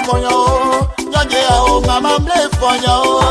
for you. Yo, mama, play for you.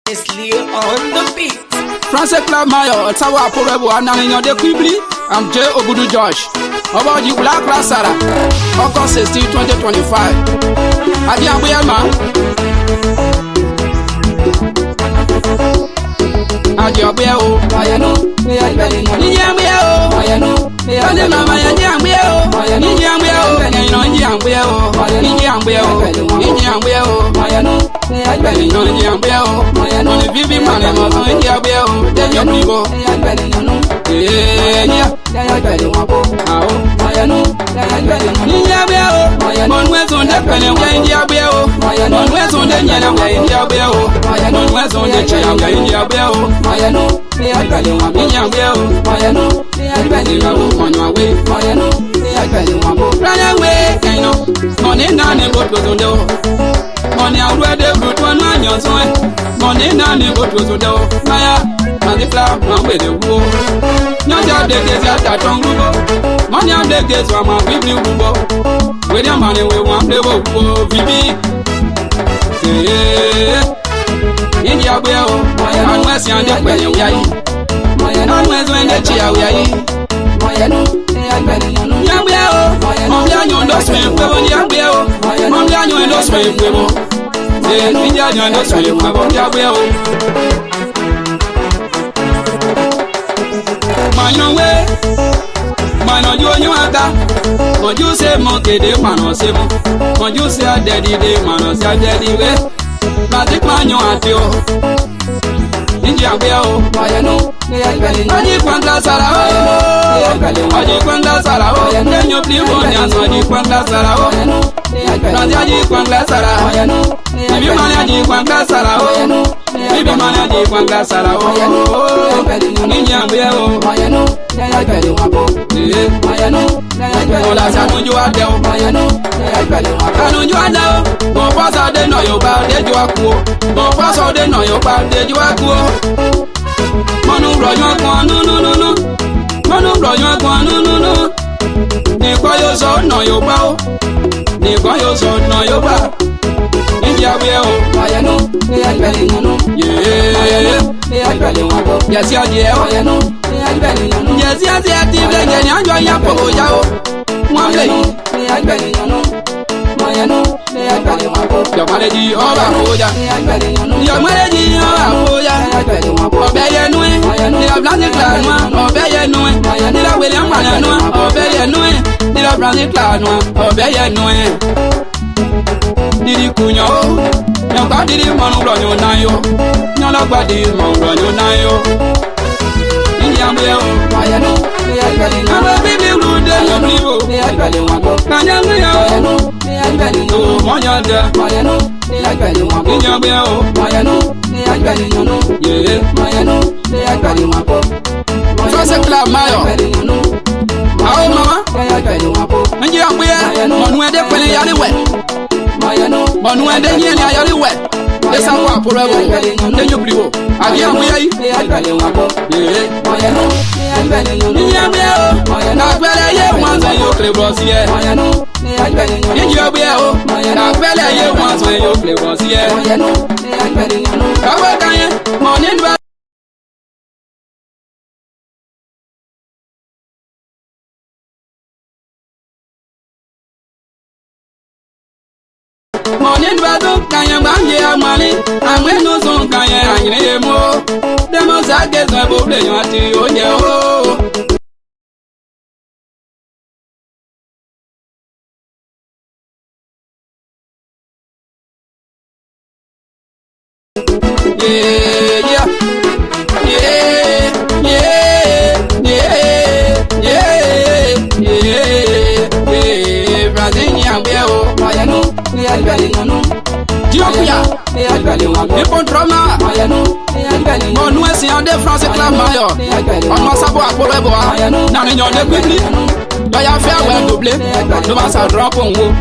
Cllr on the beat. Français Club Mayo, Tawa Porebo, and de Quibli. I'm J. Obudu Josh. About you Black Rasara, August 16, 2025. Adiam Biama. Adiabio, Mayano, Niamio, Mayano, Mama Yamio, Niamio, Niamio, Mayano, Mayano, Vivi Mana, Yabio, then your people. Yeah, Mayano, Niamio, on West on the Penny, Yabio, on West on the Yabio, on West on the Yabio. Mayano, Mayano, on your way, Mayano, run away, money none but was on the money already good one on your son, money none but was on the Maya, and the club, with the war. Not your decades at that on Google, money on decades from my people, with your money we want the war, Vivi. India Bell, and West Yan, when you are and West when the chair we are Yabio, Mambiano, no swim, Yabio, Mambiano, no swim, India, no swim, Yabio. Mano way, Mano, you are that. When you say monkey, they man or seven. When you say daddy, they man or say daddy way. Magic man, you are too. India Bell, Mayano, Adi Quanta Sarao, Adi Quanta Sarao, then you play one dance on the Quanta Sarao, Adi Quanta Sarao, Maybe Manadi Quanta Sarao, Maybe Manadi Quanta Sarao, India Bell, Mayano, Ola Sanu, you are there, Mayano, Kanu, you are now, but what's out there? No, you're bad, you are cool, but what's out there? No, you're bad, you are cool. Manu Royan, no. Manu Royan, no. Nicoyo son, no, your bow. Nicoyo son, no, your bow. India Bell, Mayano, yeah. Yes, yeah, yes, one day. Your malady, all Abuja. Your malady, all Abuja. Obey your noe. Did Blanche Clan, obey your noe. Did William Manano, obey your noe. Did Blanche Clan, obey your noe. Did you Cunyo? Your body, Mono Nayo. Your body, Mono Nayo. Indian Bell, Mayano, I'm a baby blue, then your people. Can you know? Moyanda, Mayano, Indian Bell, Mayano, yeah, Mayano, Français Club Mayo. Oh, Mama, and you are where on where they play the wet. On where they hear the wet. Yes, I'm up forever. Then you blew. I am where you not better yet once when you play was here. In your beer, not better yet once when you play was here. Cover Diane, morning. Morning battle, can you bang your money? And when no song can you hang more? The most I guess I will play you at you. Brazilian Bell, Mayano, Diopia, Trauma, Mon West and the Français Club Mayo, on Massabo Aporeboa, Nanignon de Quickly, by a farewell double, no mass a drop on wood.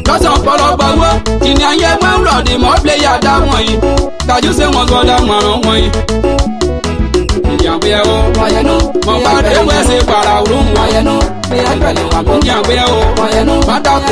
Doesn't follow Bawa, Tina Yaman Roddy, more player that one. Can you say one go down one on one? Yambia, Mayano, Mobile, where's it para room? Mayano, Yambia, Mayano,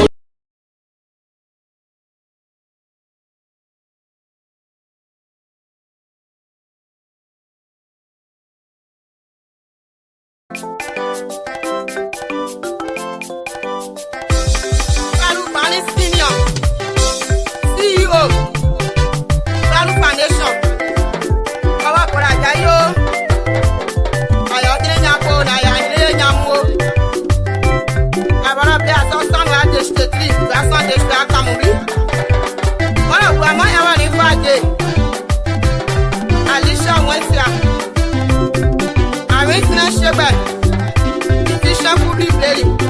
sheba. Fisha publi play.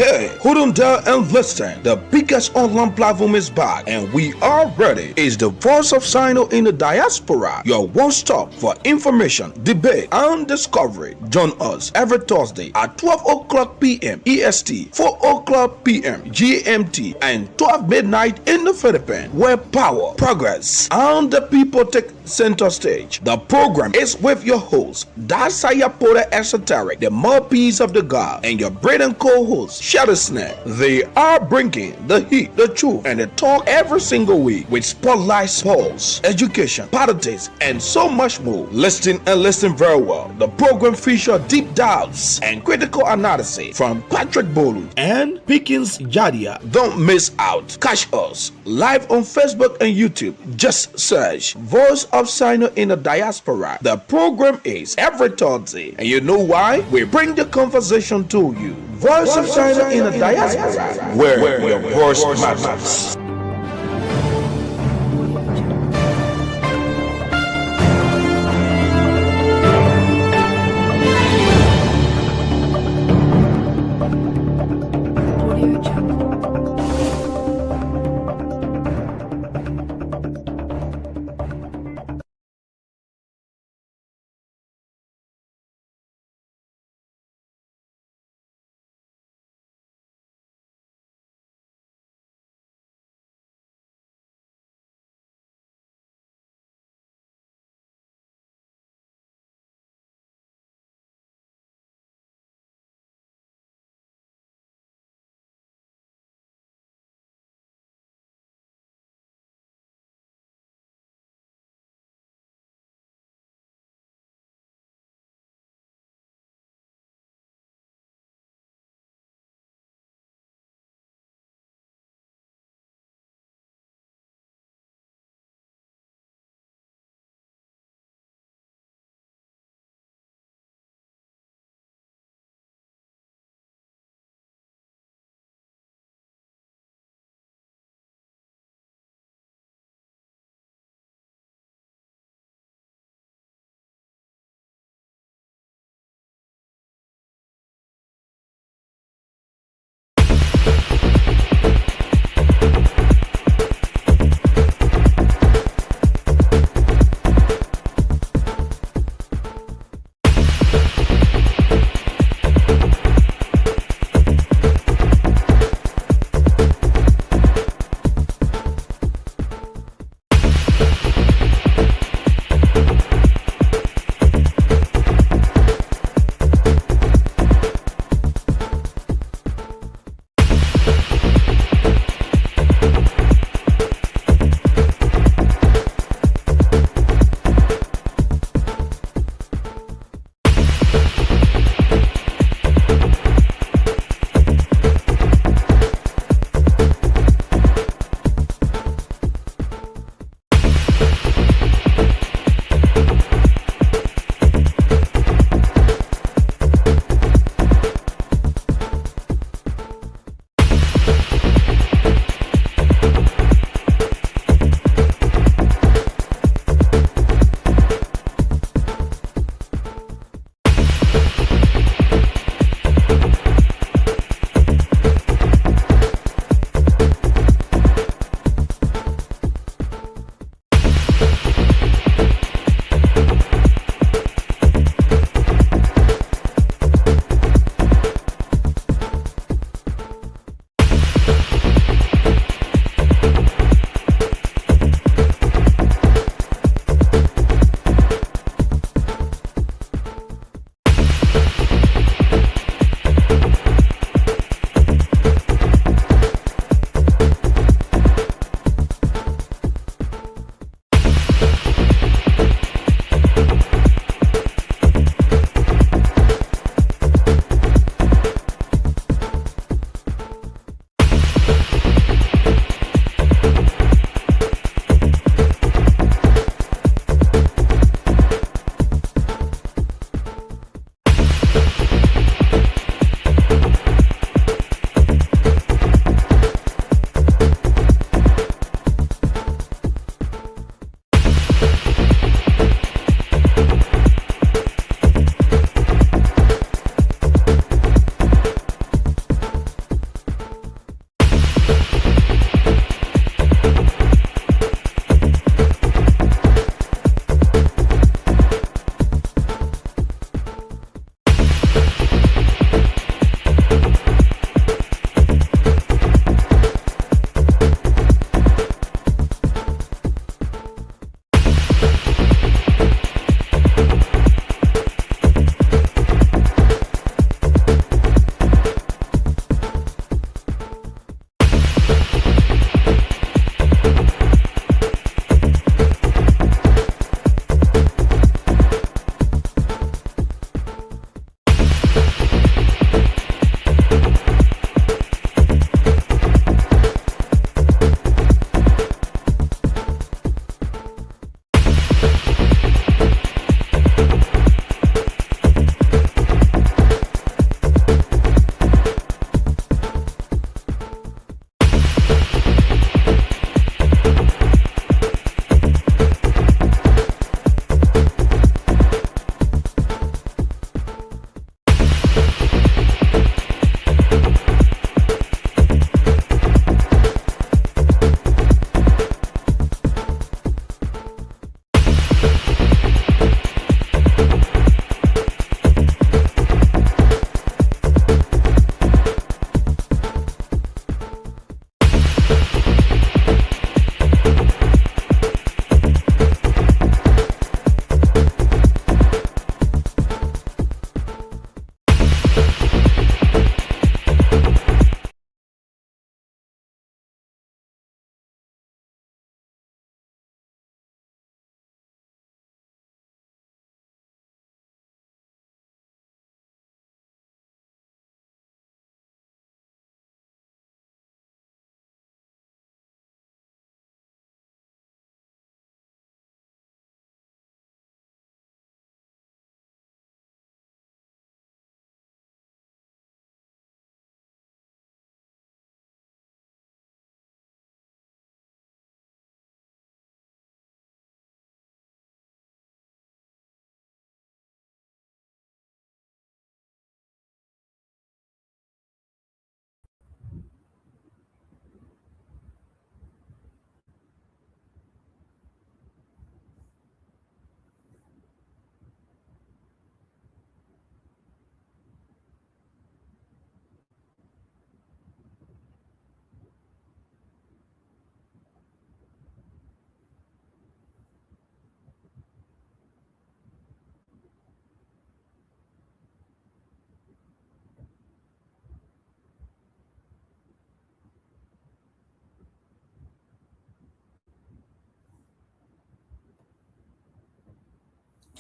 Hey, hold on there and listen. The biggest online platform is back and we are ready. It's the voice of Sinoe in the diaspora. Your one stop for information, debate, and discovery. Join us every Thursday at 12 o'clock p.m. EST, 4 o'clock p.m. GMT, and 12 midnight in the Philippines, where power, progress, and the people take center stage. The program is with your host, Diaspora Esoteric, the mouthpiece of the God, and your bread and co-host, Shirley. They are bringing the heat, the truth, and the talk every single week with spotlight, polls, education, politics, and so much more. Listen and listen very well. The program features deep dives and critical analysis from Patrick Bolue and Prekins. Don't miss out. Catch us live on Facebook and YouTube. Just search Voice of Sinoe in the Diaspora. The program is every Thursday, and you know why? We bring the conversation to you. Voice of Sinoe in the Diaspora, where your voice matters.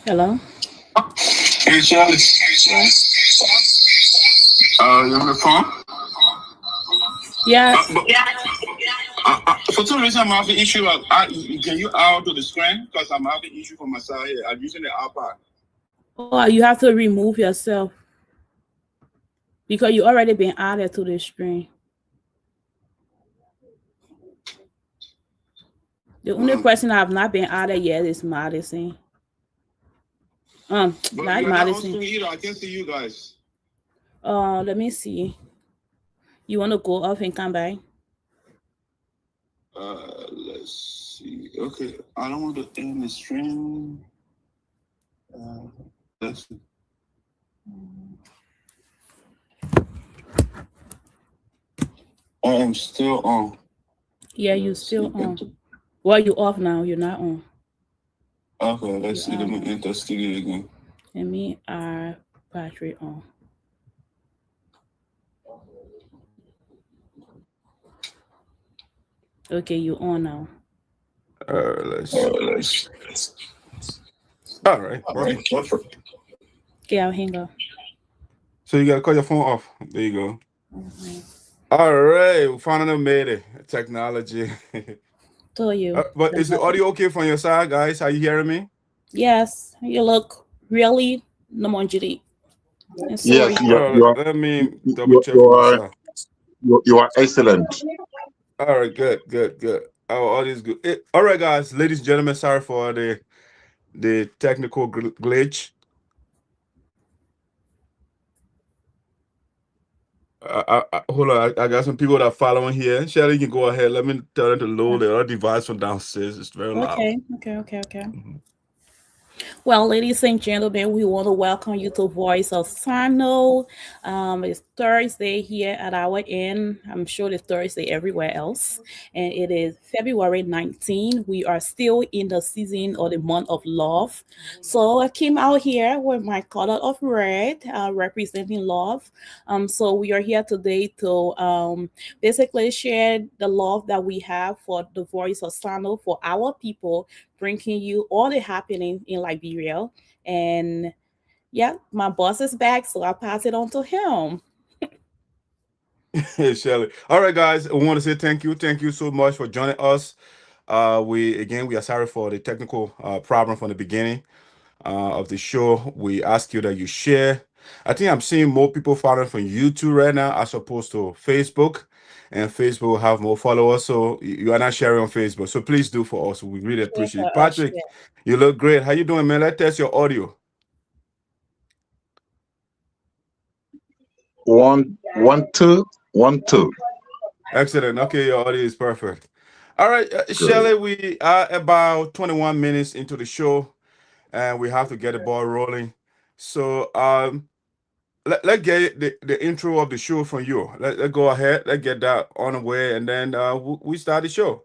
Hello? Hey, Shirley. You on the phone? Yeah. For some reason, I'm having issue. Can you out to the screen? Because I'm having issue for myself here. I'm using the iPad. Oh, you have to remove yourself because you already been added to the screen. The only person I have not been added yet is Madison. Not Madison. I can see you guys. Let me see. You want to go off and come back? Let's see. Okay, I don't want to end the stream. Let's see. I am still on. Yeah, you still on. Well, you off now. You're not on. Okay, let's see. Let me enter studio again. And me are Patricia on. Okay, you on now. Let's. All right. Okay, I'll hang up. So you gotta cut your phone off. There you go. Mm-hmm. All right, we finally made it. Technology. Told you. But is the audio okay from your side, guys? Are you hearing me? Yes, you look really nomongity. Yes, you are. Let me double check for myself. You are excellent. All right, good. All is good. All right, guys, ladies and gentlemen, sorry for the technical glitch. Hold on, I got some people that are following here. Shirley, you can go ahead. Let me tell them to load their device from downstairs. It's very loud. Okay. Mm-hmm. Well, ladies and gentlemen, we want to welcome you to Voice of Sinoe. It's Thursday here at our end. I'm sure it's Thursday everywhere else. And it is February 19. We are still in the season or the month of love. So I came out here with my color of red, representing love. So we are here today to basically share the love that we have for the Voice of Sinoe, for our people, bringing you all the happening in Liberia. And yeah, my boss is back, so I'll pass it on to him. Hey, Shirley. All right, guys, I want to say thank you. Thank you so much for joining us. We are sorry for the technical problem from the beginning of the show. We ask you that you share. I think I'm seeing more people following from YouTube right now as opposed to Facebook. And Facebook will have more followers, so you are not sharing on Facebook. So please do for us. We really appreciate it. Patrick, you look great. How you doing, man? Let's test your audio. 1, 2, 1, 2. Excellent. Okay, your audio is perfect. All right, Shirley, we are about 21 minutes into the show, and we have to get the ball rolling. So let's get the intro of the show from you. Let's go ahead. Let's get that on the way, and then we start the show.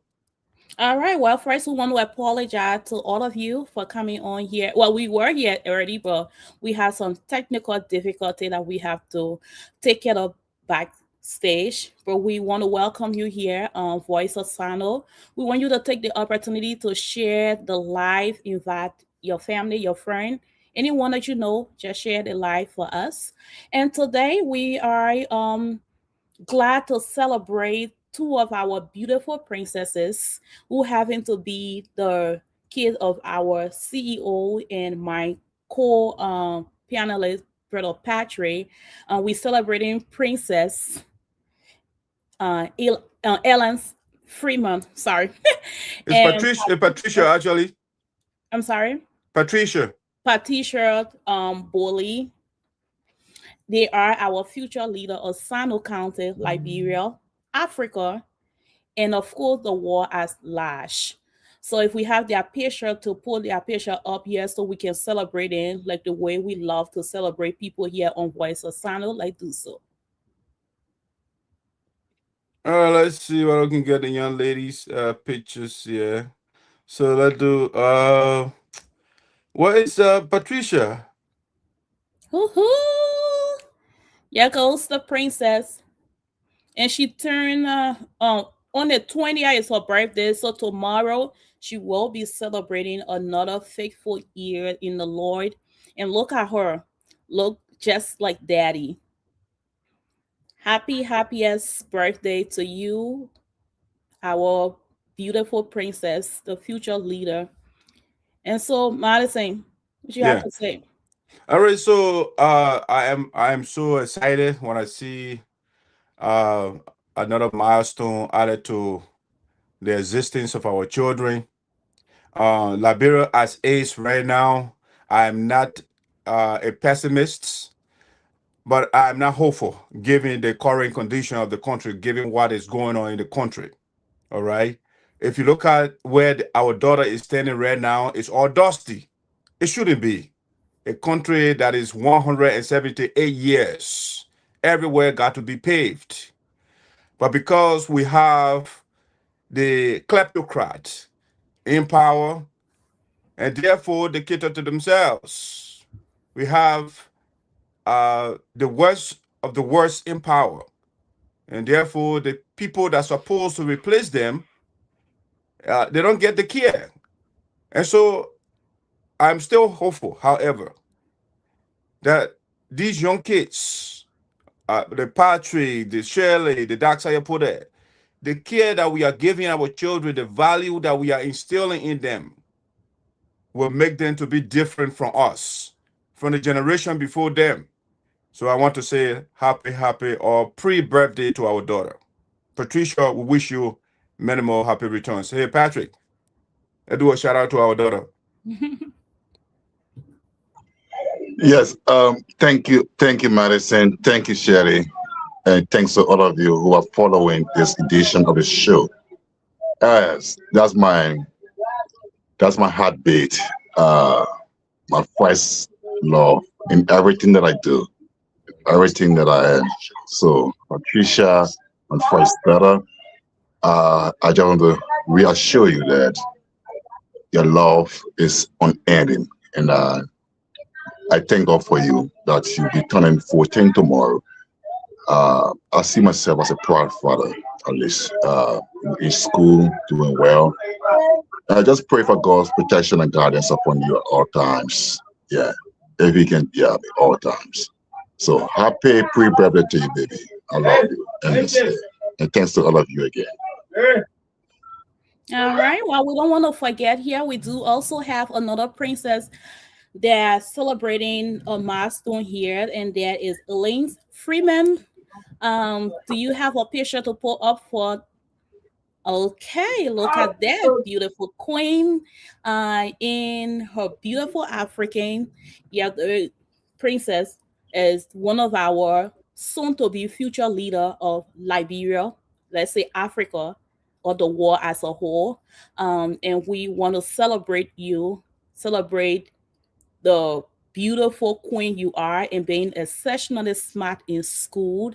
All right. Well, first, we want to apologize to all of you for coming on here. Well, we were here already, but we had some technical difficulty that we have to take care of backstage. But we want to welcome you here on Voice of Sinoe. We want you to take the opportunity to share the live, invite your family, your friend, anyone that you know, just share the live for us. And today we are glad to celebrate two of our beautiful princesses who happen to be the kids of our CEO and my co-panelist, Brother Patrick. We're celebrating Princess Ellen Freeman. Sorry. It's Patricia, actually. I'm sorry? Patricia Bolue. They are our future leader of Sinoe County, Liberia, Africa, and of course the war at large. So if we have their picture, to pull their picture up here so we can celebrate them like the way we love to celebrate people here on Voice of Sinoe, like do so. All right, let's see what we can get the young ladies' pictures here. So let's do what is Patricia? Woohoo! Here goes the princess. And she turned on the 20th is her birthday. So tomorrow She will be celebrating another faithful year in the Lord. And look at her. Look just like daddy. Happiest birthday to you, our beautiful princess, the future leader. And so, Madison, what you have Yeah. to say? All right. So I am so excited when I see uh another milestone added to the existence of our children. Liberia as is right now. I am not a pessimist, but I am not hopeful given the current condition of the country, given what is going on in the country. All right. If you look at where our daughter is standing right now, it's all dusty. It shouldn't be. A country that is 178 years, everywhere got to be paved. But because we have the kleptocrats in power, and therefore they cater to themselves, we have the worst of the worst in power. And therefore, the people that are supposed to replace them, they don't get the care. And so I'm still hopeful, however, that these young kids, the Patrick, the Shirley, the Daxaya Pode, the care that we are giving our children, the value that we are instilling in them, will make them to be different from us, from the generation before them. So I want to say happy or pre-birthday to our daughter. Patricia, we wish you many more happy returns. Hey, Patrick, let's do a shout out to our daughter. Yes. Thank you, Madison. Thank you, Shirley, and thanks to all of you who are following this edition of the show. Yes, that's my heartbeat. My first love in everything that I do, everything that I am. So, Patricia, my first daughter, I just want to reassure you that your love is unending, and I thank God for you that you'll be turning 14 tomorrow. I see myself as a proud father, Elise, in school, doing well. I just pray for God's protection and guidance upon you at all times. Yeah, if you can, yeah, all times. So happy pre-birthday to you, baby. I love you. And thanks to all of you again. All right. Well, we don't want to forget here. We do also have another princess that's celebrating a milestone here, and that is Elise Freeman. Do you have a picture to pull up for? Okay, look at that beautiful queen in her beautiful African. Yeah, the princess is one of our soon to be future leader of Liberia, let's say Africa, or the world as a whole. And we want to celebrate you, celebrate the beautiful queen you are, and being exceptionally smart in school,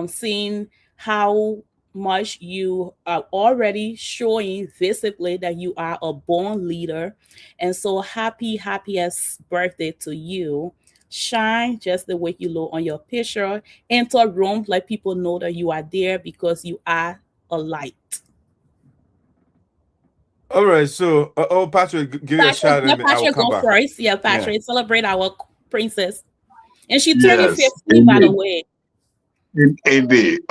seeing how much you are already showing visibly that you are a born leader. And so happiest birthday to you. Shine just the way you look on your picture. Enter a room, let people know that you are there because you are a light. All right, so Patrick, give you a shout out, and I will Patrick, come go back. first. Yeah, Patrick, Yeah. celebrate our princess. And she turning Yes, 15, by the way. Indeed.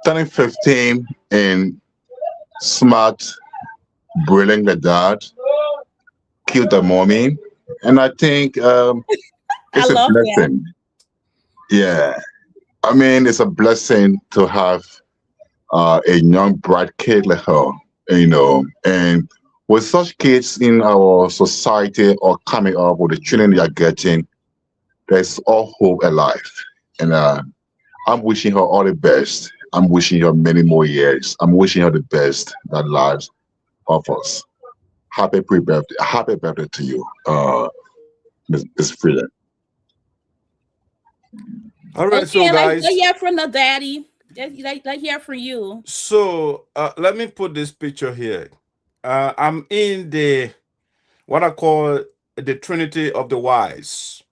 Turning 15 and smart, brilliant like that, cute the mommy. And I think it's a love blessing. Yeah. I mean, it's a blessing to have a young, bright kid like her, and with such kids in our society or coming up with the training they are getting, there's all hope alive. And I'm wishing her all the best. I'm wishing her many more years. I'm wishing her the best that lives offers. Happy birthday to you, Miss Freeman. All right, Okay, so guys, let's hear from the daddy. Let's hear from you. so let me put this picture here. I'm in the what I call the Trinity of the Wise.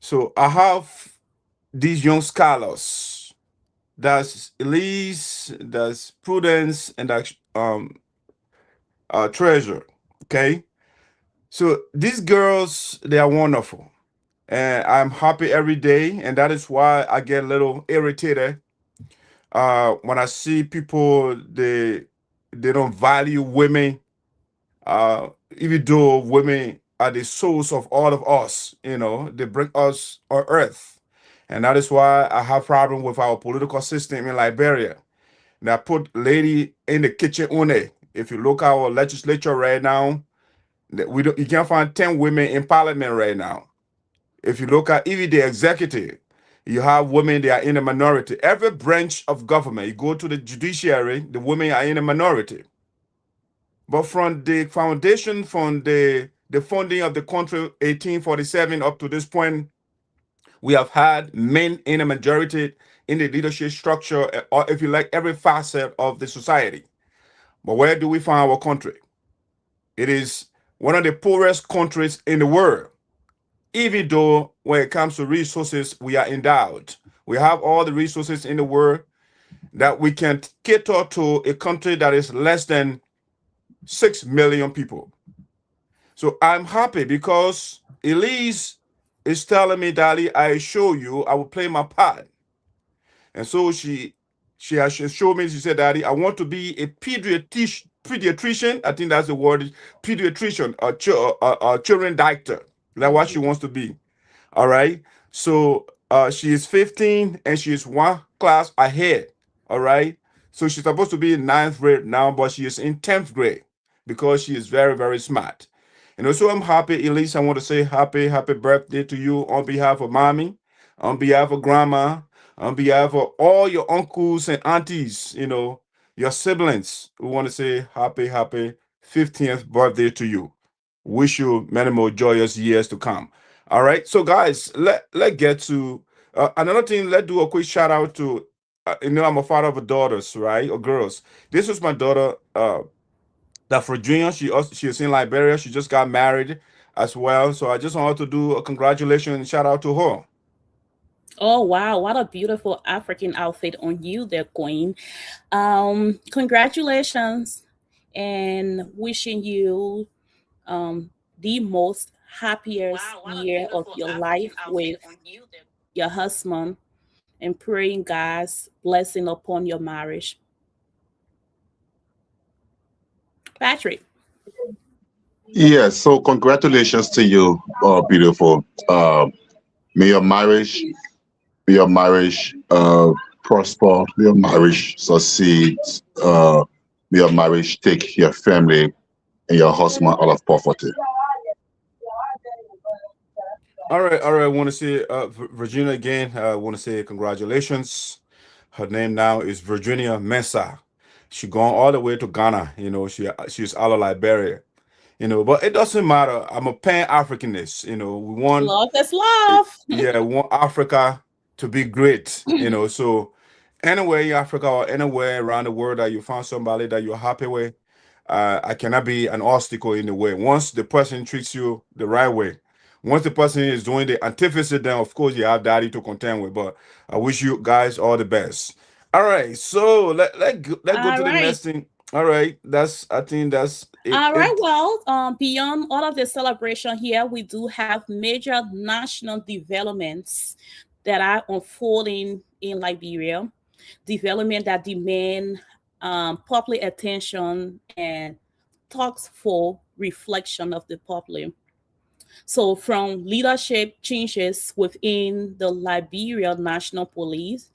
So I have these young scholars. That's Elise, that's Prudence, and that's treasure. Okay, so these girls, they are wonderful, and I'm happy every day, and that is why I get a little irritated when I see people they don't value women, even though women are the souls of all of us. You know, they bring us on earth, and that is why I have problem with our political system in Liberia. That put lady in the kitchen only. If you look at our legislature right now, we don't, you can't find 10 women in parliament right now. If you look at even the executive, you have women, they are in a minority. Every branch of government, you go to the judiciary, the women are in a minority. But from the foundation, from the funding of the country, 1847 up to this point, we have had men in a majority in the leadership structure, or if you like, every facet of the society. But where do we find our country? It is one of the poorest countries in the world. Even though when it comes to resources, we are endowed. We have all the resources in the world that we can cater to a country that is less than 6 million people. So I'm happy because Elise is telling me, Daddy, I assure you, I will play my part. And so she has showed me, she said, Daddy, I want to be a pediatrician. I think that's the word, pediatrician, a children doctor. That's what she wants to be. All right. So she is 15 and she is one class ahead. All right. So she's supposed to be in 9th grade now, but she is in 10th grade because she is very, very smart. And also, I'm happy, Elise. I want to say happy birthday to you on behalf of mommy, on behalf of grandma, on behalf of all your uncles and aunties, you know, your siblings. We want to say happy 15th birthday to you. Wish you many more joyous years to come. All right. So, guys, let get to another thing. Let's do a quick shout out to, I'm a father of daughters, right? Or girls. This was my daughter, that Virginia. She is in Liberia. She just got married as well. So I just wanted to do a congratulations and shout out to her. Oh wow, what a beautiful African outfit on you there, Queen. Congratulations and wishing you the most happiest year of your life with your husband and praying God's blessing upon your marriage. Patrick. Yes, so congratulations to you, beautiful. May your marriage prosper, may your marriage succeed, may your marriage take your family and your husband out of poverty. All right. I want to say Virginia again. I want to say congratulations. Her name now is Virginia Mensah. She gone all the way to Ghana. You know, she's out of Liberia. You know, but it doesn't matter. I'm a pan-Africanist. You know, we want Love is love. yeah, we want Africa to be great. You know, so anywhere in Africa or anywhere around the world that you find somebody that you're happy with, I cannot be an obstacle in the way. Once the person treats you the right way, once the person is doing the antithesis, then of course you have daddy to contend with. But I wish you guys all the best. All right, so let go to the next thing. All right, I think that's it. All right, well, beyond all of the celebration here, we do have major national developments that are unfolding in Liberia. Development that demand public attention and talks for reflection of the public. So from leadership changes within the Liberia National Police,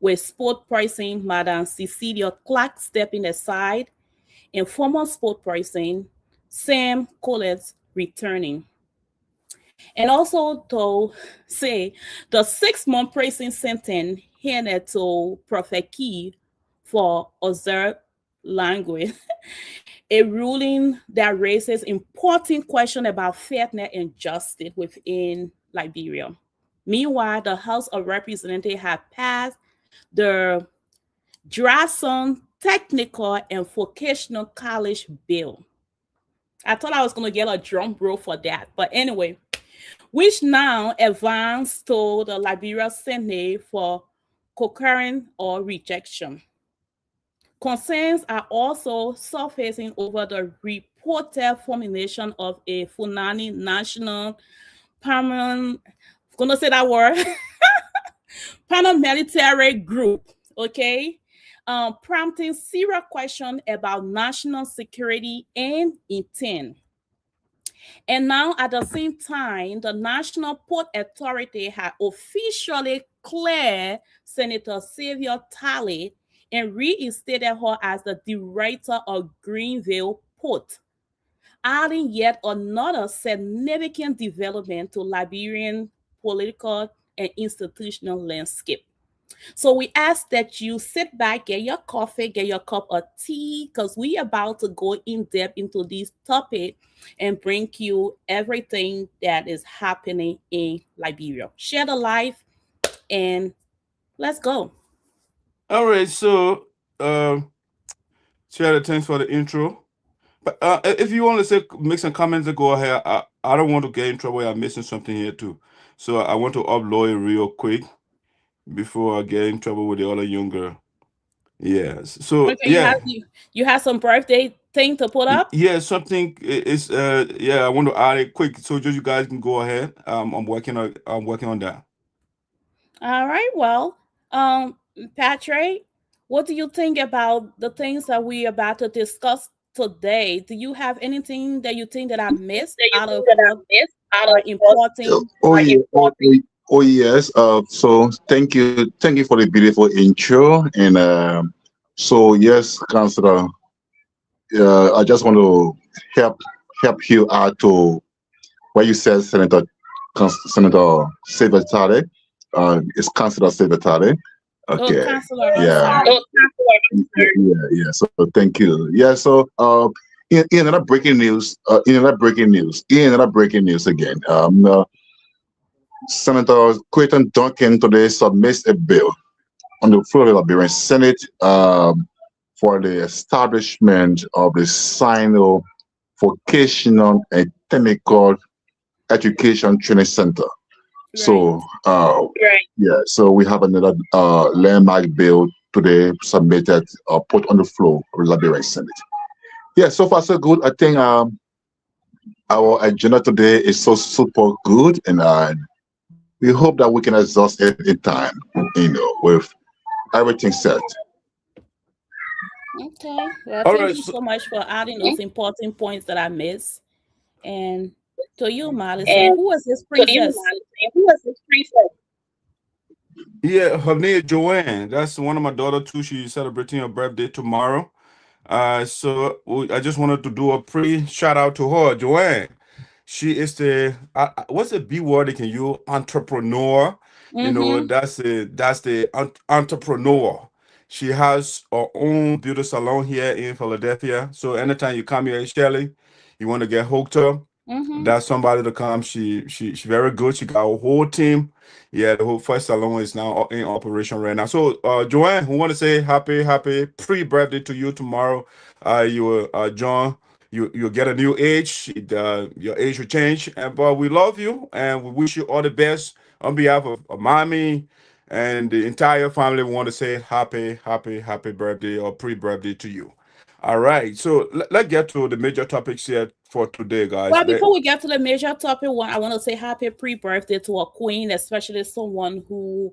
with spokesperson Madam Celelia Clark stepping aside, and former spokesperson Sam Cllr returning. And also to say the 6-month prison sentence handed to ProphetKey for observed language, a ruling that raises important questions about fairness and justice within Liberia. Meanwhile, the House of Representatives have passed the Juarzon Technical and Vocational College Bill. I thought I was going to get a drum roll for that. But anyway, which now advanced to the Liberian Senate for concurrence or rejection. Concerns are also surfacing over the reported formation of a Fulani National paramilitary group, okay? Prompting serious questions about national security and intent. And now, at the same time, the National Port Authority had officially cleared Senator Sylvia Tarley and reinstated her as the Director of Greenville Port, adding yet another significant development to Liberian political and institutional landscape. So we ask that you sit back, get your coffee, get your cup of tea, because we are about to go in depth into this topic and bring you everything that is happening in Liberia. Share the life and let's go. All right, so Shirley, thanks for the intro. But if you want to say make some comments and go ahead, I don't want to get in trouble. I'm missing something here too, so I want to upload it real quick before I get in trouble with the other young girl. Yes. So Okay, yeah, you have some birthday thing to put up? yeah, something is yeah, I want to add it quick so just you guys can go ahead. I'm working on that. All right. Well, Patrick, what do you think about the things that we are about to discuss today? Do you have anything that you think that I missed out of what important? Oh yes. So thank you for the beautiful intro. And so yes, Councillor, I just want to help you out to what you said, Senator Sylvia Tarley. It's Councillor Sylvia Tarley. Okay. Oh, Councillor, I'm Yeah. sorry. Yeah. So thank you. Yeah. So in another breaking news again. Senator Quayton Duncan today submits a bill on the floor of the Liberian Senate for the establishment of the Sinoe Vocational and Technical Education Training Center. Right. So yeah, so we have another landmark bill today submitted, put on the floor of the Liberian Senate. Yeah, so far so good. I think our agenda today is so super good, and we hope that we can exhaust it in time, with everything set. Okay. Well, All thank right. you So, so much for adding those important points that I missed. And to you, Madison, who was this princess? yeah, her name is Joanne. That's one of my daughter too. She's celebrating her birthday tomorrow. So I just wanted to do a shout out to her, Joanne. She is the what's the B word they can use? Entrepreneur. Mm-hmm. That's the entrepreneur. She has her own beauty salon here in Philadelphia. So anytime you come here, Shirley, you want to get hooked up, Mm-hmm. that's somebody to come. She's very good. She got a whole team. Yeah, the whole first salon is now in operation right now. So Joanne, we want to say happy pre-birthday to you tomorrow. John, you'll get a new age. Your age will change, but we love you and we wish you all the best on behalf of mommy and the entire family. We want to say happy birthday or pre-birthday to you. All right, so let's get to the major topics here for today, guys. Well, before we get to the major topic one, I want to say happy pre-birthday to a queen, especially someone who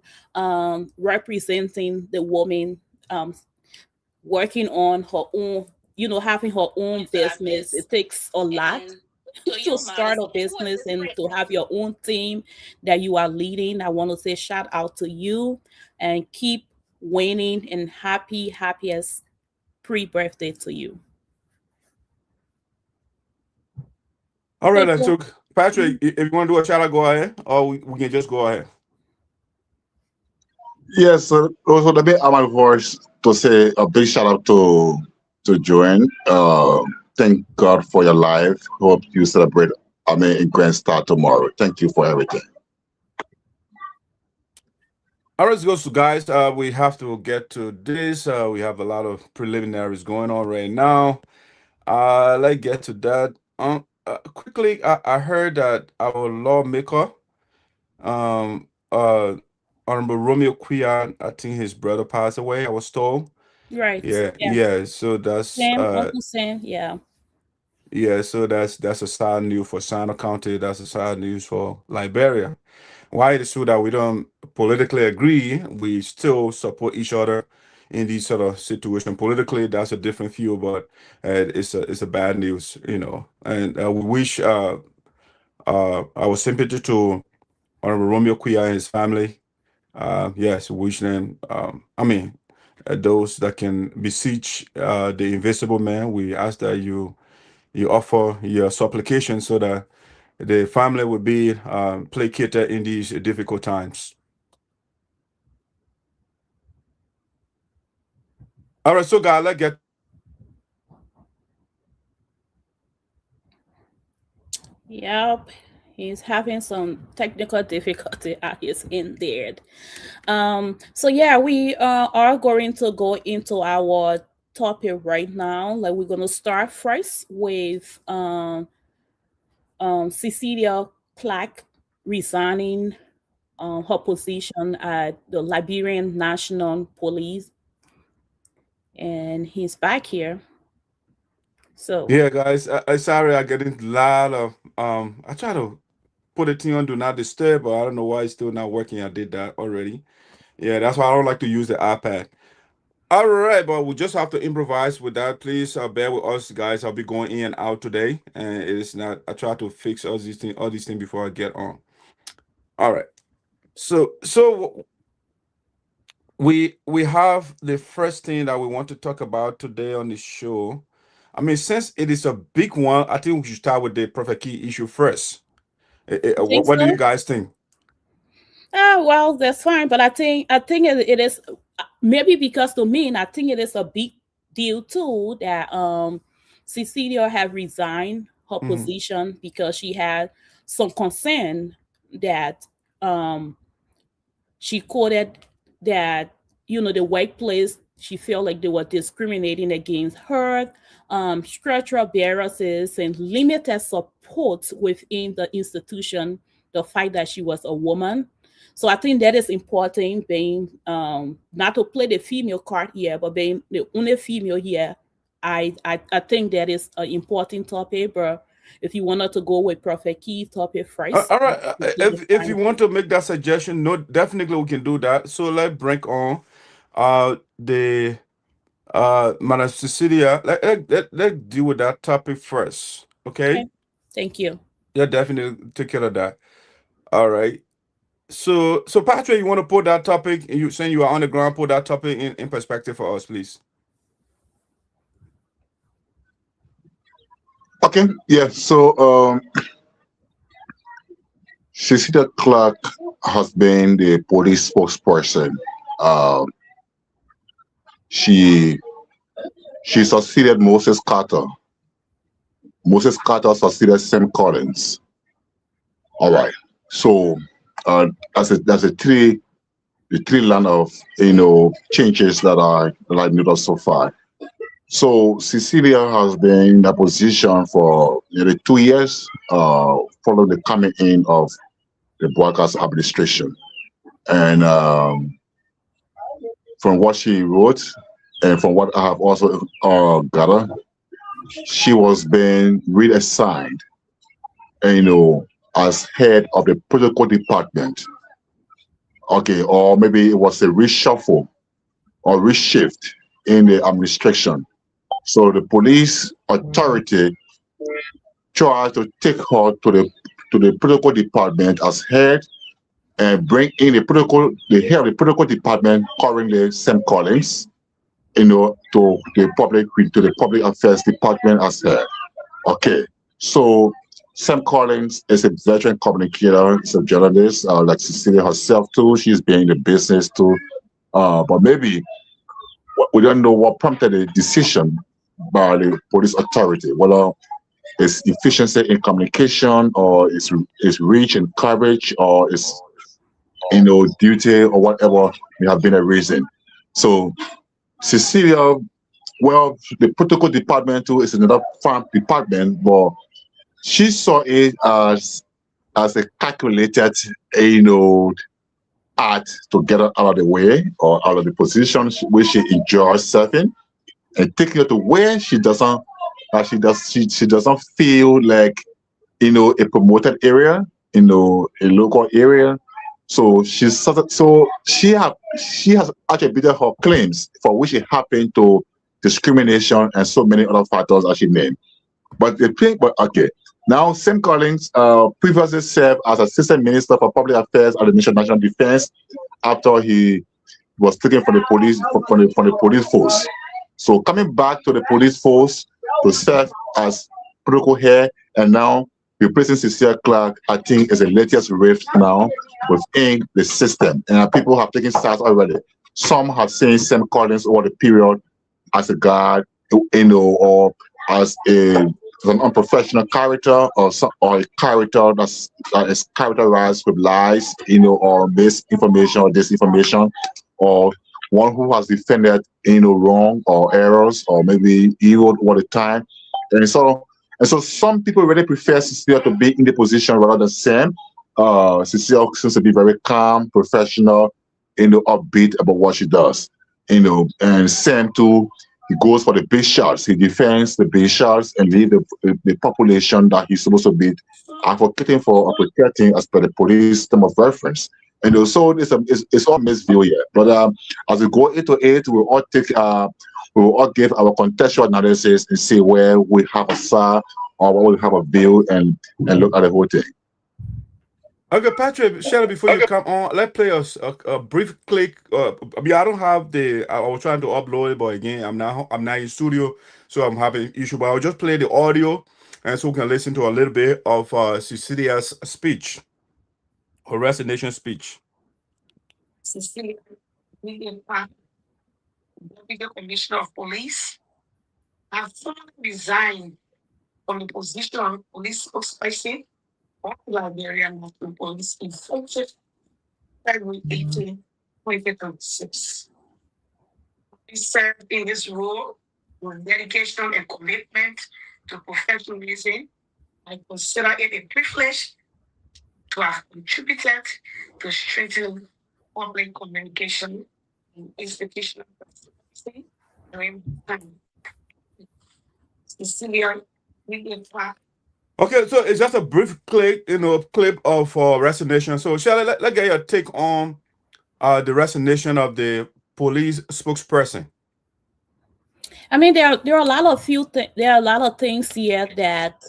representing the woman, working on her own, having her own business. It takes a lot to start a business and to have your own team that you are leading. I want to say shout out to you and keep winning and happiest pre-birthday to you. All right, so Patrick, if you want to do a shout out, go ahead, or we can just go ahead. Yes, so also the bit of my voice to say a big shout out to Joanne. Thank God for your life. Hope you celebrate a grand start tomorrow. Thank you for everything. All right, so guys, we have to get to this. We have a lot of preliminaries going on right now. Let's get to that. Quickly, I heard that our lawmaker, Honorable Romeo Quian, I think his brother passed away. I was told. Right. Yeah. So that's Sam, Uncle Sam. Yeah. yeah. So that's a sad news for Sinoe County. That's a sad news for Liberia. Why it is so that we don't politically agree, we still support each other in these sort of situation. Politically, that's a different view, but it's a bad news, And we wish our sympathy to Honorable Romeo Quia and his family. Yes, we wish them. Those that can beseech the invisible man, we ask that you offer your supplication so that the family will be placated in these difficult times. All right, so guys, let's get. Yep. He's having some technical difficulty at his end there. So yeah, we are going to go into our topic right now. Like, we're gonna start first with Cecilia Clark resigning her position at the Liberian National Police, and he's back here. So Yeah, guys, I sorry I get a lot of I try to put it on do not disturb, but I don't know why it's still not working. I did that already. Yeah, that's why I don't like to use the iPad. All right, but we just have to improvise with that. Please bear with us, guys. I'll be going in and out today, and it is not. I try to fix all these things before I get on. All right. So we have the first thing that we want to talk about today on the show. I mean, since it is a big one, I think we should start with the ProphetKey issue first. What do you guys think? Well, that's fine, but I think it is maybe because to me, and I think it is a big deal too that Cecilia have resigned her position because she had some concern that she quoted that the workplace, she felt like they were discriminating against her, structural barriers and limited support within the institution, the fact that she was a woman. So I think that is important, being not to play the female card here, but being the only female here. I think that is an important topic, but if you wanted to go with ProphetKey topic first. All right. If you want to make that suggestion, no, definitely we can do that. So let's bring on the Madam Cecilia. Let's deal with that topic first. Okay? Thank you. Yeah, definitely take care of that. All right. So Patricia, you want to put that topic, you saying you are on the ground, put that topic in perspective for us, please. Okay, yeah. So Cecilia Clark has been the police spokesperson. She succeeded Moses Carter. Moses Carter succeeded Sam Collins. All right. So that's the three line of changes that I noticed so far. So Cecilia has been in that position for nearly 2 years, following the coming in of the broadcast administration. And from what she wrote, and from what I have also gathered, she was being reassigned, as head of the protocol department. Okay, or maybe it was a reshuffle or reshift in the administration. So the police authority tried to take her to the protocol department as head, and bring in the head of the protocol department, currently Sam Collins, to the public affairs department as head. Okay, so Sam Collins is a veteran communicator, he's a journalist, like Cecilia herself too. She's been in the business too, but maybe we don't know what prompted the decision by the police authority, whether it's efficiency in communication, or it's reach and coverage, or it's duty, or whatever may have been a reason. So Cecilia, well, the protocol department too is another farm department, but she saw it as a calculated act to get her out of the way or out of the position where she enjoys serving, and take her to where she doesn't feel like, you know, a promoted area, you know, a local area. So she has attributed her claims for which it happened to discrimination and so many other factors as she named. But okay. Now, Sam Collins previously served as Assistant Minister for Public Affairs at the National Defense after he was taken from the police from the police force. So coming back to the police force to serve as protocol head, and now replacing Cecilia Clark, I think is the latest rift now within the system. And people have taken sides already. Some have seen Sam Collins over the period as a guard, you know, or as an unprofessional character, or a character that is characterized with lies, you know, or misinformation or disinformation, or one who has defended, you know, wrong or errors or maybe evil all the time. And so some people really prefer Cecilia to be in the position rather than Sam. Cecilia seems to be very calm, professional, you know, upbeat about what she does, you know. And Sam too, he goes for the big shots. He defends the big shots and leave the population that he's supposed to be advocating for or protecting as per the police system of reference. And so it's all misview here. But as we go into it, we will all give our contextual analysis and see where we have a side or where we have a view and look at the whole thing. Okay, Patrick, Shirley, before you come on, let's play a brief clip. I don't have I was trying to upload it, but again, I'm not in studio, so I'm having issue. But I'll just play the audio, and so we can listen to a little bit of Cecilia's speech, her resignation speech. Cecilia Clark, Deputy Commissioner of Police, have formally resigned from the position of police spokesperson of Liberia National Police effective February 18, 2026. He served in this role with dedication and commitment to professionalism. I consider it a privilege to have contributed to strengthening public communication and institutional transparency during the time. Cecilia Clark. Okay, so it's just a brief clip, clip of resignation. So, Shirley, let's get your take on the resignation of the police spokesperson. I mean, there are a lot of there are a lot of things here that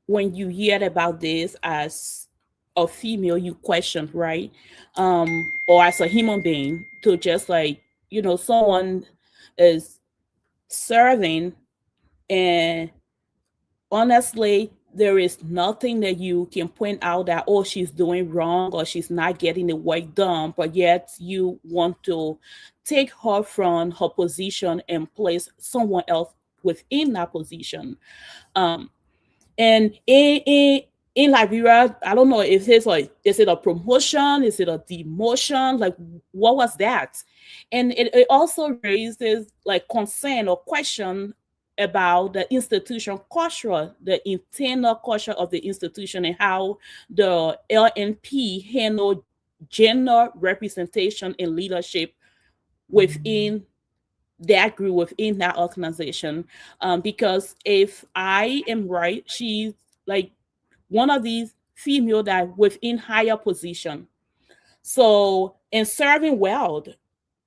when you hear about this as a female, you question, right? Or as a human being, to just like, someone is serving, and honestly, there is nothing that you can point out that, oh, she's doing wrong or she's not getting the work done, but yet you want to take her from her position and place someone else within that position. And in Liberia, I don't know if it's like, is it a promotion? Is it a demotion? Like, what was that? And it also raises like concern or question about the institution culture, the internal culture of the institution, and how the LNP handle gender representation and leadership within that group, within that organization. Because if I am right, she's like one of these female that within higher position. So in serving well,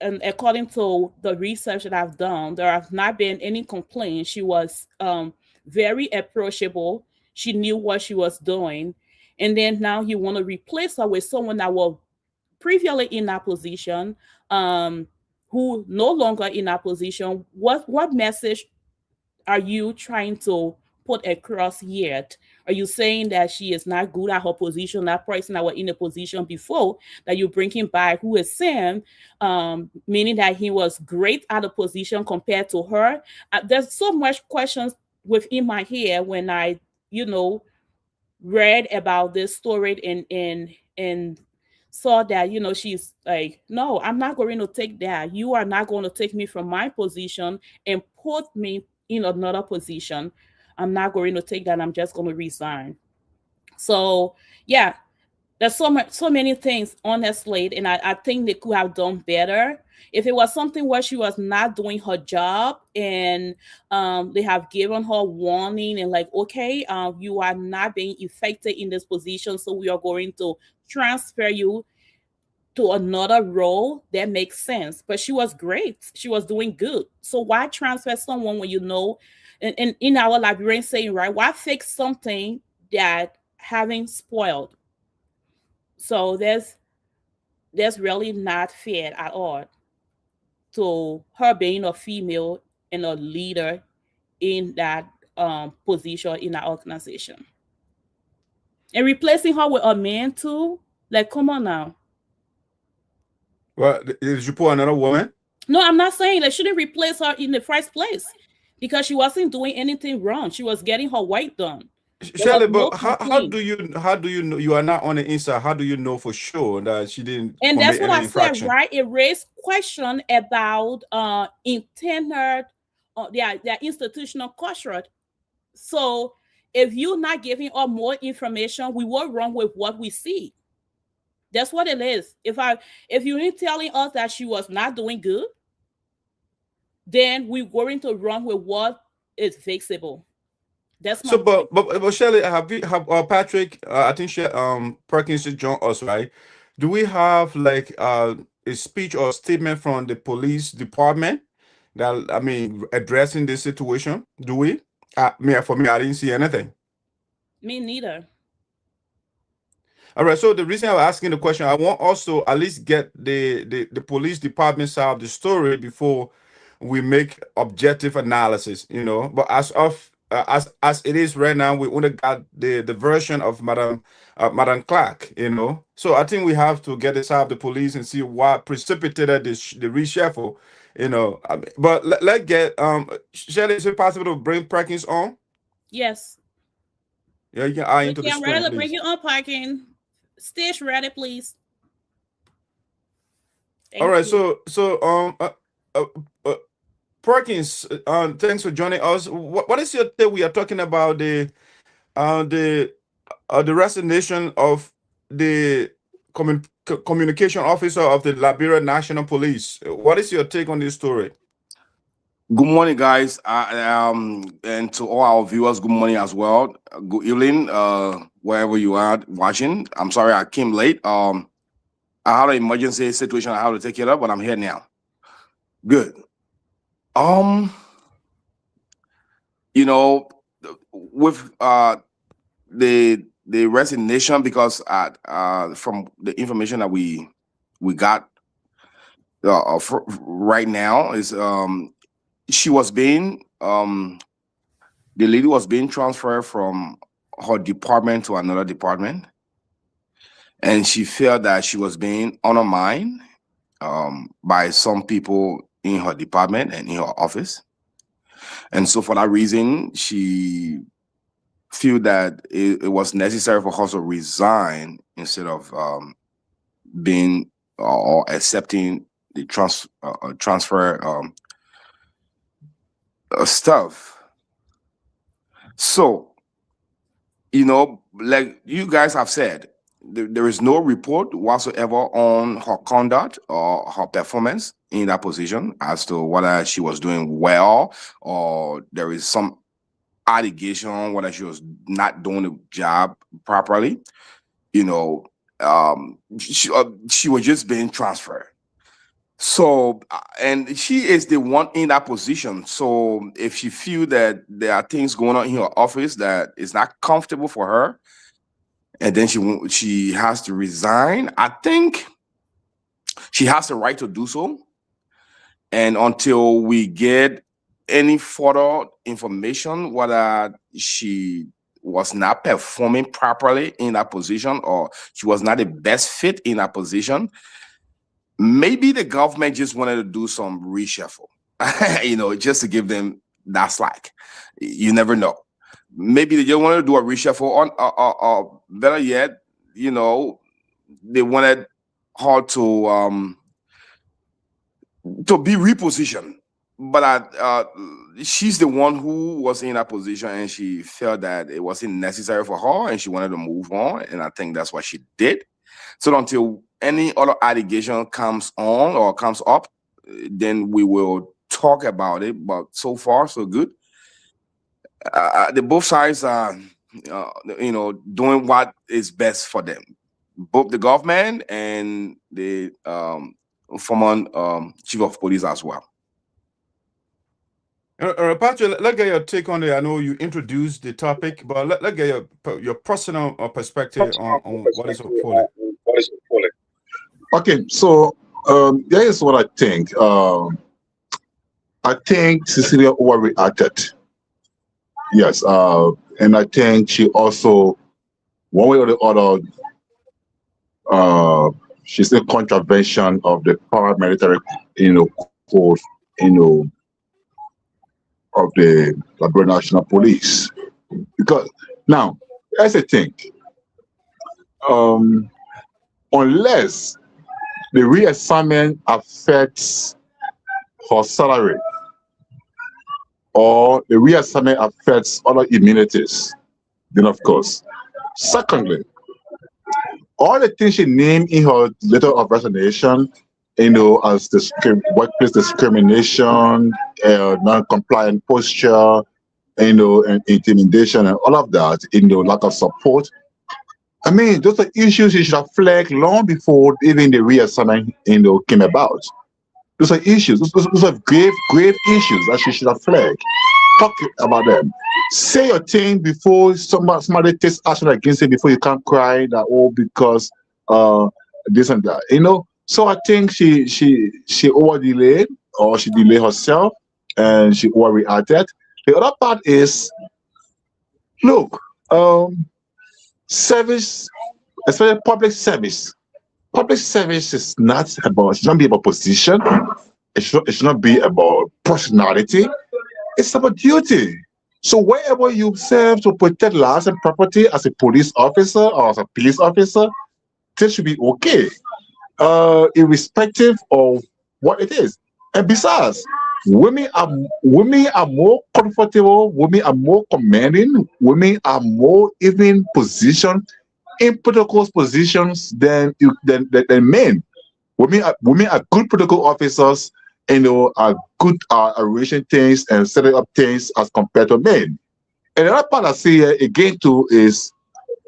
and according to the research that I've done, there have not been any complaints. She was very approachable. She knew what she was doing. And then now you want to replace her with someone that was previously in that position, who no longer in that position. What message are you trying to put across yet? Are you saying that she is not good at her position, that person that was in the position before, that you bring him back, who is Sam, meaning that he was great at the position compared to her? There's so much questions within my head when I, read about this story and saw that, she's like, no, I'm not going to take that. You are not going to take me from my position and put me in another position. I'm not going to take that. I'm just going to resign. So yeah, There's so many things on her slate, and I think they could have done better. If it was something where she was not doing her job and they have given her warning and like, okay, you are not being effective in this position, so we are going to transfer you to another role, that makes sense. But she was great. She was doing good. So why transfer someone when you know, and in our Liberian saying, right, why fix something that having spoiled? So that's really not fair at all to her being a female and a leader in that position in that organization. And replacing her with a man too, like, come on now. Well, did you put another woman? No, I'm not saying they shouldn't replace her in the first place because she wasn't doing anything wrong. She was getting her work done. Shirley, but how do you know? You are not on the inside. How do you know for sure that she didn't? And that's what I infraction? said, right? It raised question about intended, their institutional culture. So if you're not giving us more information, we will run with what we see. That's what it is. If you're telling us that she was not doing good, then we're going to run with what is fixable. That's my so. But Shirley, have Patrick? I think Prekins just joined us, right? Do we have like a speech or statement from the police department that addressing this situation? Do we? For me, I didn't see anything. Me neither. All right. So the reason I'm asking the question, I want also at least get the police department side of the story before we make objective analysis. But as of as it is right now, we only got the version of Madam Clark. So I think we have to get the side of the police and see what precipitated the reshuffle. But let's get Shirley. Is it possible to bring Prekins on? Yes. Yeah, you can eye into the I'm screen, ready to please. bring you on, Prekins. Stage ready, please. All right. So Prekins, thanks for joining us. What is your take? We are talking about the resignation of the communication officer of the Liberia National Police. What is your take on this story? Good morning, guys, and to all our viewers, good morning as well. Good evening, wherever you are watching. I'm sorry I came late. I had an emergency situation I had to take care of, but I'm here now. Good. With the resignation, because from the information that we got right now is she was being the lady was being transferred from her department to another department, and she felt that she was being undermined by some people in her department and in her office. And so for that reason, she feel that it was necessary for her to resign instead of being or accepting the transfer stuff. So, like you guys have said, there is no report whatsoever on her conduct or her performance in that position as to whether she was doing well or there is some allegation whether she was not doing the job properly. She was just being transferred. So, and she is the one in that position. So if she feel that there are things going on in her office that is not comfortable for her, and then she has to resign, I think she has the right to do so. And until we get any further information whether she was not performing properly in that position or she was not the best fit in that position, maybe the government just wanted to do some reshuffle, just to give them that slack. You never know. Maybe they just wanted to do a reshuffle or better yet, they wanted her to be repositioned. But she's the one who was in that position, and she felt that it wasn't necessary for her, and she wanted to move on. And I think that's what she did. So until any other allegation comes on or comes up, then we will talk about it. But so far, so good. The both sides are, doing what is best for them, both the government and the former chief of police as well. Patricia, let's get your take on it. I know you introduced the topic, but let's get your personal perspective on what is unfolding. Okay, so there is what I think. I think Cecilia overreacted. Yes, and I think she also, one way or the other, she's in contravention of the paramilitary, code, of the Liberia National Police. Because now, here's the thing. Unless the reassignment affects her salary, or the reassignment affects other immunities, then of course. Secondly, all the things she named in her letter of resignation, as the workplace discrimination, non-compliant posture, and intimidation and all of that, lack of support. I mean, those are issues you should have flagged long before even the reassignment, came about. Those are issues. Those are grave issues that you should have flagged. Talk about them. Say your thing before somebody takes action against it. Before you can't cry that because this and that. So I think she over delayed, or she delayed herself, and she overreacted. The other part is, look, service, especially public service. Public service is not about, it should not be about position. It should not be about personality. It's about duty. So wherever you serve to protect lives and property as a police officer or as a police officer, this should be okay, irrespective of what it is. And besides, women are more comfortable, women are more commanding, women are more even positioned in protocol positions than men. Women are good protocol officers, are good arranging things and setting up things as compared to men. And the other part I see here again too is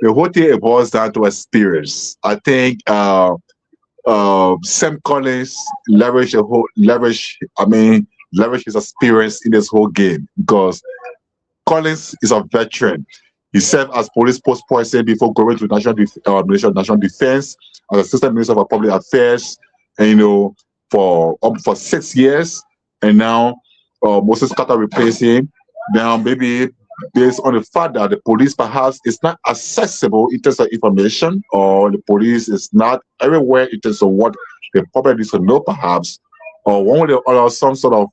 the whole thing, it boils down to experience. I think Sam Collins leverage his experience in this whole game, because Collins is a veteran. He served as police spokesperson before going to national defense, as assistant minister for public affairs, and for 6 years. And now Moses Carter replaced him. Now maybe based on the fact that the police perhaps is not accessible in terms of information, or the police is not everywhere in terms of what the public needs to know, perhaps, or one way or other, some sort of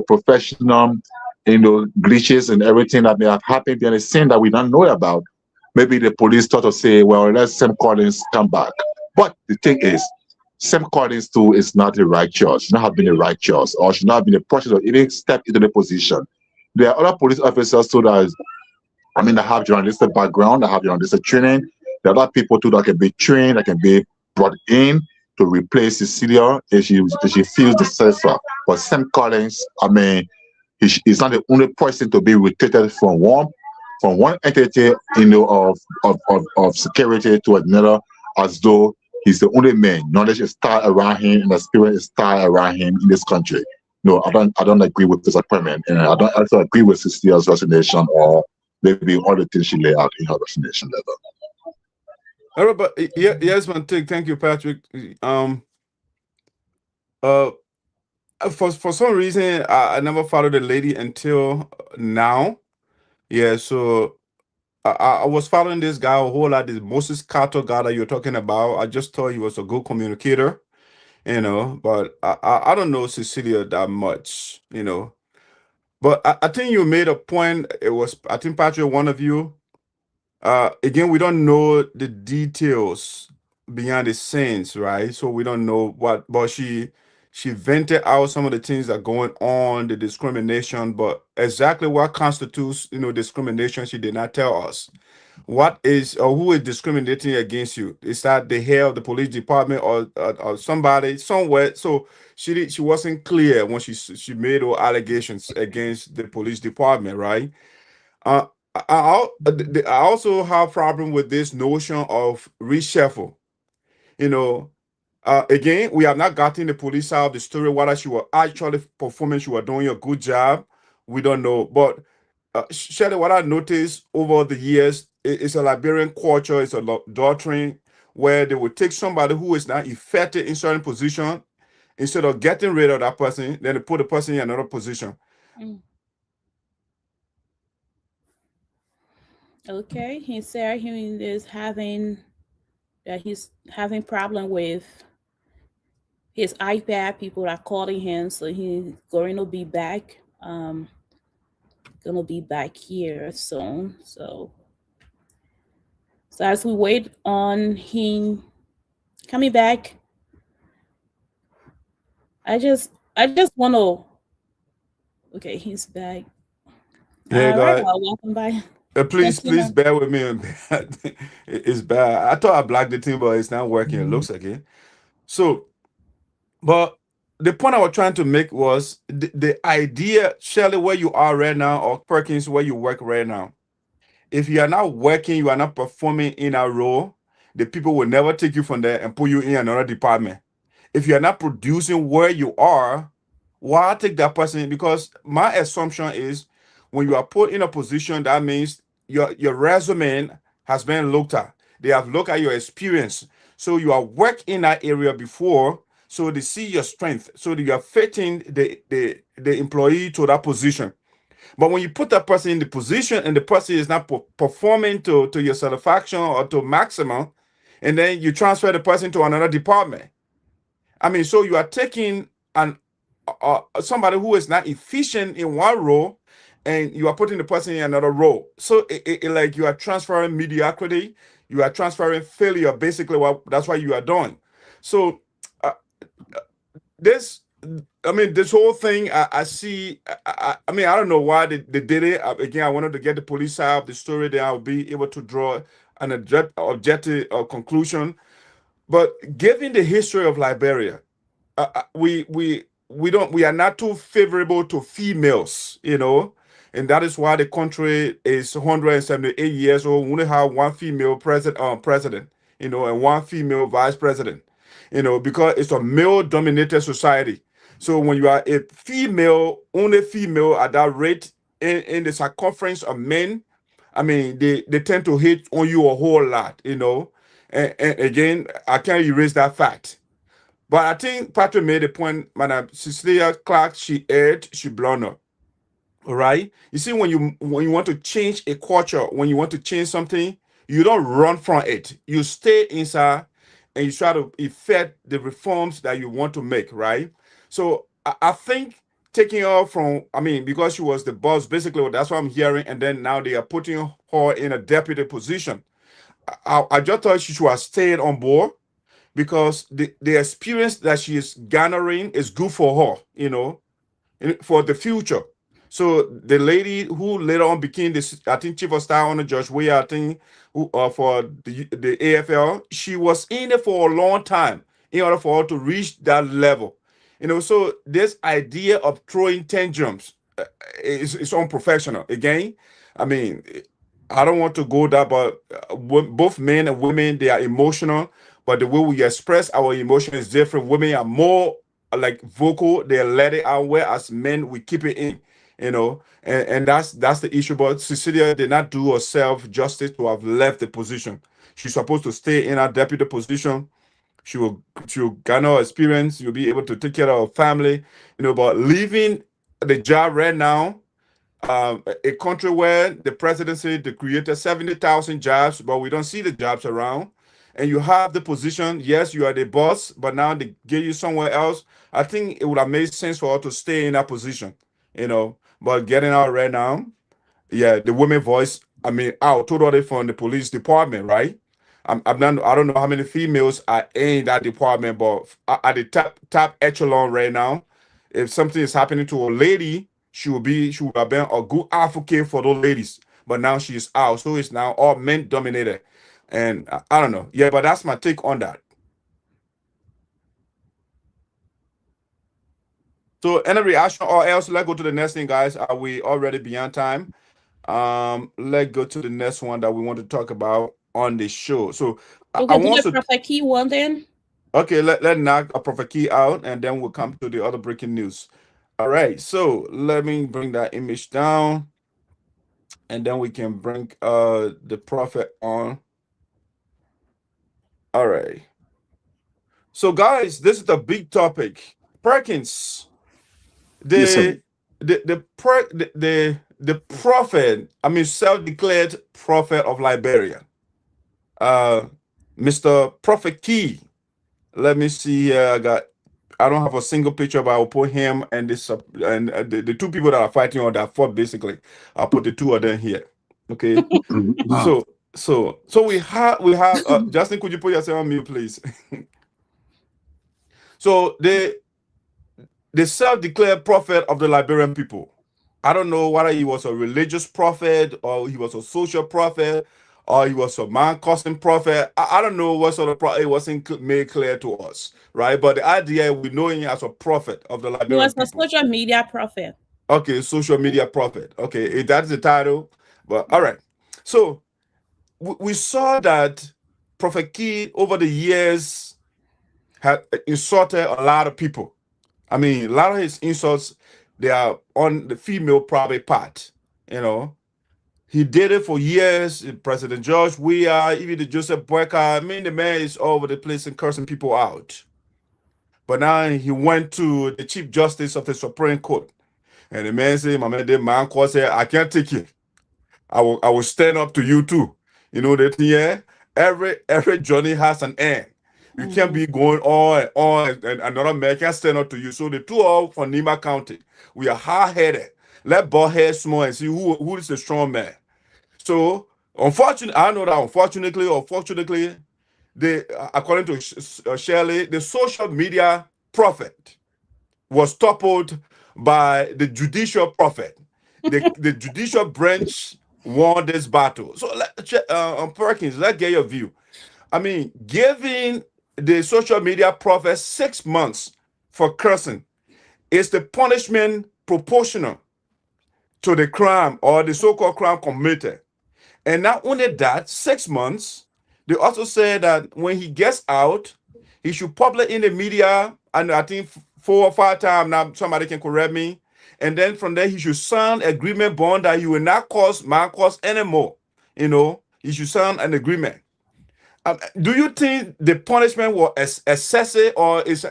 professional glitches and everything that may have happened behind the scene that we don't know about. Maybe the police thought to say, well, let Sam Collins come back. But the thing is, Sam Collins too is not the right choice, should not have been the right choice, or should not have been the process of even step into the position. There are other police officers too that have journalistic background, that have journalistic training. There are other people too that can be trained, that can be brought in to replace Cecilia if she feels the successor. But Sam Collins, he's not the only person to be rotated from one entity, of security to another, as though he's the only man. Knowledge is tied around him, and the spirit is tied around him in this country. No, I don't agree with this appointment, and I don't also agree with Cecilia's resignation, or maybe all the things she laid out in her resignation letter. All right, but yes, man. Thank you, Patrick. For some reason, I never followed the lady until now. Yeah, so I was following this guy a whole lot. This Moses Carter guy that you're talking about. I just thought he was a good communicator, but I don't know Cecilia that much, But I think you made a point. I think, Patrick, one of you. Again, we don't know the details behind the scenes, right? So we don't know what, but she She vented out some of the things that are going on, the discrimination, but exactly what constitutes, discrimination, she did not tell us. What is or who is discriminating against you? Is that the head of the police department or somebody somewhere? So she wasn't clear when she made her allegations against the police department, right? Uh, I also have problem with this notion of reshuffle. You know, again, we have not gotten the police out of the story whether she was actually performing, she was doing a good job. We don't know. But Shirley, what I noticed over the years is a Liberian culture, it's a doctrine where they would take somebody who is not effective in certain position, instead of getting rid of that person, then they put the person in another position. Okay, he said he's having problem with his iPad. People are calling him, so he's going to be back. Gonna be back here soon. So as we wait on him coming back, I just want to. Okay, he's back. Yeah, All right, guys. well, welcome back. Please bear with me. It's bad. I thought I blocked the thing, but it's not working. It looks like it. So, but the point I was trying to make was the idea, Shirley, where you are right now, or Prekins, where you work right now. If you are not working, you are not performing in a role, the people will never take you from there and put you in another department. If you are not producing where you are, why take that person? Because my assumption is when you are put in a position, that means your resume has been looked at. They have looked at your experience. So you are worked in that area before, so they see your strength, so that you are fitting the employee to that position. But when you put that person in the position and the person is not performing to your satisfaction or to maximum, and then you transfer the person to another department. I mean, so you are taking somebody who is not efficient in one role, and you are putting the person in another role. So like you are transferring mediocrity, you are transferring failure. Basically, that's what you are doing. So this whole thing, I see. I mean, I don't know why they did it. Again, I wanted to get the police side of the story, then I'll be able to draw an objective conclusion. But given the history of Liberia, we are not too favorable to females, and that is why the country is 178 years old. We only have one female president, and one female vice president, because it's a male-dominated society. So when you are a female, only female at that rate in the circumference of men, I mean, they tend to hate on you a whole lot, And again, I can't erase that fact. But I think Patrick made a point, Madam Celelia Clark, she erred, she blundered. All right. You see, when you want to change a culture, when you want to change something, you don't run from it. You stay inside and you try to effect the reforms that you want to make, right? So I think taking her from, because she was the boss, basically that's what I'm hearing, and then now they are putting her in a deputy position. I just thought she should have stayed on board, because the experience that she is garnering is good for her, for the future. So the lady who later on became this, I think, chief of staff under Judge Way, I think, who for the AFL, she was in it for a long time in order for her to reach that level. So this idea of throwing tantrums is unprofessional. Again, I mean, I don't want to go that, but both men and women, they are emotional, but the way we express our emotion is different. Women are more like vocal, they let it out, whereas men, we keep it in, and that's the issue. But Cecilia did not do herself justice to have left the position. She's supposed to stay in her deputy position. She will garner experience. You'll be able to take care of her family, but leaving the job right now, a country where the presidency, they created 70,000 jobs, but we don't see the jobs around. And you have the position, yes, you are the boss, but now they get you somewhere else. I think it would have made sense for her to stay in that position, But getting out right now, yeah, the women voice, out totally from the police department, right? I don't know how many females are in that department, but at the top echelon right now, if something is happening to a lady, she would have been a good advocate for those ladies. But now she's out, so it's now all men dominated, and I don't know. Yeah, but that's my take on that. So any reaction or else? Let's go to the next thing, guys. Are we already beyond time? Let's go to the next one that we want to talk about on the show. So We I can do want the to. ProphetKey one then. Okay, let knock a ProphetKey out, and then we'll come to the other breaking news. All right, so let me bring that image down, and then we can bring the prophet on. All right. So guys, this is the big topic. Prekins, Yes, sir. the prophet, I mean self-declared prophet of Liberia, Mr. ProphetKey. Let me see here. I don't have a single picture, but I'll put him and this and the two people that are fighting on that fort. Basically, I'll put the two of them here. Okay. So we have Justin. Could you put yourself on mute, please? So the self-declared prophet of the Liberian people. I don't know whether he was a religious prophet or he was a social prophet or he was a man-causing prophet. I don't know what sort of prophet. It wasn't made clear to us, right? But the idea, we know him as a prophet of the He Liberian was a people. social media prophet. Okay, social media prophet. Okay, that's the title. But all right. So we saw that ProphetKey over the years had insulted a lot of people. I mean, a lot of his insults, they are on the female private part, you know. He did it for years. President George Weah, even the Joseph Boyka. I mean, the man is all over the place and cursing people out. But now he went to the Chief Justice of the Supreme Court. And the man said, man said, I can't take it. I will stand up to you too. You know that, yeah? Every journey has an end. You can't be going on and another man can stand up to you. So the two are from Nima County. We are hard-headed. Let bald head small and see who is the strong man. So unfortunately, I know that unfortunately, according to Shirley, the social media prophet was toppled by the judicial prophet. The judicial branch won this battle. So Prekins, let's get your view. I mean, giving the social media prophet 6 months for cursing, is the punishment proportional to the crime or the so-called crime committed? And not only that, 6 months, they also said that when he gets out, he should publish in the media, and I think 4 or 5 times, now somebody can correct me, and then from there he should sign agreement bond that he will not cause anymore. You know, he should sign an agreement. Do you think the punishment was excessive or is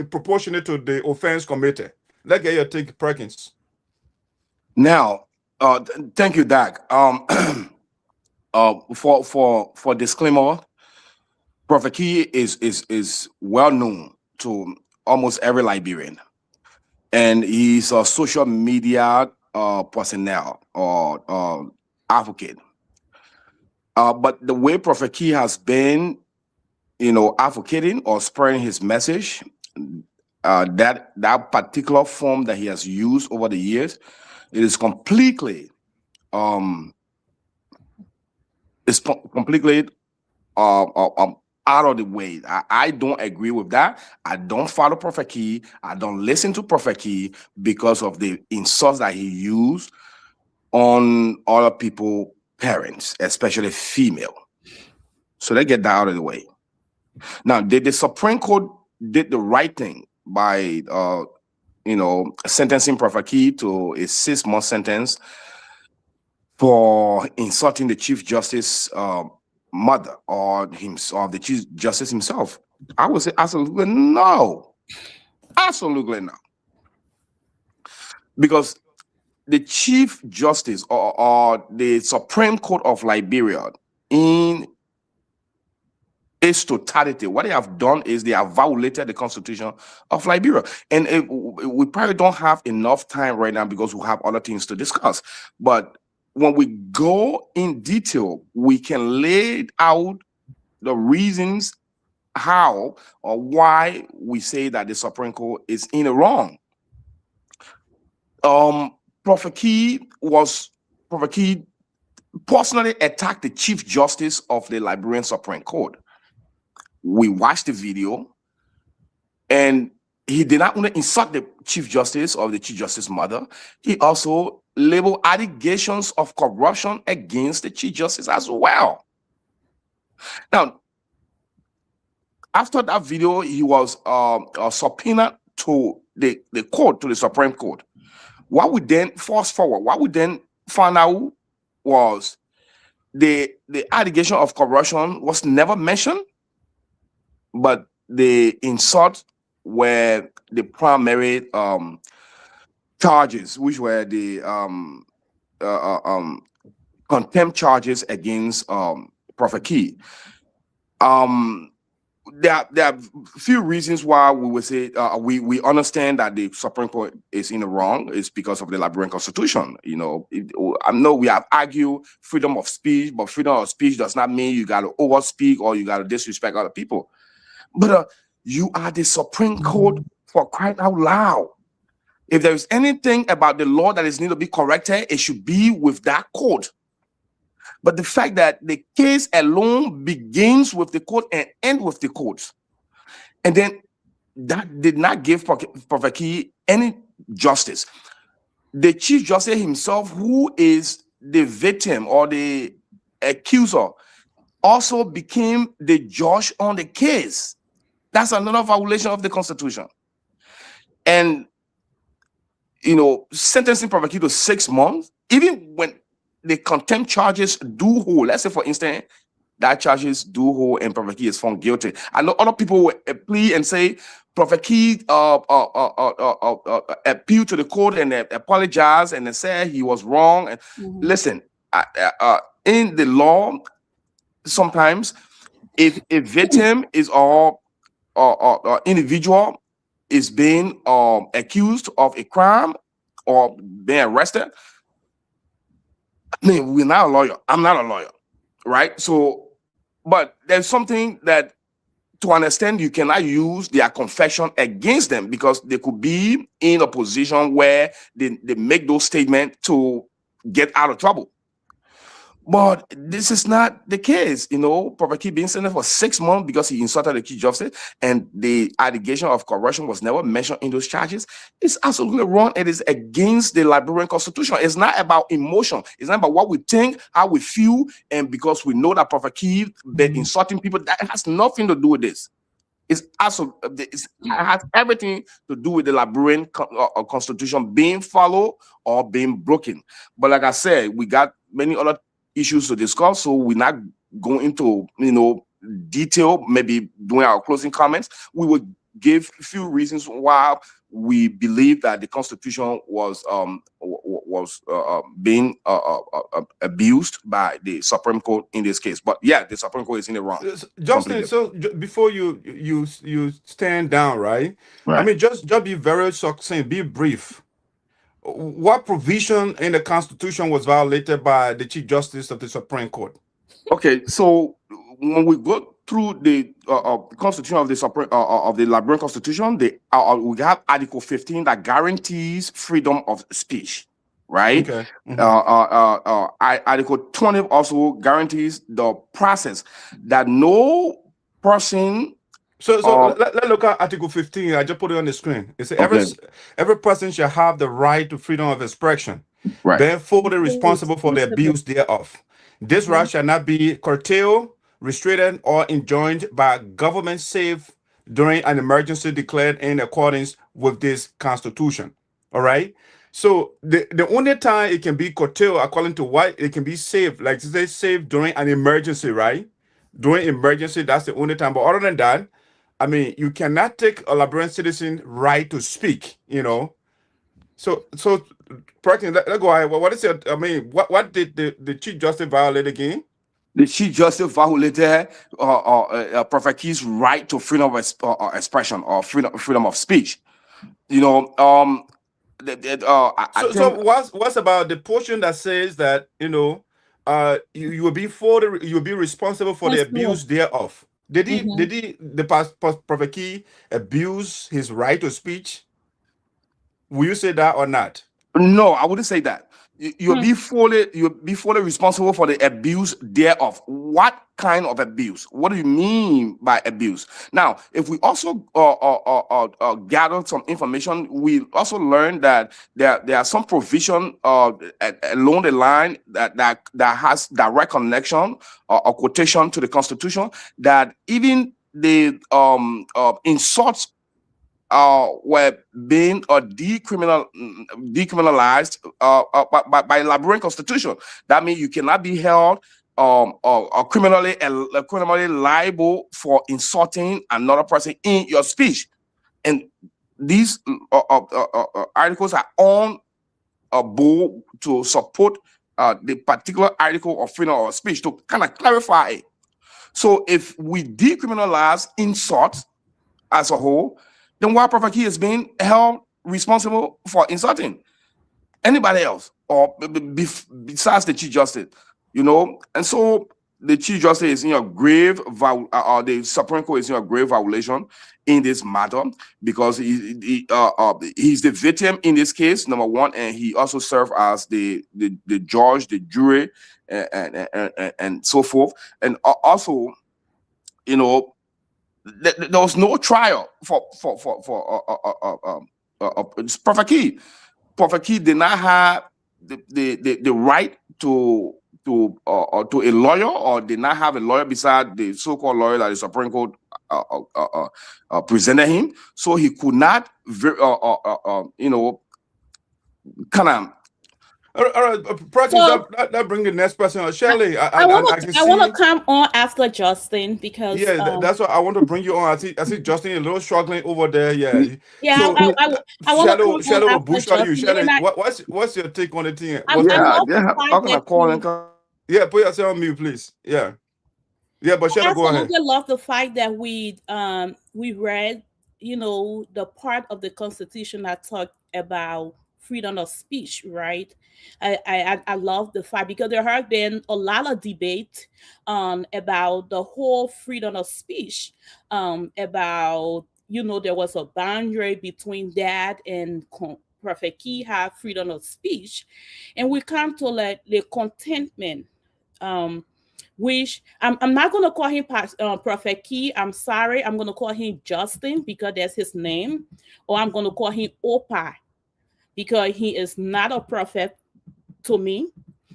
proportionate to the offense committed? Let's get your take, Prekins. Now, thank you, Dak. For disclaimer, ProphetKey is well known to almost every Liberian, and he's a social media personnel or advocate. But the way ProphetKey has been, advocating or spreading his message, that particular form that he has used over the years, it is completely out of the way. I don't agree with that. I don't follow ProphetKey. I don't listen to ProphetKey because of the insults that he used on other people, parents, especially female. So let's get that out of the way. Now, the Supreme Court did the right thing by sentencing ProphetKey to a 6-month sentence for insulting the Chief Justice mother or the Chief Justice himself. I would say absolutely no. Absolutely no. Because the Chief Justice or the Supreme Court of Liberia, in its totality, what they have done is they have violated the Constitution of Liberia. And we probably don't have enough time right now because we have other things to discuss. But when we go in detail, we can lay out the reasons how or why we say that the Supreme Court is in the wrong. ProphetKey personally attacked the Chief Justice of the Liberian Supreme Court. We watched the video, and he did not only insult the Chief Justice or the Chief Justice's mother, he also labeled allegations of corruption against the Chief Justice as well. Now, after that video, he was subpoenaed to the court, to the Supreme Court. What we then fast forward, what we then found out was the allegation of corruption was never mentioned, but the insult were the primary charges, which were the contempt charges against ProphetKey. There are a few reasons why we would say we understand that the Supreme Court is in the wrong. It's because of the Liberian Constitution. You know, I know we have argued freedom of speech, but freedom of speech does not mean you got to overspeak or you got to disrespect other people. But you are the Supreme Court, for crying out loud. If there is anything about the law that is need to be corrected, it should be with that court. But the fact that the case alone begins with the court and ends with the courts, and then that did not give ProphetKey any justice. The Chief Justice himself, who is the victim or the accuser, also became the judge on the case. That's another violation of the Constitution. And, you know, sentencing ProphetKey to 6 months, even when the contempt charges do hold. Let's say, for instance, that charges do hold and ProphetKey is found guilty. I know other people will plea and say ProphetKey appealed to the court and apologized and they said he was wrong. And listen, in the law, sometimes if a victim is or individual is being accused of a crime or being arrested, I mean, we're not a lawyer. I'm not a lawyer, right? So, but there's something that to understand you cannot use their confession against them because they could be in a position where they make those statements to get out of trouble. But this is not the case, you know. ProphetKey being sentenced for 6 months because he insulted the Chief Justice, and the allegation of corruption was never mentioned in those charges. It's absolutely wrong. It is against the Liberian Constitution. It's not about emotion. It's not about what we think, how we feel, and because we know that ProphetKey been insulting people, that has nothing to do with this. It has everything to do with the Liberian Constitution being followed or being broken. But like I said, we got many other issues to discuss, so we're not going into, you know, detail. Maybe during our closing comments, we will give a few reasons why we believe that the Constitution was being abused by the Supreme Court in this case. But yeah, the Supreme Court is in the wrong. Justin, so before you stand down, right? I mean, just be very succinct, be brief. What provision in the Constitution was violated by the Chief Justice of the Supreme Court? Okay, so when we go through the Constitution of the of the Liberian Constitution, we have Article 15 that guarantees freedom of speech, right? Okay. Article 20 also guarantees the process that no person. So let's look at Article 15. I just put it on the screen. It says every person shall have the right to freedom of expression, being fully responsible for the abuse thereof. This right shall not be curtailed, restricted, or enjoined by government save during an emergency declared in accordance with this Constitution. All right. So the only time it can be curtailed, according to what it can be saved, like to say saved during an emergency, right? During emergency, that's the only time. But other than that, I mean, you cannot take a Liberian citizen right to speak, you know. So Prekins, let's go ahead. What is it? I mean, what did the Chief Justice violate again? The Chief Justice violated ProphetKey's right to freedom of expression or freedom of speech. You know, So, think what's about the portion that says that you will be you will be responsible for the abuse thereof? Did the Prophet Key abuse his right of speech? Will you say that or not? no, I wouldn't say that. You'll be fully responsible for the abuse thereof. What kind of abuse? What do you mean by abuse? Now, if we also gather some information, we also learn that there are some provision along the line that has direct connection or quotation to the Constitution, that even the insults were being decriminalized by Liberian Constitution. That means you cannot be held or criminally liable for insulting another person in your speech. And these articles are on a board to support the particular article of freedom of speech, to kind of clarify it. So if we decriminalize insults as a whole, then why Prophet Key is being held responsible for insulting anybody else or besides the Chief Justice, And so the Chief Justice is in a grave the Supreme Court is in a grave violation in this matter, because he's the victim in this case, number one, and he also served as the judge, the jury, and so forth, and also, there was no trial for Prophet Key. Prophet Key did not have the right to a lawyer, or did not have a lawyer beside the so-called lawyer that the Supreme Court presented him. So he could not, kind of. All right, Prekins, that bring the next person on. Shirley, I want to come on after Justin, because that's what I want to bring you on. I see Justin a little struggling over there. I want to push on you. Shirley, what's your take on the thing? Put yourself on mute, please. But Shirley, go ahead. I love the fact that we read, the part of the Constitution that talked about freedom of speech, right? I love the fact, because there have been a lot of debate about the whole freedom of speech, about, there was a boundary between that and Prophet Key have freedom of speech, and we come to the contentment, which I'm not going to call him Prophet Key. I'm sorry. I'm going to call him Justin, because that's his name, or I'm going to call him Opa, because he is not a prophet to me.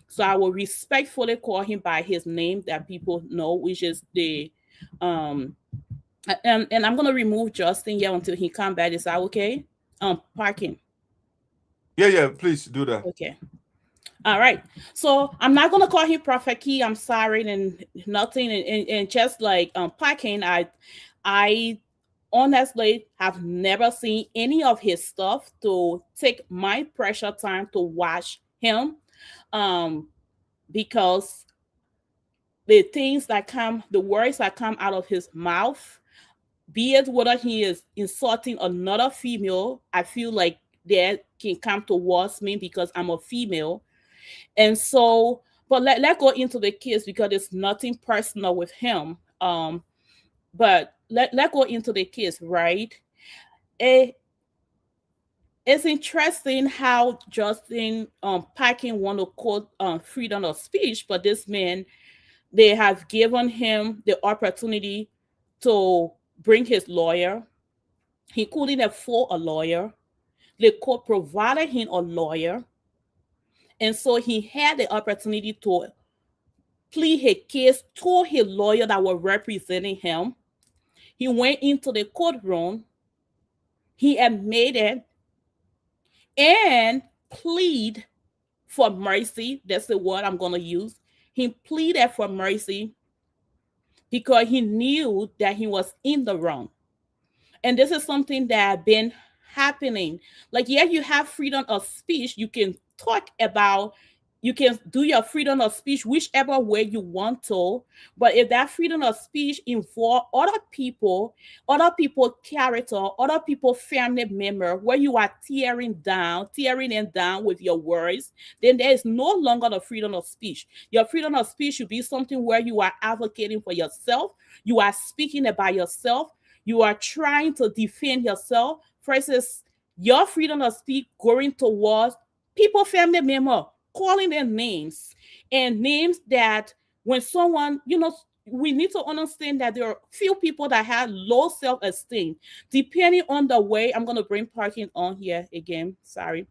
So I will respectfully call him by his name that people know, which is the and I'm gonna remove Justin here until he come back. Is that okay? Parking. Yeah, please do that. Okay. All right. So I'm not gonna call him Prophet Key. I'm sorry, and nothing, and just like Parking, I honestly have never seen any of his stuff to take my precious time to watch him, because the things that come, the words that come out of his mouth, be it whether he is insulting another female, I feel like that can come towards me because I'm a female. And so, but let's go into the case, because it's nothing personal with him. But let's go into the case, right? It's interesting how Justin Parkin want to quote freedom of speech, but this man, they have given him the opportunity to bring his lawyer. He couldn't afford a lawyer. The court provided him a lawyer. And so he had the opportunity to plead his case to his lawyer that was representing him. He went into the courtroom. He admitted and plead for mercy. That's the word I'm going to use. He pleaded for mercy because he knew that he was in the wrong. And this is something that has been happening. Like, yeah, you have freedom of speech. You can talk about you can do your freedom of speech whichever way you want to, but if that freedom of speech involve other people character, other people family member, where you are tearing them down with your words, then there is no longer the freedom of speech. Your freedom of speech should be something where you are advocating for yourself, you are speaking about yourself, you are trying to defend yourself, versus your freedom of speech going towards people family member, calling their names, and names that when someone, we need to understand that there are few people that have low self-esteem, depending on the way. I'm going to bring Prekins on here again. Sorry.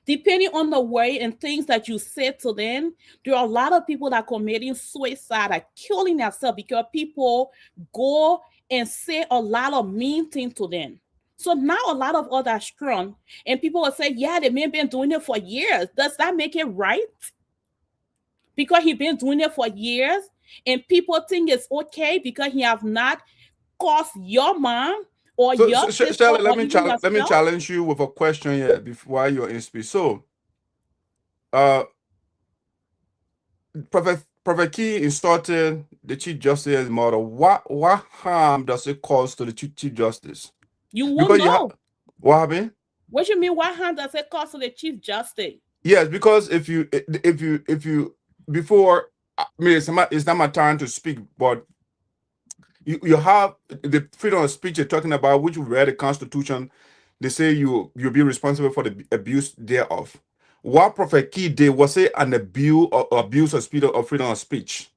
Depending on the way and things that you say to them, there are a lot of people that are committing suicide, are killing themselves because people go and say a lot of mean things to them. So now a lot of us are strong, and people will say, yeah, the man been doing it for years. Does that make it right? Because he been doing it for years, and people think it's okay because he have not cost your mom or your sister. Shirley, let me challenge you with a question here while you're in speech. So, ProphetKey insulted the Chief Justice's mother. What harm does it cause to the Chief Justice? You won't know. What happened? What you mean? What harm does it cause to the Chief Justice? Yes, because if you before, I mean, it's not my time to speak, but you have the freedom of speech you're talking about, which you read the Constitution. They say you'll be responsible for the abuse thereof. What ProphetKey did, was it an abuse of freedom of speech?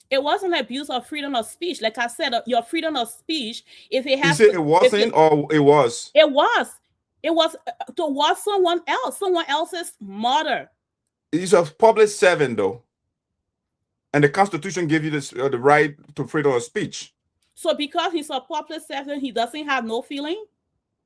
It wasn't abuse of freedom of speech. Like I said, your freedom of speech, if it has, you say it wasn't, or it was? It was. It was towards someone else's mother. He's a public servant, though, and the Constitution gives you the right to freedom of speech. So because he's a public servant, he doesn't have no feeling?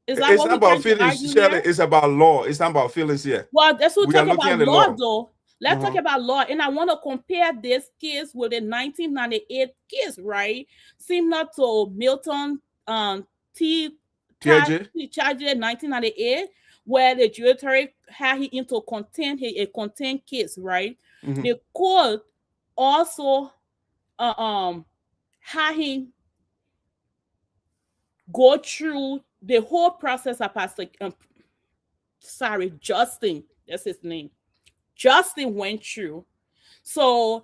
Is that it's not about feelings, Shirley. It's about law. It's not about feelings here. Well, that's what we're talking about law, though. Let's talk about law. And I want to compare this case with the 1998 case, right? Similar to Milton charged in 1998, where the Esoteric had him into a content case, right? The court also had him go through the whole process of Justin, that's his name. Justin went through. So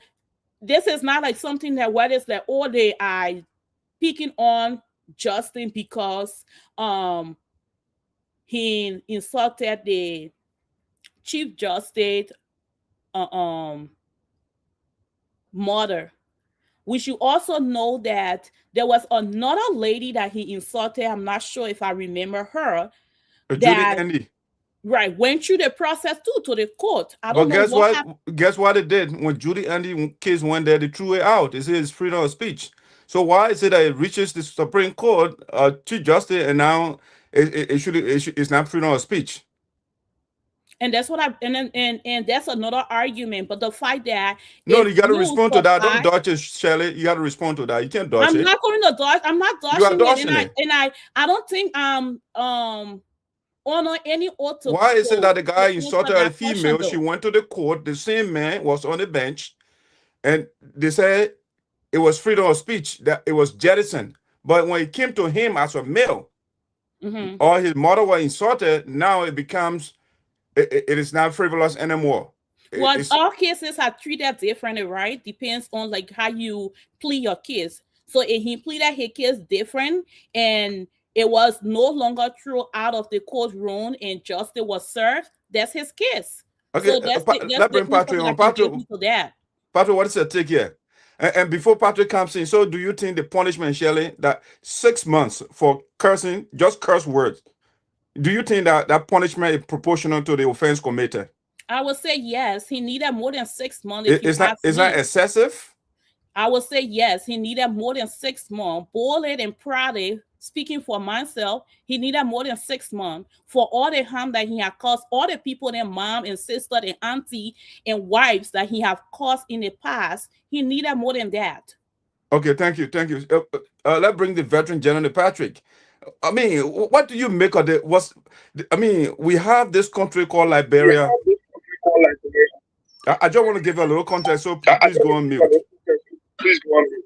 this is not like something that what is that all they are picking on Justin because he insulted the Chief Justice mother. We should also know that there was another lady that he insulted. I'm not sure if I remember her. Judy Andy. Right, went through the process too to the court. I don't know guess what? Guess what it did when Judy Andy case went there? They threw it out. They said it's freedom of speech. So why is it that it reaches the Supreme Court, Chief Justice, and now it's not freedom of speech? And that's what and that's another argument. But the fact that you got to respond to that. Don't dodge it, Shirley. You got to respond to that. You can't dodge it. I'm not going to dodge. I'm not dodging it. And I don't think honor any auto. Why is it that the guy insulted a female? She went to the court. The same man was on the bench, and they said it was freedom of speech, that it was jettisoned. But when it came to him as a male, or his mother was insulted, now it becomes it is not frivolous anymore. Well, all cases are treated differently, right? Depends on like how you plead your case. So if he pleaded his case different and it was no longer thrown out of the courtroom and justice was served, that's his case. Okay, so let's bring Patrick on. Patrick, what is your take here? And before Patrick comes in, so do you think the punishment, Shirley, that 6 months for cursing, just curse words, do you think that that punishment is proportional to the offense committed? I would say yes. He needed more than 6 months. It's not excessive? I would say yes. He needed more than 6 months. Bolue and Prade, speaking for myself, he needed more than 6 months for all the harm that he had caused, all the people, their mom and sister and auntie and wives that he have caused in the past. He needed more than that. Okay, thank you. Let's bring the veteran General Patrick. I mean, what do you make of we have this country called Liberia. I just want to give a little context, so please go on mute. Please go on mute.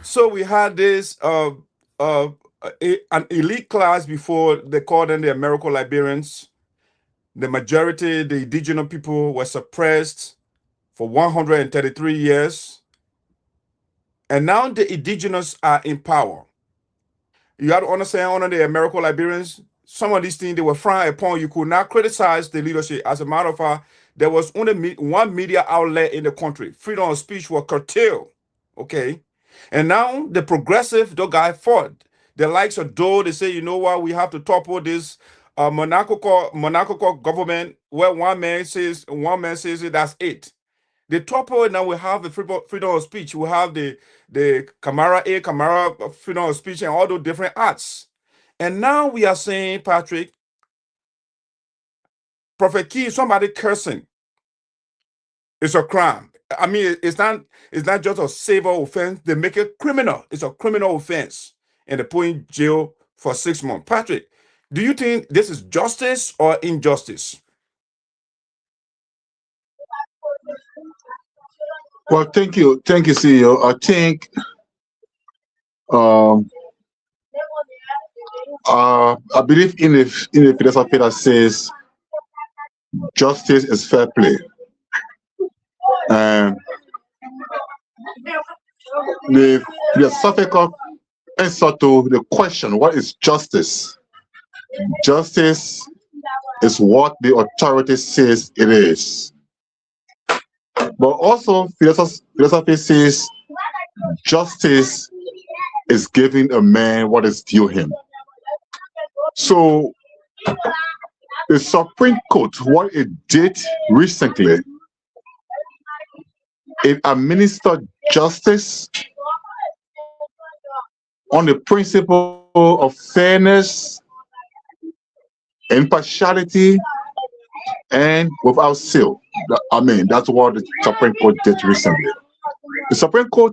So we had this an elite class before they called them the American Liberians. The majority, the indigenous people, were suppressed for 133 years. And now the indigenous are in power. You have to understand, under the American Liberians, some of these things they were frowned upon. You could not criticize the leadership. As a matter of fact, there was only one media outlet in the country. Freedom of speech was curtailed. Okay. And now the progressive, the guy fought. The likes of Doe, they say, you know what, we have to topple this monarchical government where one man says it, that's it. The topple, now we have the freedom of speech. We have the Camara freedom of speech and all those different arts. And now we are saying, Patrick, ProphetKey, somebody cursing, it's a crime. I mean, it's not just a civil offense. They make it criminal. It's a criminal offense. And they put in jail for 6 months. Patrick, do you think this is justice or injustice? Well, thank you, CEO. I think I believe in a philosophy that says justice is fair play. And the philosophical answer to the question, what is justice? Justice is what the authority says it is. But also, philosophy says justice is giving a man what is due him. So, the Supreme Court, what it did recently, it administered justice on the principle of fairness, impartiality, and without seal. I mean, that's what the Supreme Court did recently. The Supreme Court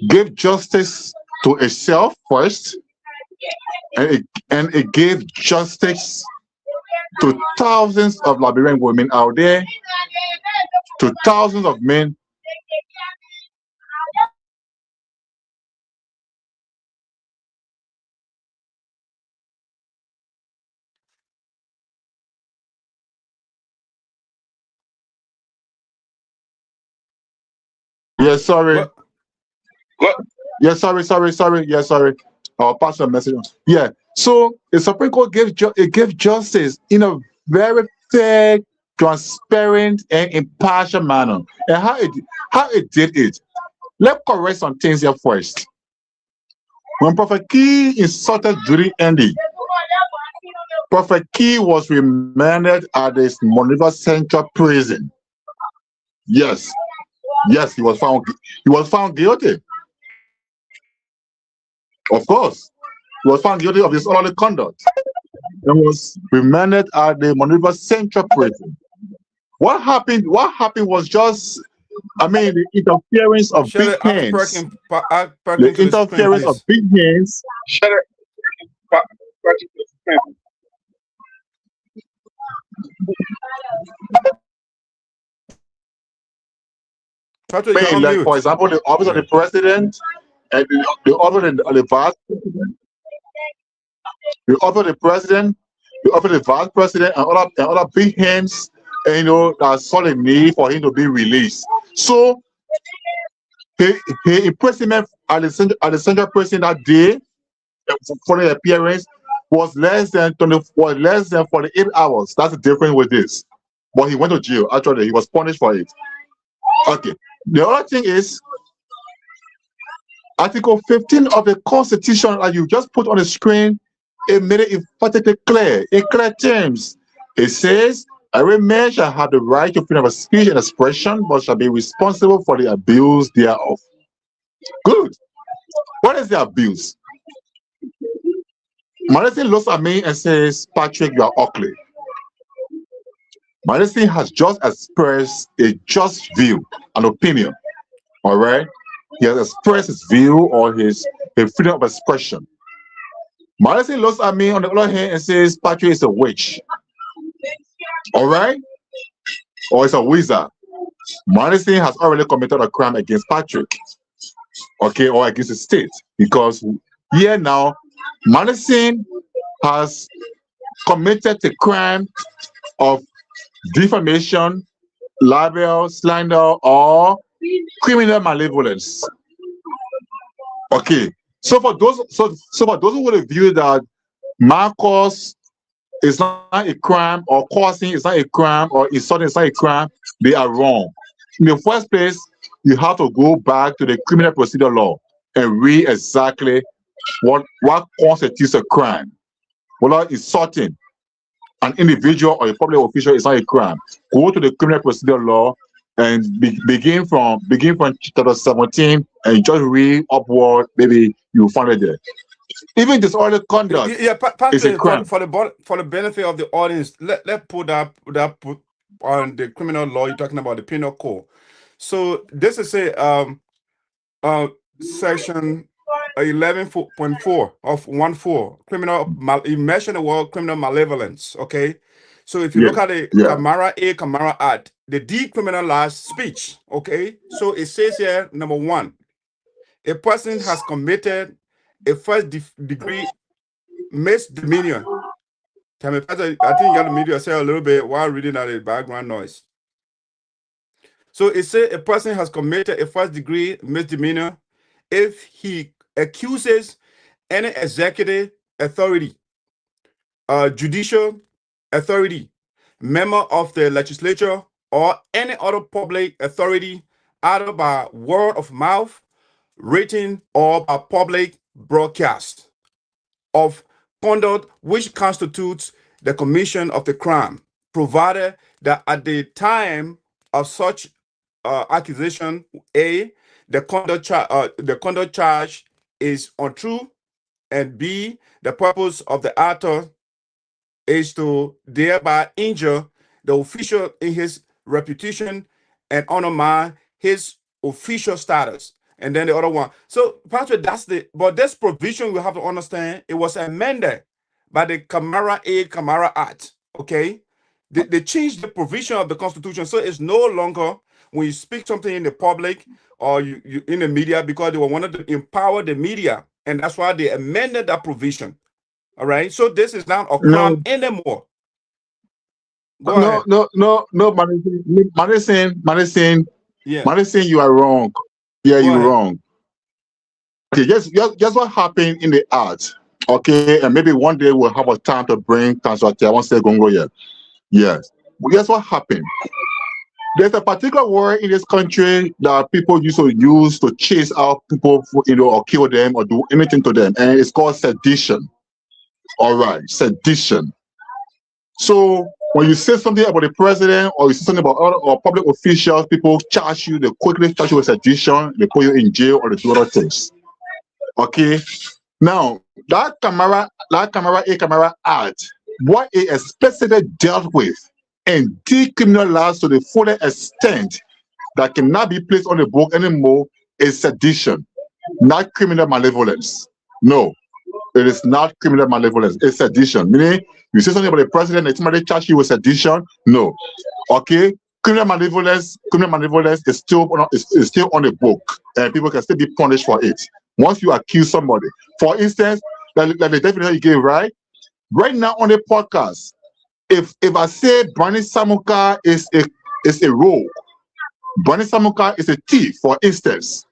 gave justice to itself first, and it gave justice to thousands of Liberian women out there, to thousands of men. Yes, sorry. What? Yes, sorry. Yes, sorry. I'll pass a message on. Yeah. So the Supreme Court gave justice in a very fair, transparent, and impartial manner. And how it did it. Let's correct some things here first. When ProphetKey insulted duty ending, ProphetKey was remanded at this Monrovia Central Prison. Yes, he was found guilty. Of course, he was found guilty of disorderly conduct and was remanded at the Monrovia Central Prison. What happened was just, I mean, the interference of Shirley, big hands. Prekins, The interference of big hands. Patrick, I mean, like, for example, the office of the president and the office of the vice president, the office of the president, the office of the vice president, and other big hands, and, you know, that saw the need for him to be released. So his imprisonment at the central prison that day, for the appearance, was less than 48 hours. That's the difference with this. But he went to jail. Actually, he was punished for it. Okay. The other thing is Article 15 of the Constitution that you just put on the screen. It made it emphatically clear, in clear terms. It says, every man shall have the right to freedom of speech and expression, but shall be responsible for the abuse thereof. Good. What is the abuse? Madison looks at me and says, Patrick, you are ugly. Madison has just expressed a just view, an opinion. All right? He has expressed his view or his freedom of expression. Madison looks at me on the other hand and says, Patrick is a witch. All right? Or it's a wizard. Madison has already committed a crime against Patrick, okay, or against the state, because here now, Madison has committed the crime of defamation, libel, slander, or criminal malevolence. Okay, so for those, for those who would view that Marcos is not a crime, or causing is not a crime, or insulting is not a crime, they are wrong. In the first place, you have to go back to the criminal procedure law and read exactly what constitutes a crime. Whether insulting an individual or a public official is not a crime. Go to the criminal procedure law and begin from chapter 17 and just read upward. Maybe you'll find it there. Even disorderly conduct is a crime. For the benefit of the audience, let put that on the criminal law. You're talking about the penal code. So this is a section 11.4 of 1.4 criminal. You mentioned the word criminal malevolence. Okay, so if you look at the Camara Act, the decriminalized speech. Okay, so it says here, number 1, a person has committed a first degree misdemeanor. I think you got to mute yourself a little bit while reading out the background noise. So it says a person has committed a first degree misdemeanor if he accuses any executive authority, judicial authority, member of the legislature, or any other public authority, either by word of mouth, written, or by public broadcast, of conduct which constitutes the commission of the crime, provided that at the time of such accusation, A, the conduct charge is untrue, and B, the purpose of the actor is to thereby injure the official in his reputation and undermine his official status. And then the other one. So, Patrick, but this provision we have to understand, it was amended by the Camara Act. Okay, they changed the provision of the Constitution, so it's no longer when you speak something in the public or you in the media, because they wanted to empower the media, and that's why they amended that provision. All right, so this is not a crime anymore. No, Madison, you are wrong. Yeah, you're wrong. Okay, just what happened in the art. Okay, and maybe one day we'll have a time to bring Tanzania. I won't say Gongo yet. Yes, but guess what happened? There's a particular word in this country that people used to use to chase out people, or kill them or do anything to them, and it's called sedition. All right, sedition. So when you say something about the president, or you say something about other public officials, people charge you, they quickly charge you with sedition, they put you in jail, or they do other things. Okay. Now that Camara Act, what it explicitly dealt with and decriminalized to the full extent that cannot be placed on the book anymore is sedition, not criminal malevolence. No, it is not criminal malevolence. It's sedition. Meaning, you say something about the president and somebody charge you with sedition. No. Okay. Criminal malevolence is still on the book, and people can still be punished for it once you accuse somebody. For instance, like the definition you gave, right now on the podcast, if I say Bernie Samuka is a rogue, Bernie Samuka is a thief, for instance,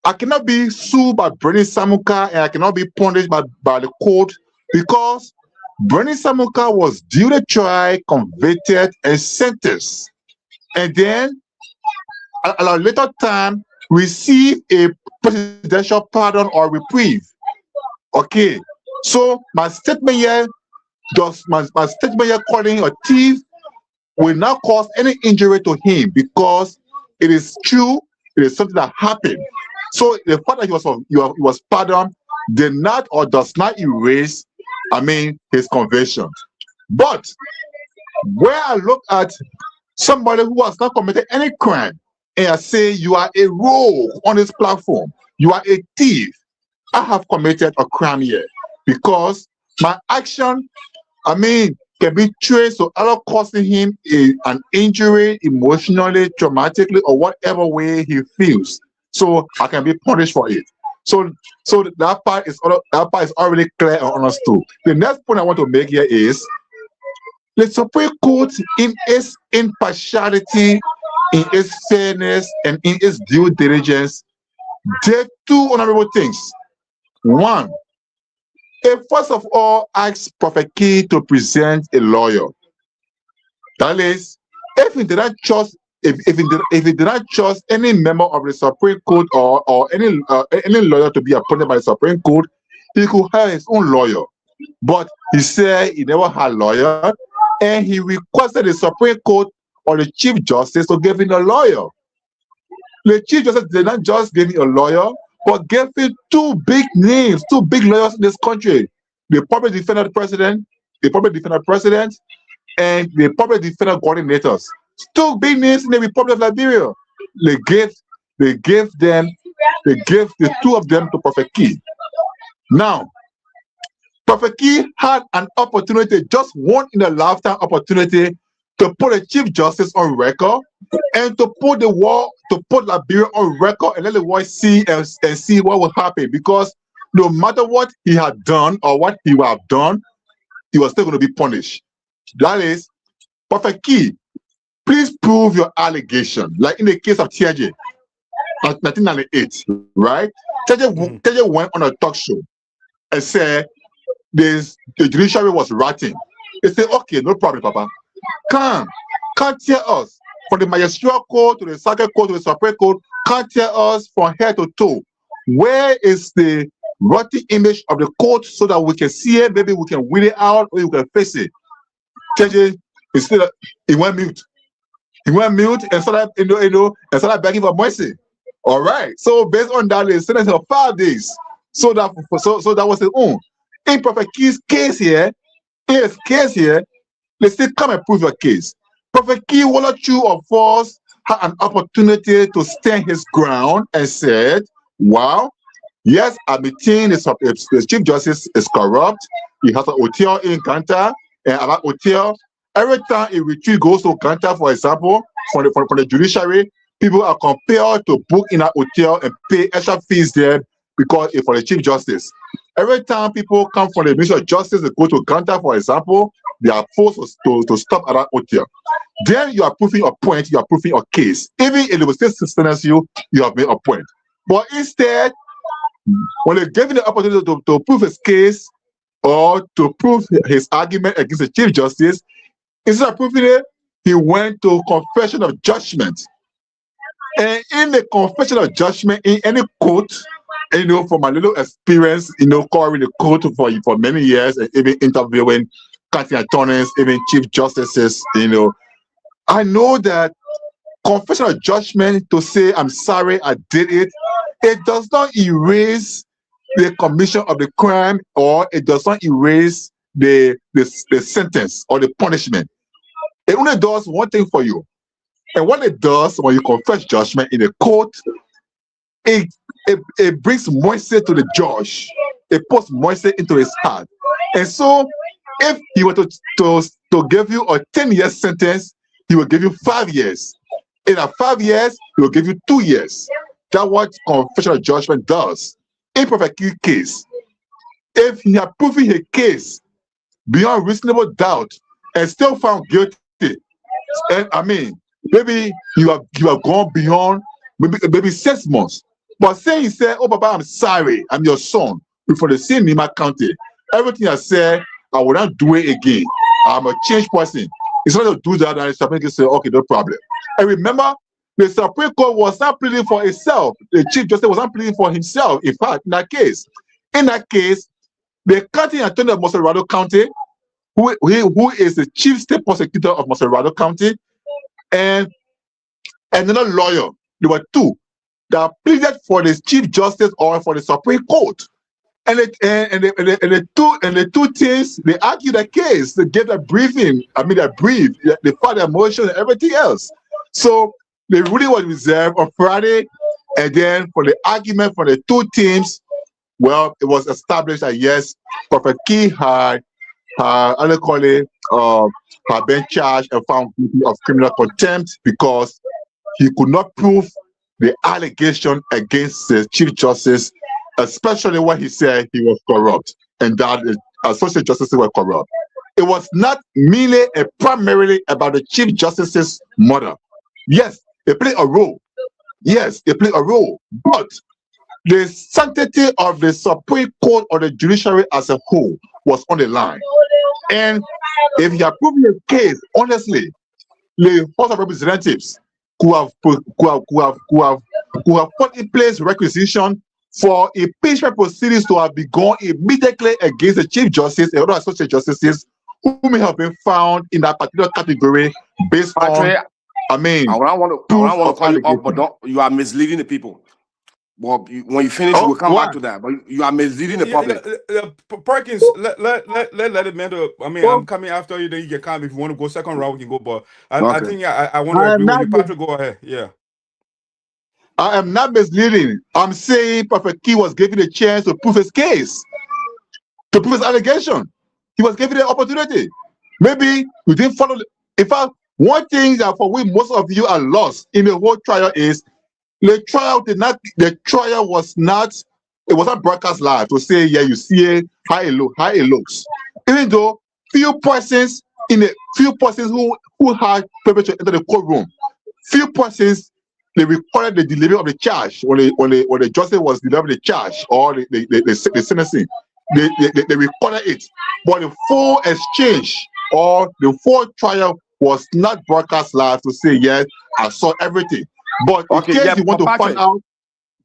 I cannot be sued by Bernie Samuka and I cannot be punished by the court, because Bernie Samuka was duly tried, convicted, and sentenced, and then at a later time receive a presidential pardon or reprieve. Okay, so my statement here calling him a thief will not cause any injury to him, because it is true, it is something that happened. So the fact that he was pardoned did not or does not erase, his conviction. But where I look at somebody who has not committed any crime and I say you are a rogue on this platform, you are a thief, I have committed a crime here, because my action, can be traced to either causing him an injury emotionally, traumatically, or whatever way he feels. So I can be punished for it. So that part is already clear and understood. The next point I want to make here is the Supreme Court, in its impartiality, in its fairness, and in its due diligence, did two honorable things. One, it first of all asked ProphetKey to present a lawyer. That is, if he did not trust, if he did not trust any member of the Supreme Court or any lawyer to be appointed by the Supreme Court, he could hire his own lawyer. But he said he never had a lawyer, and he requested the Supreme Court or the Chief Justice to give him a lawyer. The Chief Justice did not just give him a lawyer, but gave him two big names, two big lawyers in this country: the public defender president, and the public defender coordinators. Two big names in the Republic of Liberia. They gave the two of them to ProphetKey. Now, ProphetKey had an opportunity, just one in a lifetime opportunity, to put a Chief Justice on record and to put Liberia on record and let the world see and see what will happen. Because no matter what he had done or what he would have done, he was still going to be punished. That is, ProphetKey, please prove your allegation. Like in the case of TJ, 1998, right? TJ went on a talk show and said the judiciary was rotting. They said, okay, no problem, Papa. Come tell us, from the magisterial court to the circuit court to the Supreme Court, come tell us from head to toe, where is the rotten image of the court so that we can see it, maybe we can weed it out, or we can face it. TJ, he went mute. He went mute and started, and started begging for mercy. All right. So based on that, they sentenced him 5 days. So that was his own. In ProphetKey's case here, let's say come and prove your case. ProphetKey, one or two of us had an opportunity to stand his ground and said, wow, yes, admitting the Chief Justice is corrupt. He has an hotel in Ganta, and at that hotel, every time a retreat goes to Ganta, for example, from the judiciary, people are compelled to book in that hotel and pay extra fees there because for the Chief Justice. Every time people come from the Ministry of Justice, they go to Ganta, for example, they are forced to stop at that hotel. Then you are proving a point, you are proving a case. Even if it will still sentence you, you have made a point. But instead, when they gave him the opportunity to prove his case or to prove his argument against the Chief Justice, instead of proving it, he went to confession of judgment. And in the confession of judgment in any court, from my little experience, covering the court for many years and even interviewing county attorneys, even chief justices, I know that confession of judgment, to say I'm sorry I did it, it does not erase the commission of the crime, or it does not erase the sentence or the punishment. It only does one thing for you. And what it does when you confess judgment in the court, it brings moisture to the judge. It puts moisture into his heart. And so if he were to give you a 10-year sentence, he will give you 5 years. In 5 years, he will give you 2 years. That's what confession of judgment does. In ProphetKey case, if he had proven his case beyond reasonable doubt and still found guilty, and I mean, maybe you have gone beyond maybe 6 months. But say he said, oh, Papa, I'm sorry, I'm your son. We're from the same Nima County. Everything I said, I will not do it again. I'm a changed person. It's not to do that, and the Supreme Court say, okay, no problem. And remember, the Supreme Court was not pleading for itself. The Chief Justice was not pleading for himself, in fact, in that case. In that case, the county attorney of Moserado County, who is the chief state prosecutor of Moserado County, and another lawyer, there were two that pleaded for the Chief Justice or for the Supreme Court. And the two teams, they argued the case, they gave a briefing, they filed a motion and everything else. So the ruling was reserved on Friday, and then for the argument for the two teams, well, it was established that yes, ProphetKey had have been charged and found guilty of criminal contempt because he could not prove the allegation against the Chief Justice, especially when he said he was corrupt and that the associate justices were corrupt. It was not merely and primarily about the Chief Justice's mother. Yes, it played a role. Yes, it played a role. But the sanctity of the Supreme Court or the judiciary as a whole was on the line. And if you are proving a case, honestly, the House of Representatives could have put in place requisition for impeachment proceedings to have begun immediately against the Chief Justice and other associate justices who may have been found in that particular category based on, I mean, I don't want to call you up, but you are misleading the people. Well, when you finish, we'll come back to that. But you are misleading the public. Prekins, let it matter. I mean, I'm coming after you. Then you can come if you want to go second round. We can go. But I think I want to agree with you, Patrick. Go ahead. Yeah. I am not misleading. I'm saying ProphetKey was given a chance to prove his case, to prove his allegation. He was given the opportunity. Maybe we didn't follow. In fact, one thing that for which most of you are lost in the whole trial is the trial was not broadcast live to say, yeah, you see it, how it looks. Even though few persons who had privilege to enter the courtroom, few persons, they recorded the delivery of the charge when the justice was delivering the charge or the sentencing. They recorded it, but the full exchange or the full trial was not broadcast live to say, yes, I saw everything. But in case you want to find out,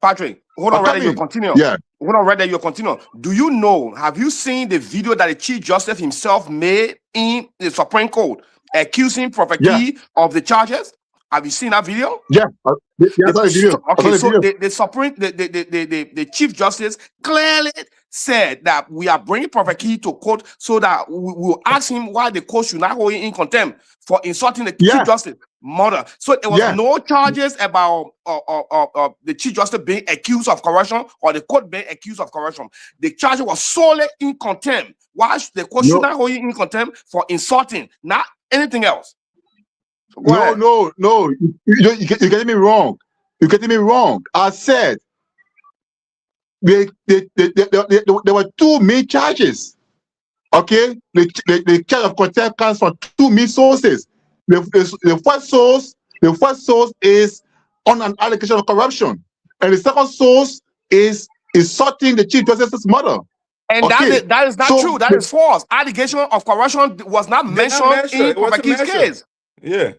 Patrick, hold on, right there, you continue. Yeah. Hold on, right there, you continue. Do you know? Have you seen the video that the Chief Justice himself made in the Supreme Court accusing ProphetKey of the charges? Have you seen that video? Yeah. Okay, so the Chief Justice clearly said that we are bringing ProphetKey to court so that we will ask him why the court should not hold him in contempt for insulting the Chief Justice mother. So there was no charges about the Chief Justice being accused of corruption or the court being accused of corruption. The charge was solely in contempt. Why should the court should not hold him in contempt for insulting, not anything else? No. You're getting me wrong. You're getting me wrong. I said there were two main charges. Okay, the charge of contempt comes from two main sources. The first source is on an allegation of corruption, and the second source is insulting the Chief Justice's mother. And that is not true. That is false. Allegation of corruption was not mentioned in ProphetKey's case. Yeah.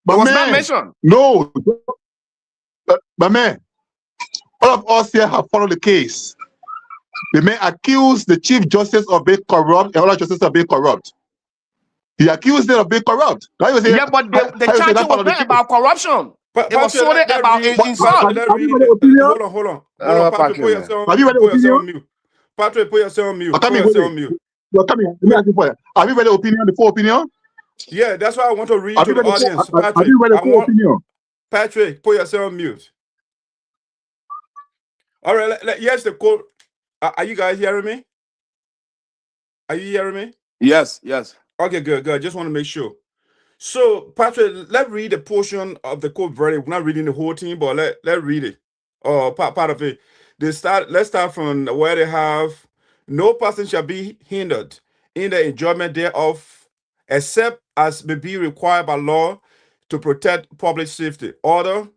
But it was not mentioned. No. But man, all of us here have followed the case. The man accused the Chief Justice of being corrupt and other justices of being corrupt. He accused them of being corrupt. But the charge was not about corruption. It was solely about insult. Hold on. Patrick, put yourself on mute. Patrick, put yourself on mute. Come here. Let me ask you for you. Have you read the opinion, the full opinion? Yeah, that's why I want to read to the audience. Patrick, put yourself on mute. All right, yes, the court. Are you guys hearing me? Are you hearing me? Yes. Okay, good. Just want to make sure. So, Patrick, let's read a portion of the court verdict. We're not reading the whole thing, but let's read it. Part of it. Let's start from where they have, no person shall be hindered in the enjoyment thereof, except as may be required by law to protect public safety, order,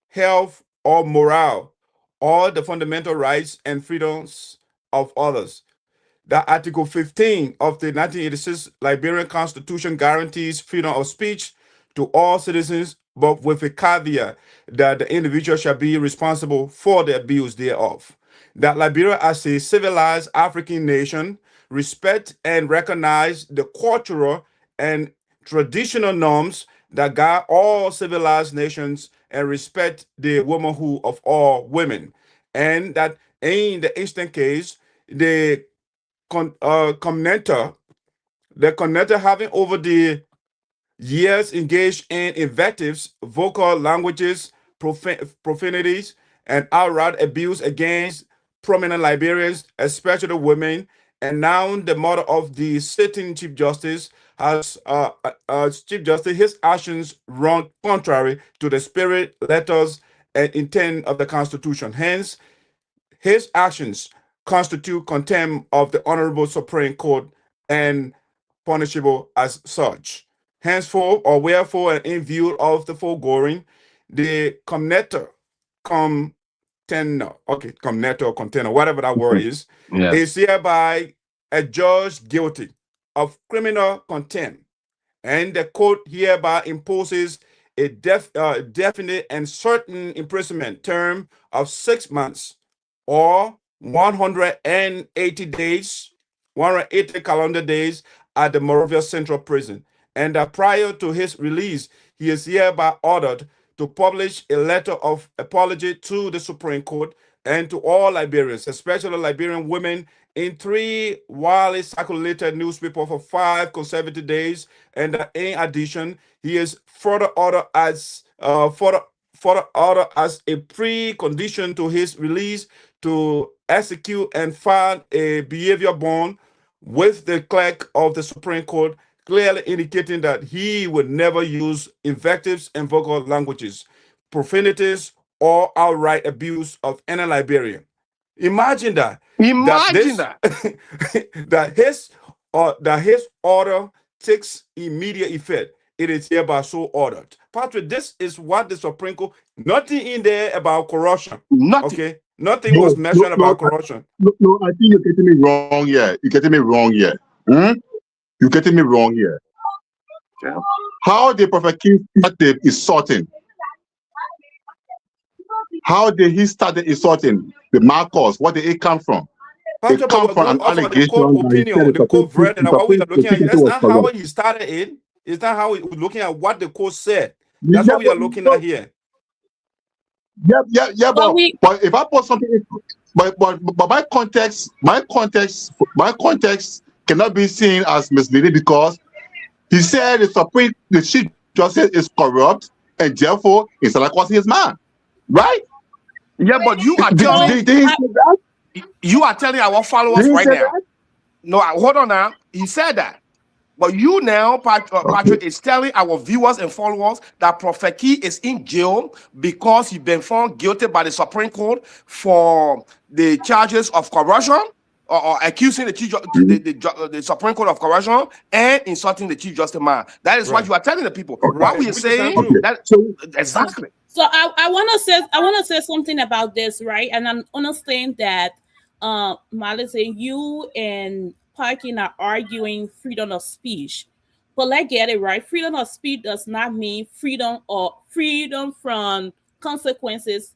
health, or morale, or the fundamental rights and freedoms of others. That Article 15 of the 1986 Liberian Constitution guarantees freedom of speech to all citizens, but with a caveat that the individual shall be responsible for the abuse thereof. That Liberia, as a civilized African nation, respect and recognize the cultural and traditional norms that guide all civilized nations and respect the womanhood of all women. And that in the instant case, the commenter having over the years engaged in invectives, vocal languages, profanities, and outright abuse against prominent Liberians, especially women, and now the mother of the sitting Chief Justice has Chief Justice, his actions run contrary to the spirit, letters, and intent of the Constitution. Hence, his actions constitute contempt of the Honorable Supreme Court and punishable as such. Henceforth, or wherefore, and in view of the foregoing, the contender, or contender, whatever that word is hereby adjudged guilty of criminal contempt, and the court hereby imposes a definite and certain imprisonment term of 6 months or 180 days, 180 calendar days at the Monrovia Central Prison, and that prior to his release, he is hereby ordered to publish a letter of apology to the Supreme Court and to all Liberians, especially Liberian women, in 3 widely circulated newspapers for 5 consecutive days. And in addition, he is further ordered as a precondition to his release to execute and file a behavior bond with the clerk of the Supreme Court, clearly indicating that he would never use invectives and vulgar languages, profanities, or outright abuse of any Liberian. Imagine that. That his order takes immediate effect. It is hereby so ordered. Patrick, this is what the Supreme Court. Nothing in there about corruption. Nothing. Okay. Nothing was mentioned about corruption. No, I think you're getting me wrong here. You're getting me wrong here. You're getting me wrong here. Yeah. How the ProphetKey started insulting? How did he start insulting the Marcos? Where did it come from? It come from an allegation. The court verdict, and what we are looking at. That's not how he started it. It's not how we're looking at what the court said. That's what we are looking at here. Yeah. But if I put something, but my context cannot be seen as misleading, because he said the Chief Justice is corrupt and therefore it's like causing his man, right? Yeah, but you are telling you are telling our followers right now. That? No, hold on now. He said that. But you now, Patrick, is telling our viewers and followers that ProphetKey is in jail because he's been found guilty by the Supreme Court for the charges of corruption, or accusing the Supreme Court of corruption and insulting the Chief Justice man. That is what you are telling the people. What we are saying that exactly. So I want to say something about this, right? And I understand that Malice, you and Parkin are arguing freedom of speech, but let's get it right. Freedom of speech does not mean freedom from consequences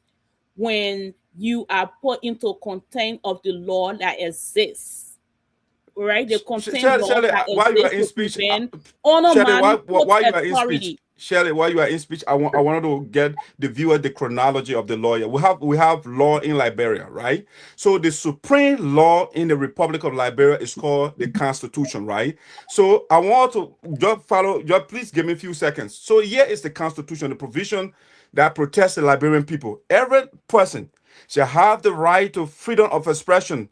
when you are put into contempt of the law that exists, right? The contempt law that exists. Why you are in speech? Shirley, while you are in speech, I wanted to get the viewer the chronology of the lawyer. We have law in Liberia, right? So the supreme law in the Republic of Liberia is called the Constitution, right? So I want to just please give me a few seconds. So here is the Constitution, the provision that protects the Liberian people. Every person shall have the right to freedom of expression,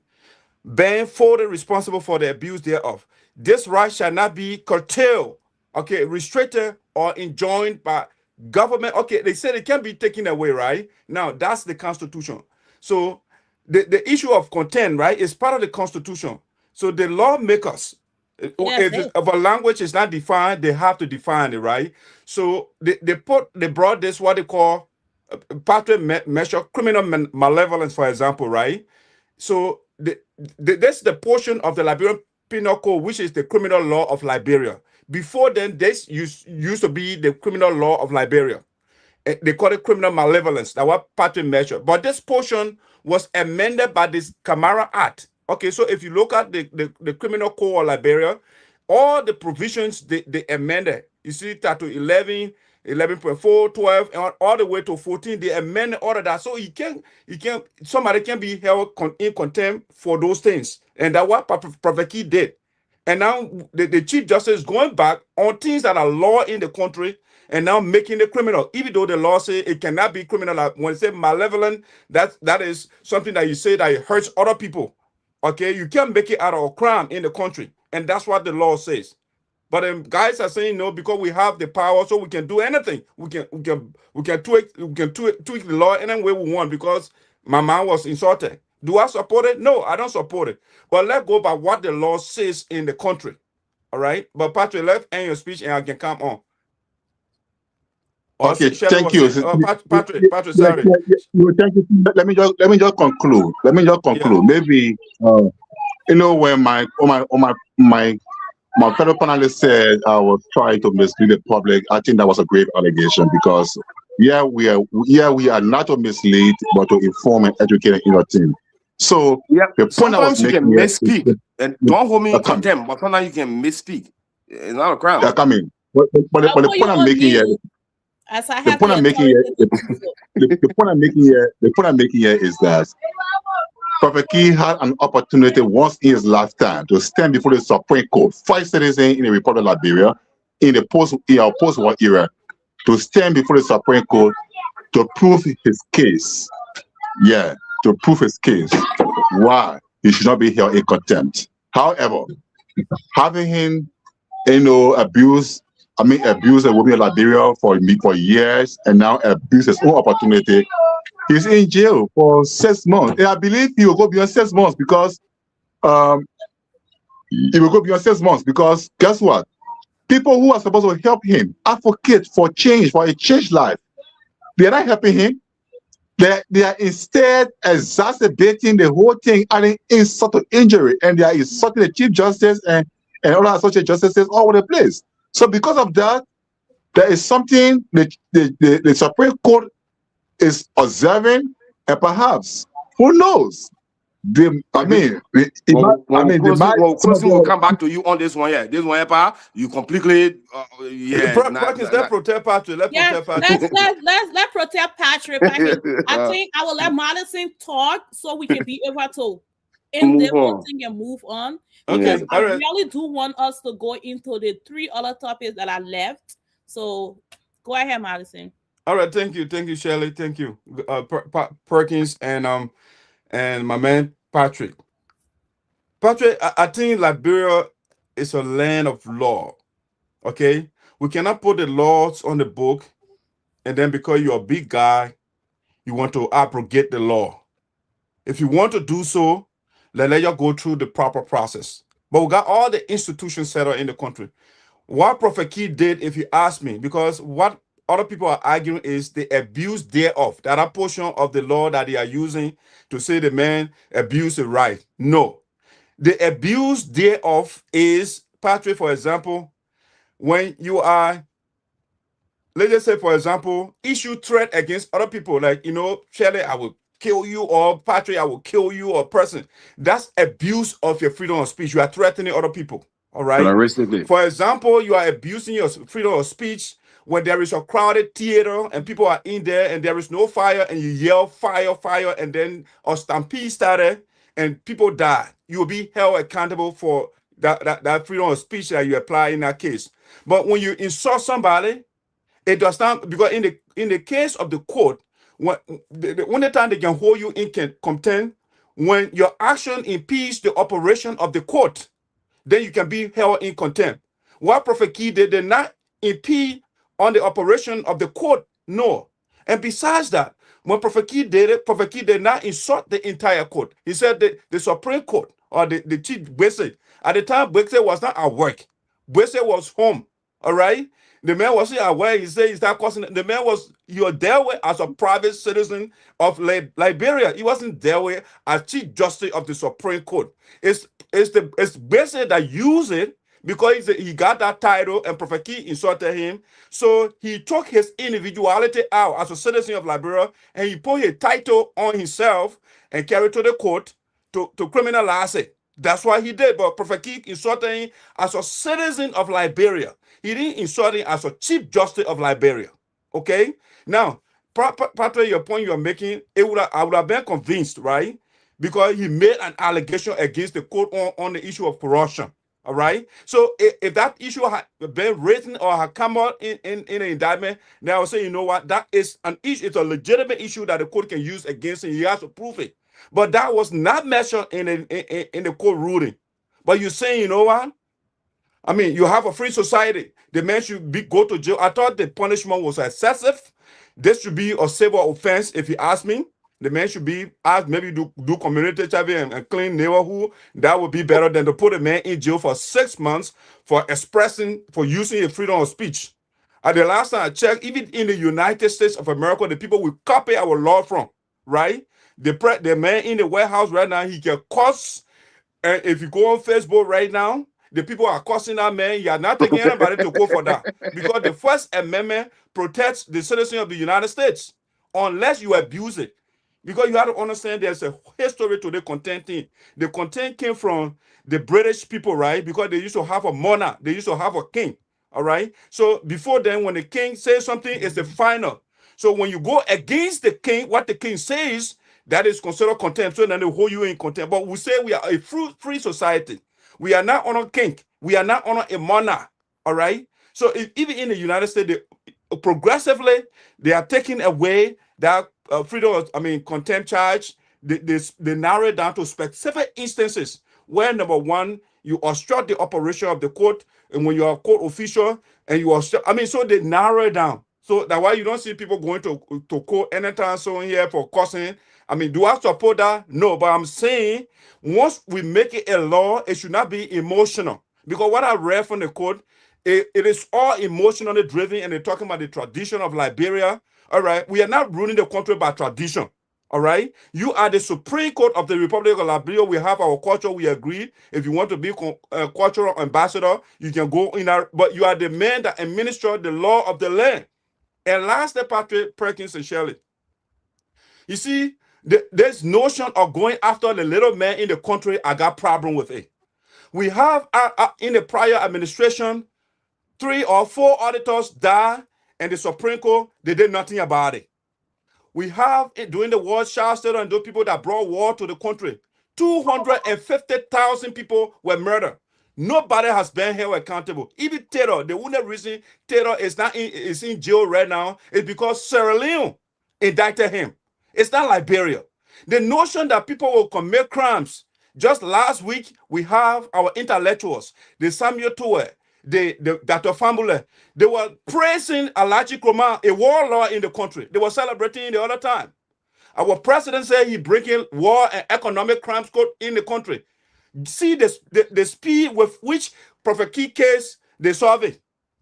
being fully responsible for the abuse thereof. This right shall not be curtailed, restricted, or enjoined by government. They said it can be taken away, right? Now, that's the Constitution. So the issue of contempt, right, is part of the Constitution. So the lawmakers, if a language is not defined, they have to define it, right? So they brought this, what they call pathway measure, criminal malevolence, for example, right? So this the portion of the Liberian Penal Code, which is the criminal law of Liberia. Before then, this used to be the criminal law of Liberia. They call it criminal malevolence. That was pathway measure. But this portion was amended by this Camara Act. So if you look at the criminal code of Liberia, all the provisions they amended. You see Title 11, 11.4, 12, and all the way to 14, they amended all of that. So somebody can be held in contempt for those things. And that's what ProphetKey did. And now the Chief Justice is going back on things that are law in the country and now making it criminal, even though the law says it cannot be criminal. When it says malevolent, that is something that you say that it hurts other people. Okay, you can't make it out of a crime in the country, and that's what the law says. But guys are saying no because we have the power, so we can do anything. We can tweak the law any way we want because my man was insulted. Do I support it? No, I don't support it. But let's go by what the law says in the country. All right. But Patrick, let's end your speech and I can come on. Okay, thank you. Patrick, sorry. Thank you. Let me just conclude. Yeah. Maybe when my fellow panelists said I was trying to mislead the public, I think that was a grave allegation because we are not to mislead but to inform and educate and entertain. So the point I was making, you can misspeak and don't hold me in contempt, but sometimes you can misspeak. It's not a crime. Yeah, come in. But the point I'm making here. The point I'm making here is that ProphetKey had an opportunity once in his lifetime to stand before the Supreme Court, 5 citizens in the Republic of Liberia in our post-war era, to stand before the Supreme Court to prove his case. Yeah, to prove his case. Why he should not be held in contempt. However, having him, abuse a woman in Liberia for years and now abuse his own opportunity. He's in jail for 6 months. And I believe he will go beyond 6 months because guess what? People who are supposed to help him, advocate for change, for a changed life, they're not helping him. They are instead exacerbating the whole thing, adding insult to injury, and they are insulting the Chief Justice and other associate justices all over the place. So because of that, there is something the Supreme Court is observing, and perhaps, who knows? Will come back to you on this one here. This one here, you completely Prekins, let's protect Patrick. Let's protect Patrick. I think I will let Madison talk so we can be able to end this whole thing and move on. Because I really do want us to go into the 3 other topics that are left. So go ahead, Madison. All right, thank you, Shirley. Thank you, Prekins and my man Patrick. I think Liberia is a land of law. Okay, we cannot put the laws on the book, and then because you're a big guy, you want to abrogate the law. If you want to do so, let you go through the proper process. But we got all the institutions set up in the country. What ProphetKey did, if you ask me, because what other people are arguing is the abuse thereof, that a portion of the law that they are using to say the man abused the right. No. The abuse thereof is, Patrick, for example, when you are, let's just say, for example, issue threat against other people, like, Shirley, I will kill you, or Patrick, I will kill you, or person. That's abuse of your freedom of speech. You are threatening other people. All right. For example, you are abusing your freedom of speech when there is a crowded theater and people are in there and there is no fire and you yell fire, fire, and then a stampede started and people die. You will be held accountable for that freedom of speech that you apply in that case. But when you insult somebody, it does not, because in the case of the court, when the time they can hold you in contempt, when your action impedes the operation of the court, then you can be held in contempt. What ProphetKey did not impede on the operation of the court, no. And besides that, when ProphetKey did it, ProphetKey did not insult the entire court. He said that the Supreme Court, or the Chief Bese, at the time, Bese was not at work. Bese was home, all right? The man wasn't aware. He said he's not causing. The man was, you're there with as a private citizen of Liberia. He wasn't there with as Chief Justice of the Supreme Court. It's Bese that used it because he got that title and ProphetKey insulted him. So he took his individuality out as a citizen of Liberia and he put his title on himself and carried to the court to criminalize it. That's what he did. But ProphetKey insulted him as a citizen of Liberia. He didn't insult him as a Chief Justice of Liberia. Okay? Now, Patrick, your point you're making, I would have been convinced, right? Because he made an allegation against the court on the issue of corruption. All right. So if that issue had been written or had come out in an indictment, then I would say, you know what, that is an issue, it's a legitimate issue that the court can use against him. He has to prove it. But that was not mentioned in the court ruling. But you're saying, you know what? I mean, you have a free society. The man should go to jail. I thought the punishment was excessive. This should be a civil offense, if you ask me. The man should be asked, maybe do community service and clean neighborhood. That would be better than to put a man in jail for 6 months for using a freedom of speech. At the last time I checked, even in the United States of America, the people we copy our law from, right? The man in the warehouse right now, he can curse. And if you go on Facebook right now, the people are cursing that man. You are not taking anybody to go for that. Because the First Amendment protects the citizen of the United States, unless you abuse it. Because you have to understand there's a history to the content thing. The content came from the British people, right? Because they used to have a monarch. They used to have a king, all right? So before then, when the king says something, it's the final. So when you go against the king, what the king says, that is considered contempt. So then they hold you in contempt. But we say we are a free society. We are not on a king. We are not on a monarch, all right? So even in the United States, progressively, they are taking away that contempt charge. They narrow it down to specific instances where, number one, you obstruct the operation of the court, and when you are a court official and you obstruct, so they narrow it down. So that's why you don't see people going to court anytime soon here for cursing. Do I support that? No, but I'm saying once we make it a law, it should not be emotional. Because what I read from the court, it is all emotionally driven, and they're talking about the tradition of Liberia. All right, we are not ruling the country by tradition. All right, you are the Supreme Court of the Republic of Liberia. We have our culture. We agree. If you want to be a cultural ambassador, you can go in there. But you are the man that administers the law of the land. And lastly, Patrick, Prekins, and Shirley. You see, this notion of going after the little man in the country, I got problem with it. We have in the prior administration, 3 or 4 auditors died, and the Supreme Court, they did nothing about it. We have, during the war, Charles Taylor and those people that brought war to the country, 250,000 people were murdered. Nobody has been held accountable. Even Taylor, the only reason Taylor is in jail right now is because Sierra Leone indicted him. It's not Liberia. The notion that people will commit crimes. Just last week, we have our intellectuals, the Samuel Toure, the Dr. Fambule. They were praising Alaji Kroma, a warlord in the country. They were celebrating the other time. Our president said he bringing war and economic crimes code in the country. See the speed with which ProphetKey case they solve it.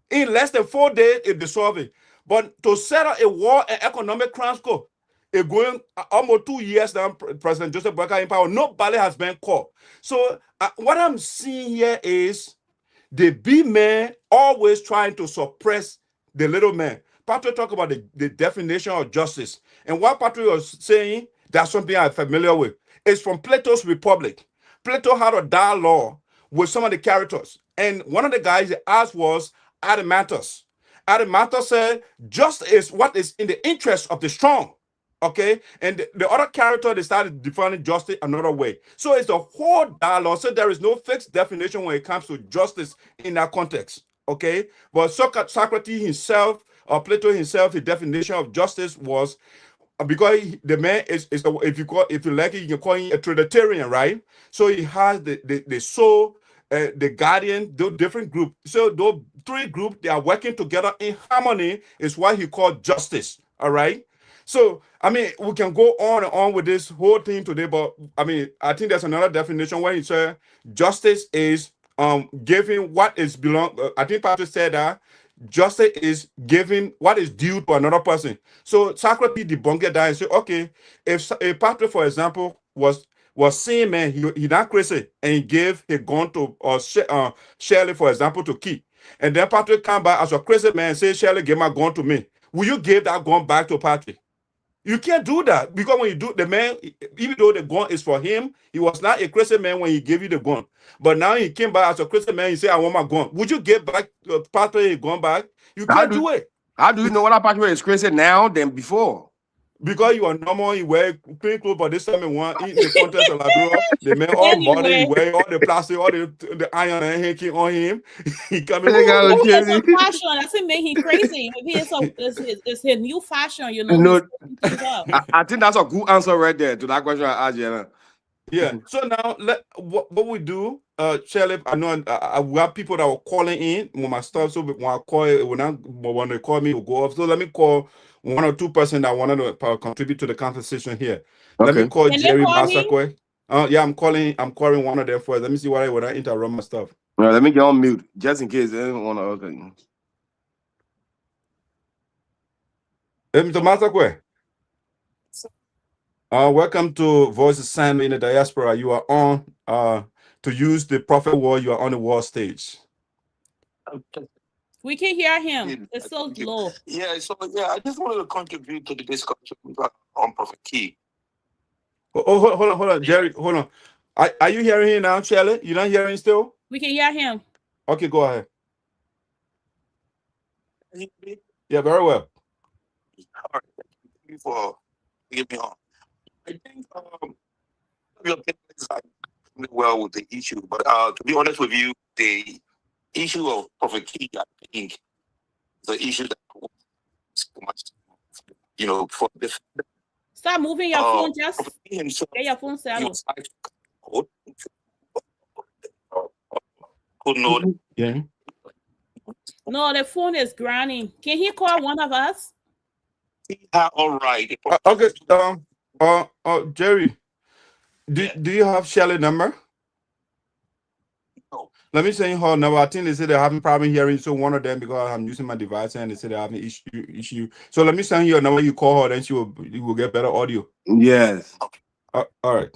In less than 4 days, they solve it. But to settle a war and economic crimes code, it's going almost 2 years now, President Joseph Boakai in power. Nobody has been caught. So what I'm seeing here is the big man always trying to suppress the little man. Patrick talked about the definition of justice. And what Patrick was saying, that's something I'm familiar with. It's from Plato's Republic. Plato had a dialogue with some of the characters. And one of the guys he asked was Adeimantus. Adeimantus said, justice is what is in the interest of the strong. Okay, and the other character, they started defining justice another way. So it's a whole dialogue. So there is no fixed definition when it comes to justice in that context. Okay, but Socrates himself, or Plato himself, his definition of justice was because the man is if you like it, you can call him a Trinitarian, right? So he has the soul, the guardian, those different groups. So those 3 groups, they are working together in harmony, is what he called justice. All right. So, we can go on and on with this whole thing today, but I think there's another definition where he said justice is giving what is belong. I think Patrick said that justice is giving what is due to another person. So Socrates debunked that and said, okay, if Patrick, for example, was seeing man, he not crazy, and he gave a gun to Shirley, for example, to keep, and then Patrick come back as a crazy man and say, Shirley, give my gun to me. Will you give that gun back to Patrick? You can't do that, because when you do, the man, even though the gun is for him, he was not a crazy man when he gave you the gun. But now he came back as a crazy man, he said, I want my gun. Would you give back Patrick his gun back? You can't do it. How do you know what Patrick is crazy now than before? because you are normal, you wear clean clothes, but this time you want in the contest of Liberia, they make all modern, he wear all the plastic, all the iron and hanky on him. He coming. It's a fashion. That's what make him crazy. Maybe it's his new fashion, you know. No, I think that's a good answer right there to that question I asked you. Yeah. So now what we do, Shirley, I know we have people that were calling in when my stuff. So when I call it, when they call me, will go off. So let me call 1 or 2 person that wanted to contribute to the conversation here. Let me call Jerry Masakwe. Yeah, I'm calling one of them first. Let me see what I interrupt my stuff. All right, let me get on mute just in case they don't want to. Okay. Hey, Mr. Masakwe. Welcome to Voices Sinoe in the Diaspora. You are on to use the prophet word. You are on the world stage. We can hear him. It's so low. Yeah, so I just wanted to contribute to the discussion on ProphetKey. Hold on, Jerry. Hold on. Are you hearing him now, Shirley? You're not hearing still? We can hear him. Okay, go ahead. Yeah, very well. All right. Thank you for giving me on. I think your is well with the issue, but to be honest with you, the issue of ProphetKey, I think, the issue that for the stop moving your phone, just get your phone settled. Yeah. No, the phone is grinding. Can he call one of us? All right. Okay. Jerry, do you have Shirley's number? No. Let me send you her number. I think they say they're having problem hearing. So one of them, because I'm using my device, and they say they're having issue. So let me send you a number. You call her, then you will get better audio. Yes. All right.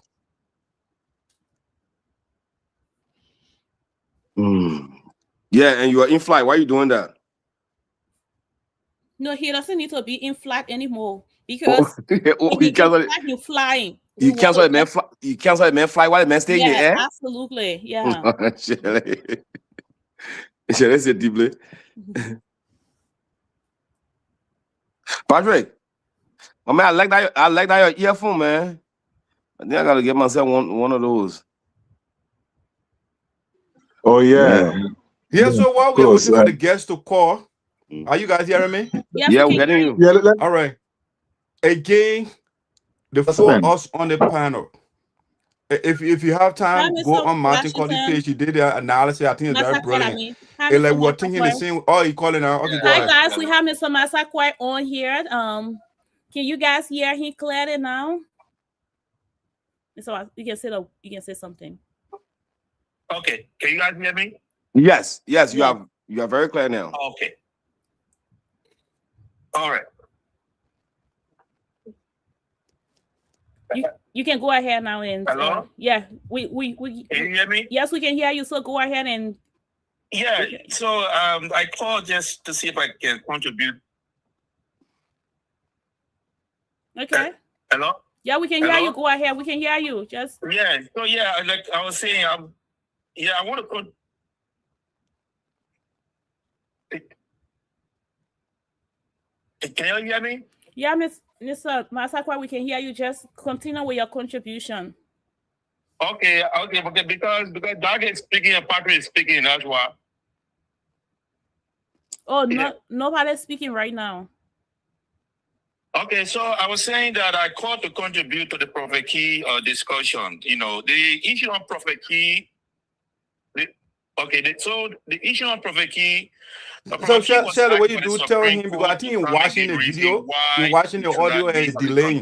Yeah, and you are in flight. Why are you doing that? No, he doesn't need to be in flight anymore because you're flying. You cancel the man fly. You cancel the man fly while the man stay in the air. Absolutely, yeah. Shirley said deeply. Patrick, oh man, I like that your earphone, man. I think I gotta get myself one of those. Oh yeah. Yeah. So while we're waiting for the guests to call, are you guys hearing me? Yes, yeah, we're getting you. Yeah, all right. Again, the 4 of us on the panel. If you have time, go on Martin Cody page. He did the analysis. I think it's very brilliant. And like we're thinking the same. Oh, he calling out. Okay, go ahead. Hi guys, we have Mr. Masakwe on here. Can you guys hear him clearly now? So you can say something. Okay, can you guys hear me? Yes, you are very clear now. Okay. All right. You can go ahead now and hello. Yeah, we can you hear me? Yes, we can hear you. So go ahead and yeah. So I called just to see if I can contribute. Okay. Hello. Yeah, we can hear you. Go ahead. We can hear you. Just yeah. So yeah, like I was saying, I want to put. Can you hear me? Yeah, Mr. Masakwe, we can hear you. Just continue with your contribution. Okay, because Doug is speaking and Patrick is speaking, that's why. Oh, no, nobody's speaking right now. Okay, so I was saying that I called to contribute to the ProphetKey discussion. The issue on ProphetKey. So the issue on ProphetKey. So Shirley, what you do, tell him, because I think you're watching the video, you're watching the audio and it's delaying.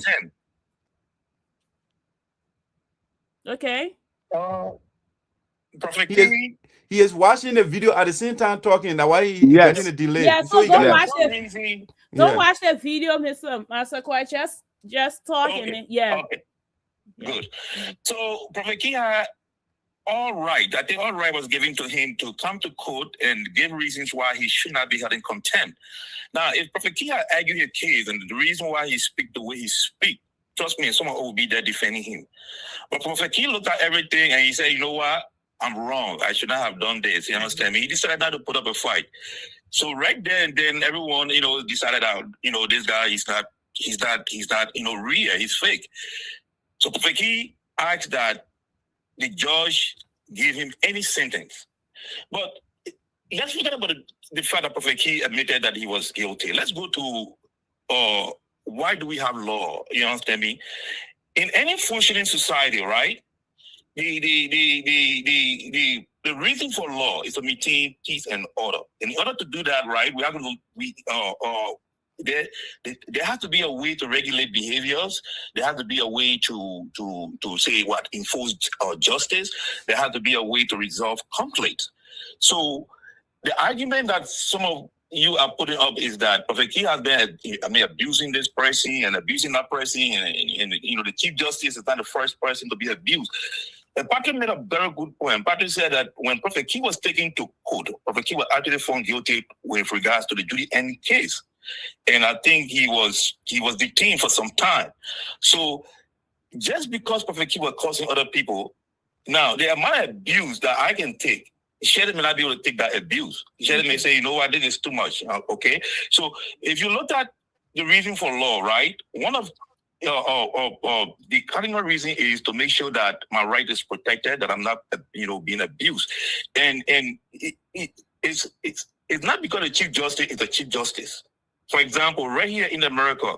Okay. ProphetKey. He is watching the video at the same time talking. That's why he's getting a delay. Yeah, so don't watch it. Don't watch the video, Mr. Masakwe. Just talking. Okay. Yeah. Okay. Good. So ProphetKey all right. I think all right was given to him to come to court and give reasons why he should not be held in contempt. Now, if ProphetKey had argued his case and the reason why he speak the way he speak, trust me, someone will be there defending him. But ProphetKey looked at everything and he said, you know what? I'm wrong. I should not have done this. You understand me? He decided not to put up a fight. So right there and then everyone, decided that, this guy is not real. He's fake. So ProphetKey asked that the judge give him any sentence. But let's forget about the fact that ProphetKey admitted that he was guilty. Let's go to why do we have law? You understand me? In any functioning society, right? The reason for law is to maintain peace and order. In order to do that, right, there has to be a way to regulate behaviors. There has to be a way to say enforce justice. There has to be a way to resolve conflict. So the argument that some of you are putting up is that ProphetKey has been, abusing this person and abusing that person, and the Chief Justice is not the first person to be abused. And Patricia made a very good point. Patricia said that when ProphetKey was taken to court, ProphetKey was actually found guilty with regards to the Judy N case, and I think he was detained for some time. So just because ProphetKey was causing other people, now the amount of abuse that I can take, Shirley may not be able to take that abuse. Shirley may say, this is too much. Okay. So if you look at the reason for law, right, one of the cardinal reason is to make sure that my right is protected, that I'm not, being abused. And it's not because the Chief Justice is the Chief Justice. For example, right here in America,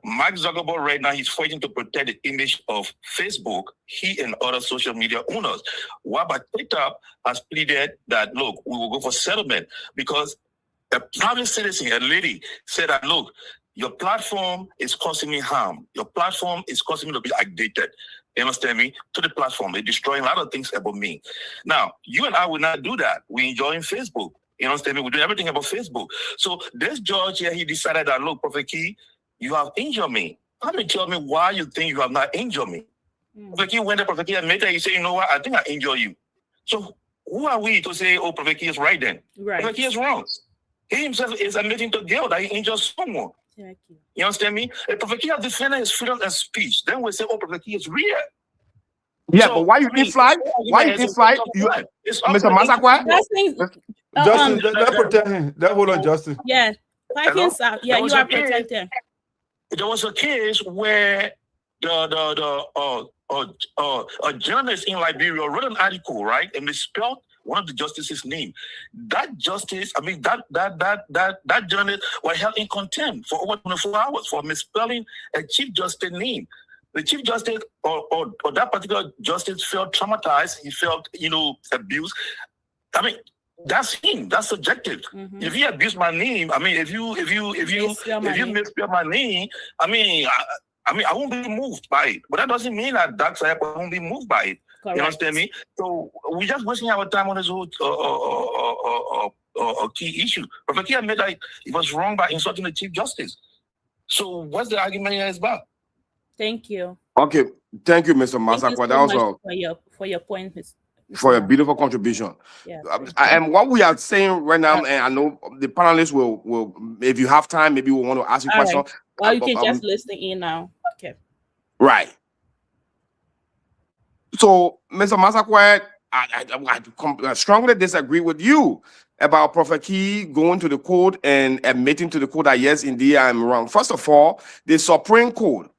Mark Zuckerberg right now, he's fighting to protect the image of Facebook, he and other social media owners. While TikTok has pleaded that, look, we will go for settlement because a private citizen, a lady, said that, look, your platform is causing me harm. Your platform is causing me to be addicted. You understand me? To the platform. They're destroying a lot of things about me. Now, you and I will not do that. We're enjoying Facebook. You understand me? We're doing everything about Facebook. So this judge here, he decided that, look, ProphetKey, you have injured me. Come and tell me why you think you have not injured me. ProphetKey went to ProphetKey and made that he said, you know what, I think I injured you. So who are we to say, ProphetKey is right then? Right. ProphetKey is wrong. He himself is admitting to guilt that he injured someone. You understand me? If ProphetKey has defended his freedom of speech, then we say, ProphetKey is real. Yeah, so, but why you think fly? Why you think fly? Mr. Masakwa? Justin, that protect him. That hold on, Justin. Yeah. You are protected. There was a case where a journalist in Liberia wrote an article, right, and misspelled one of the justices' name. That justice, that journalist was held in contempt for over 24 hours for misspelling a Chief Justice name. The Chief Justice or that particular justice felt traumatized. He felt, abused. That's him. That's subjective. Mm-hmm. If he abused my name, if you misspell my name, I won't be moved by it. But that doesn't mean that dark side won't be moved by it. Correct. You understand me? So we're just wasting our time on this whole key issue. ProphetKey admitted that he was wrong by insulting the Chief Justice. So what's the argument here is about? Thank you. Okay, thank you, Mr. Masakwa. That was for your point. For a beautiful contribution. Yeah. And what we are saying right now, and I know the panelists will if you have time, maybe we'll want to ask you questions. Right. Well, you can just listen in now. Okay. Right. So, Mr. Masakwa, I strongly disagree with you about ProphetKey going to the court and admitting to the court that, yes, indeed, I'm wrong. First of all, the Supreme Court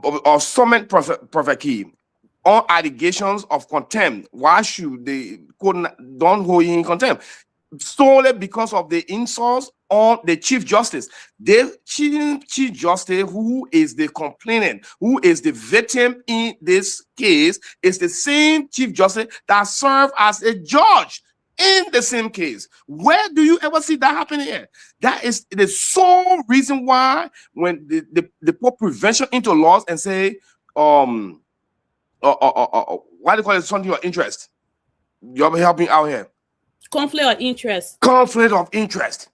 or summoned ProphetKey on allegations of contempt. Why should they don't hold him in contempt? Solely because of the insults on the Chief Justice. The Chief Justice, who is the complainant, who is the victim in this case, is the same Chief Justice that served as a judge in the same case. Where do you ever see that happen here? That is the sole reason why when they put prevention into laws and say, why do you call it something of interest? You're helping out here. Conflict of interest. Conflict of interest.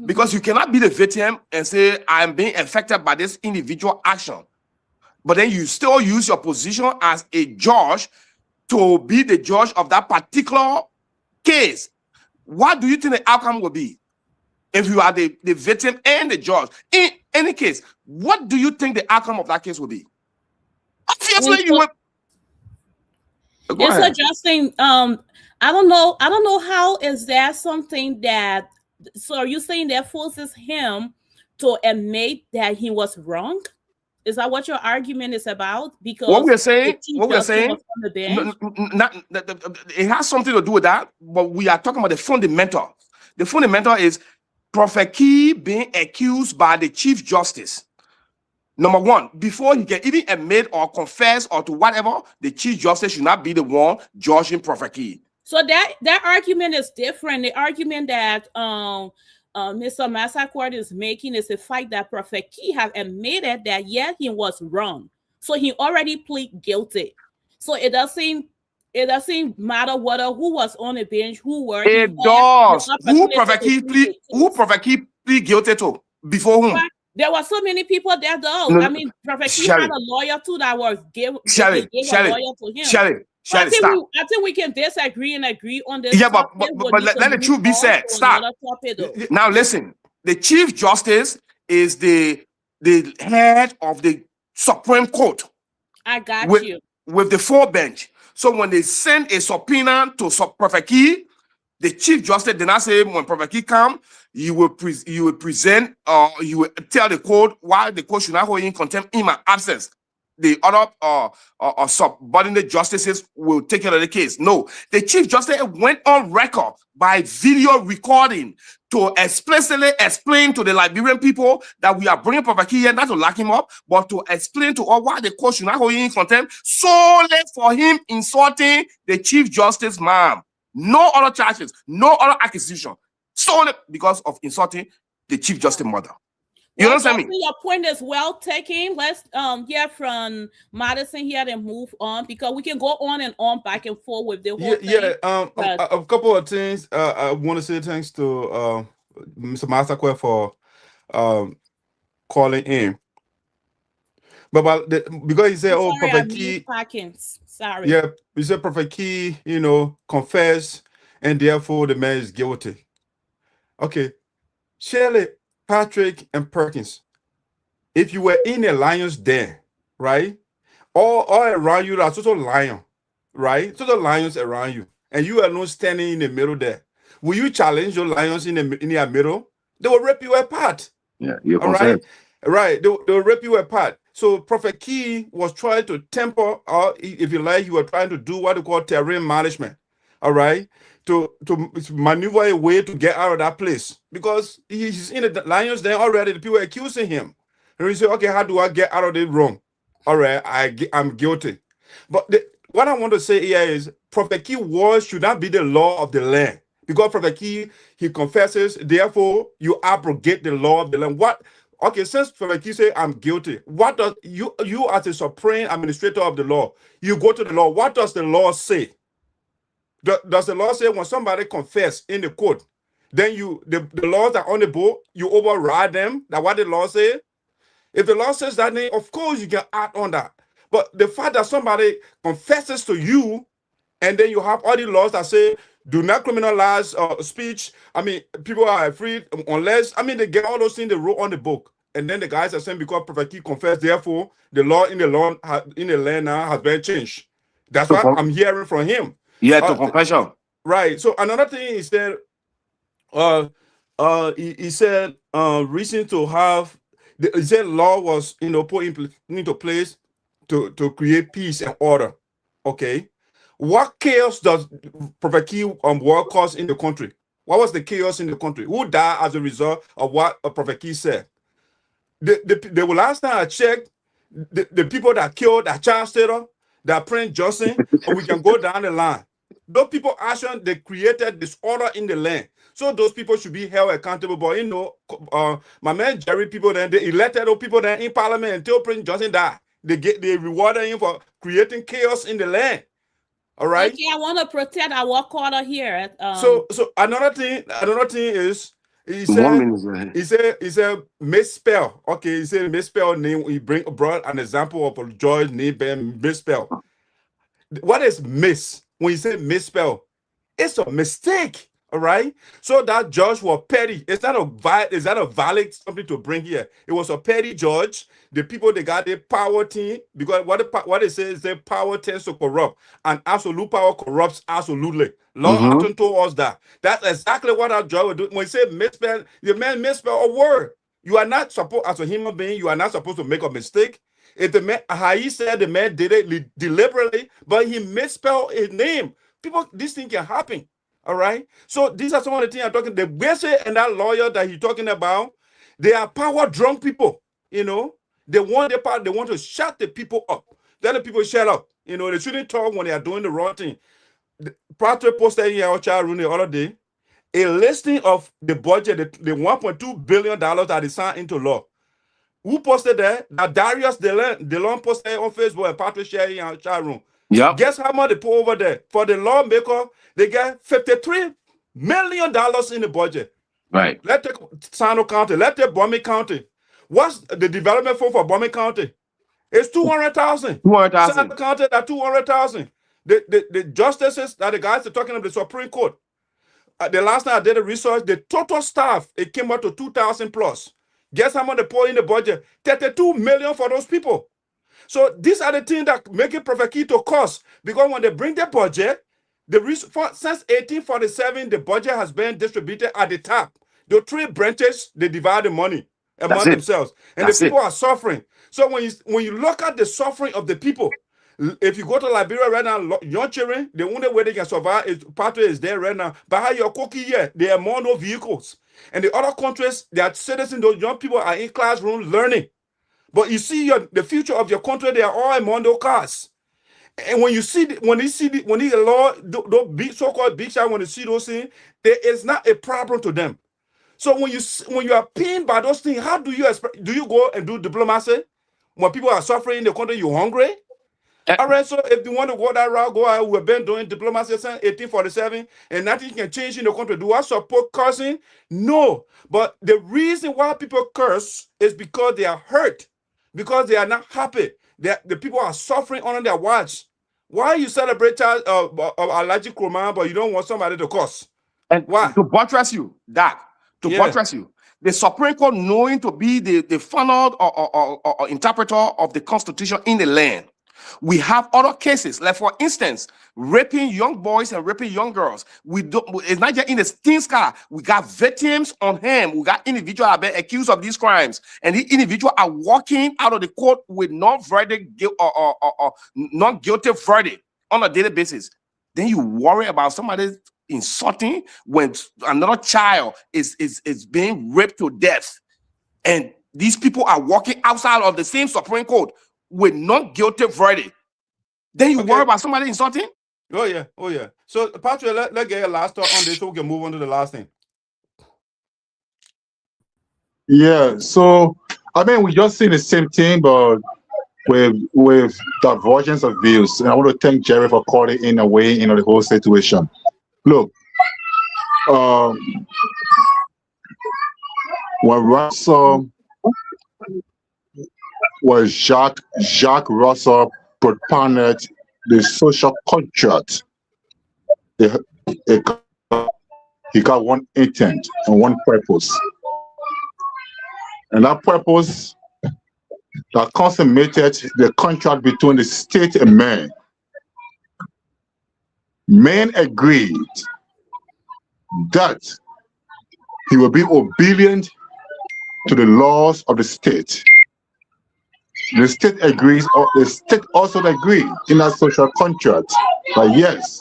Because you cannot be the victim and say, I'm being affected by this individual action. But then you still use your position as a judge to be the judge of that particular case. What do you think the outcome will be? If you are the victim and the judge, in any case, what do you think the outcome of that case will be? Obviously, you will. It's adjusting. I don't know how is that something that, so are you saying that forces him to admit that he was wrong? Is that what your argument is about? Because what we're saying, was on the bench? It has something to do with that, but we are talking about the fundamental. The fundamental is Prophet Key being accused by the Chief Justice. Number one, before he can even admit or confess or to whatever, the Chief Justice should not be the one judging Prophet Key. So that argument is different. The argument that Mr. Massacre is making is the fact that Prophet Key have admitted that he was wrong. So he already plead guilty. So it doesn't matter who was on the bench, who were. It does. Who Prophet Key plead guilty to? Before whom? There were so many people there, though. I mean, Prophet Key had a lawyer too that was gave a lawyer to him. Shirley, I think we can disagree and agree on this. Yeah, but let the truth be said. Stop. Now listen, the Chief Justice is the head of the Supreme Court. I got you. With the full bench. So when they send a subpoena to Prophet Key, the Chief Justice did not say when Prophet Key come, you will present you will tell the court why the court should not hold in contempt in my absence. The other subordinate justices will take care of the case. No, the Chief Justice went on record by video recording to explicitly explain to the Liberian people that we are bringing Prophet Key here not to lock him up, but to explain to all why the court should not hold him in contempt solely for him insulting the Chief Justice, ma'am. No other charges, no other accusation, solely because of insulting the Chief Justice mother. You understand me? Your point is well taken. Let's hear from Madison here and move on, because we can go on and on back and forth with the whole thing. A couple of things. I want to say thanks to Mr. Massacre for calling in. But because he said, Prophet Key, Prekins. Sorry. Yeah, he said Prophet Key, confess, and therefore the man is guilty. Okay, Shirley, Patrick, and Prekins, if you were in a lion's den, right? All around you are total lion, right? Total lions around you, and you are not standing in the middle there. Will you challenge your lions in their middle? They will rip you apart. Yeah, you're all right. Right, they will rip you apart. So Prophet Key was trying to temper, or if you like, he was trying to do what they call terrain management. All right, to maneuver a way to get out of that place, because he's in the lion's den already. The people are accusing him, and he said, "Okay, how do I get out of this room?" All right, I'm guilty. But what I want to say here is, Prophet Key should not be the law of the land, because Prophet Key, he confesses. Therefore, you abrogate the law of the land. What? Okay, since Prophet Key say I'm guilty, what does you as a supreme administrator of the law, you go to the law? What does the law say? Does the law say when somebody confess in the court, then the laws are on the book, you override them? That's what the law says? If the law says that, then of course you can act on that. But the fact that somebody confesses to you, and then you have all the laws that say do not criminalize speech. I mean, people are free unless, they get all those things they wrote on the book. And then the guys are saying because Prophet Key confessed, therefore the law in the land now has been changed. That's what I'm hearing from him. Yeah, to confession. Right. So another thing is that he said reason to have he said law was put into place to create peace and order. Okay. What chaos does Prophet Key work cause in the country? What was the chaos in the country? Who died as a result of what Prophet Key said? The last time I checked, the people that killed that child stater, that Prince Johnson, and we can go down the line. Those people actually, they created disorder in the land. So those people should be held accountable. But my man Jerry, people then they elected those people then in parliament until Prince Johnson died. They rewarded him for creating chaos in the land. All right. Okay, I want to protect our quarter here. So another thing is he said misspell. Okay, he said misspell name. He brought an example of a George name being misspell. What is miss? When you say misspell, it's a mistake. All right. So that judge was petty. Is that a valid something to bring here? It was a petty judge. The people, they got their power team, because what it says is their power tends to corrupt, and absolute power corrupts absolutely. Law often told us that. That's exactly what our judge would do. When he said misspell, the man misspelled a word. You are not supposed, as a human being, you are not supposed to make a mistake. If the man, how he said the man did it deliberately, but he misspelled his name. People, this thing can happen. All right. So these are some of the things I'm talking. The Bessie and that lawyer that he's talking about, they are power drunk people. You know, they want their power. They want to shut the people up. Let the people shut up. You know, they shouldn't talk when they are doing the wrong thing. Patricia posted in our chat room the other day a listing of the budget, the $1.2 billion that is signed into law. Who posted that? Now Darius DeLon posted on Facebook and Patricia in our chat room. Yeah. Guess how much they put over there? For the lawmaker, they get $53 million in the budget. Right. Let's take Sinoe County. Let's take Bombay County. What's the development for Bombay County? It's 200,000. 200,000. Sinoe County at 200,000. The justices that the guys are talking about the Supreme Court. The last time I did the research, the total staff, it came up to 2,000 plus. Guess how much they pour in the budget? 32 million for those people. So these are the things that make it ProphetKey to cost. Because when they bring the budget, since 1847, the budget has been distributed at the top. The three branches, they divide the money among themselves. And the people are suffering. So when you look at the suffering of the people, if you go to Liberia right now, young children, the only way they can survive is Patricia is there right now. But how you're cooking here, there are more no vehicles. And the other countries, their citizens, those young people are in classrooms learning. But you see the future of your country, they are all among those cars. And when you see, when the law, those big so-called big shot, when you see those things, there is not a problem to them. So when you are pained by those things, how do you expect? Do you go and do diplomacy when people are suffering in the country? You're hungry. All right, so if you want to go that route, go ahead. We've been doing diplomacy since 1847, and nothing can change in the country. Do I support cursing? No. But the reason why people curse is because they are hurt, because they are not happy. The people are suffering under their watch. Why you celebrate allergic chroma, but you don't want somebody to curse? And why? To buttress you, buttress you. The Supreme Court knowing to be the final or interpreter of the Constitution in the land. We have other cases, like for instance, raping young boys and raping young girls. It's not just in the skin scar. We got victims on hand. We got individuals that have been accused of these crimes, and the individuals are walking out of the court with non-verdict or non-guilty verdict on a daily basis. Then you worry about somebody insulting when another child is being raped to death, and these people are walking outside of the same Supreme Court with non-guilty verdict. Then you worry about somebody insulting? Oh yeah. So Patricia, let's get your last thought on this so we can move on to the last thing. Yeah, so I mean we just see the same thing, but with divergence of views. And I want to thank Jerry for calling in a way into the whole situation. Look, when Russell was Jacques Russell propounded the social contract, he got one intent and one purpose. And that purpose that consummated the contract between the state and man. Men agreed that he will be obedient to the laws of the state. The state agrees, or the state also agreed in that social contract that yes,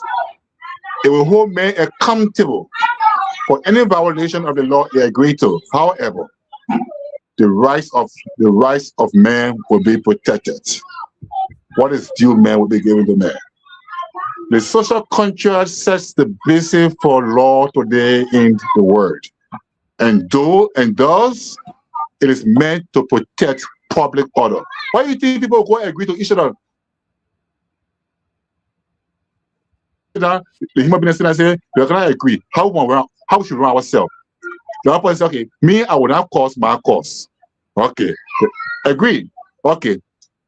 it will hold men accountable for any violation of the law they agreed to. However, the rights of man will be protected. What is due man will be given to man. The social contract sets the basis for law today in the world, and thus it is meant to protect public order. Why do you think people go and agree to each other? The human beings say, we're going to agree. How we should run ourselves? The other person says, okay, me, I will not cause my cause. Okay, agreed. Okay,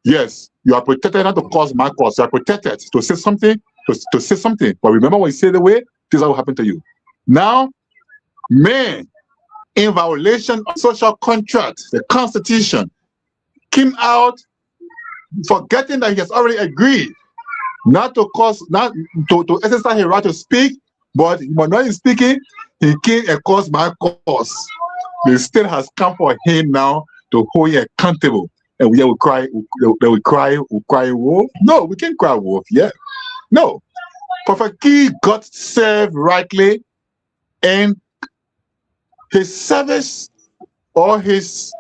yes, you are protected not to cause my cause. You are protected to say something, to say something. But remember when you say the way, this is what will happen to you. Now, men, in violation of social contract, the Constitution, came out forgetting that he has already agreed not to exercise his right to speak, but when not speaking, he came and caused my cause. The state has come for him now to hold him accountable. And we will cry, we cry wolf. No, we can't cry wolf. Yeah, no. ProphetKey got served rightly, and his service or his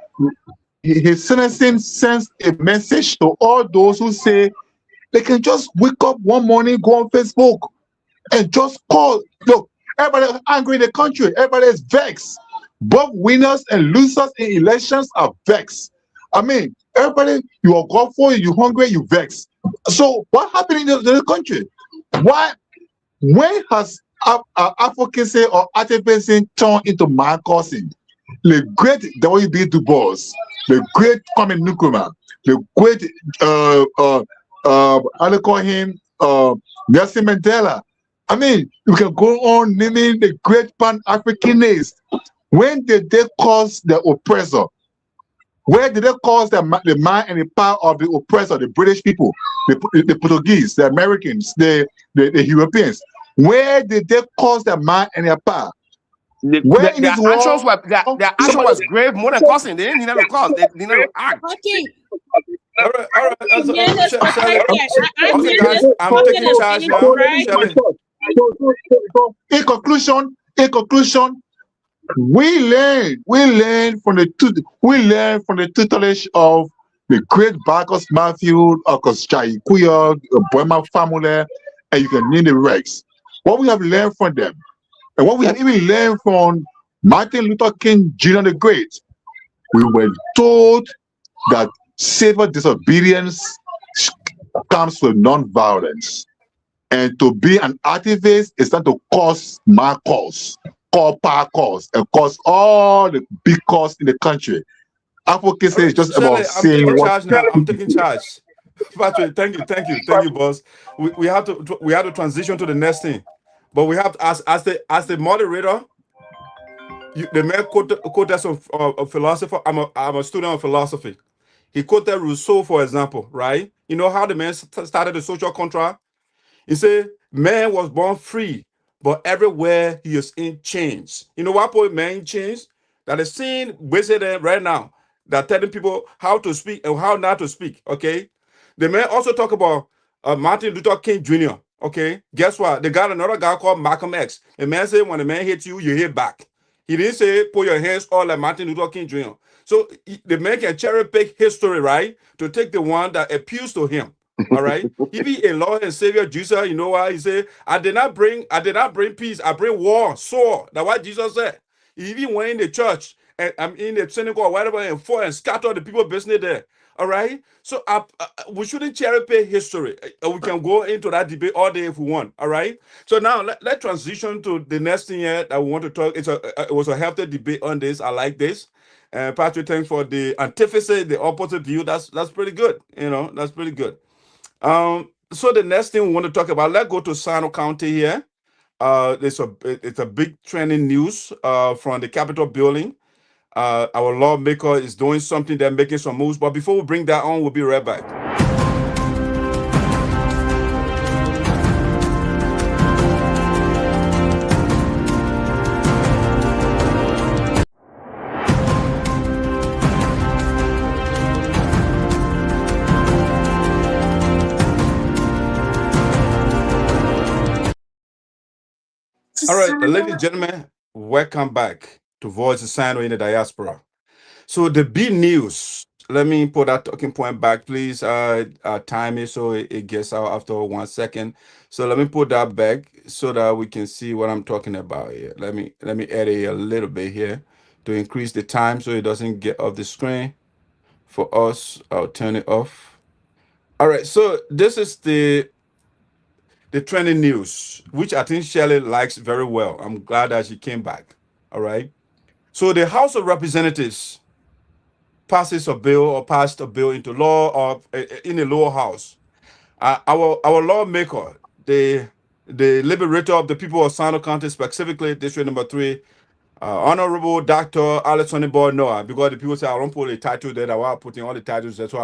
sentencing sends a message to all those who say they can just wake up one morning, go on Facebook, and just call. Look, everybody is angry in the country. Everybody is vexed. Both winners and losers in elections are vexed. I mean, everybody, you are grateful, you hungry, you vexed. So what happened in the country? Why? When has advocacy or activism turned into man causing? The great W.B. Du Bois, the great Kwame Nkrumah, the great how they call him Nelson Mandela. I mean, you can go on naming the great Pan-Africanists. When did they cause the oppressor? Where did they cause the mind and the power of the oppressor, the British people, the Portuguese, the Americans, the Europeans? Where did they cause the mind and the power? Their actions was grave more than causing. They didn't need to cause. They needed to act. Okay. All right. Okay, guys, I'm taking charge now. Shirley. In conclusion, we learn from the tutelage of the great Marcus Matthew, Chai Kuya, Boema family, and you can name the Rex. What we have learned from them, and what we have even learned from Martin Luther King Jr. the Great, we were told that civil disobedience comes with non-violence. And to be an activist is not to cause my cause, call power cause, and cause all the big cause in the country. Advocacy is just Shirley, about saying what. I'm taking charge. Patrick, thank you, boss. We have to transition to the next thing, but we have to as the moderator. The man quoted some philosopher. I'm a student of philosophy. He quoted Rousseau, for example, right? You know how the man started the social contract? He said, man was born free, but everywhere he is in chains. You know what point man in chains? That is seen basically right now, that telling people how to speak and how not to speak, okay? The man also talk about Martin Luther King Jr., okay? Guess what? They got another guy called Malcolm X. The man said, when the man hits you, you hit back. He didn't say, put your hands all like Martin Luther King Jr. So the man can cherry pick history, right? To take the one that appeals to him. All right. He be a Lord and Savior, Jesus. You know why? He said, I did not bring peace, I bring war, sword. That's what Jesus said. He even went in the church and I'm in the synagogue or whatever and fought and scattered the people business there. All right. So we shouldn't cherry pick history. We can go into that debate all day if we want. All right. So now let's transition to the next thing here that we want to talk. It was a healthy debate on this. I like this. Patrick, thanks for the antithesis, the opposite view. That's pretty good. You know, that's pretty good. So the next thing we want to talk about, let's go to Sinoe County here. It's a big trending news from the Capitol building. Our lawmaker is doing something, they're making some moves. But before we bring that on, we'll be right back. All right, ladies and gentlemen, welcome back to Voice of Sinoe in the Diaspora. So the big news, let me put that talking point back, please. Time it so it gets out after 1 second. So let me put that back so that we can see what I'm talking about here. Let me edit a little bit here to increase the time so it doesn't get off the screen for us. I'll turn it off. All right, so this is the trending news, which I think Shirley likes very well. I'm glad that she came back. All right. So the House of Representatives passed a bill into law or in the lower house. Our lawmaker, the liberator of the people of Sinoe County, specifically District Number 3, Honorable Dr. Alexander Noah, because the people say I don't put a title there, that I putting all the titles there, so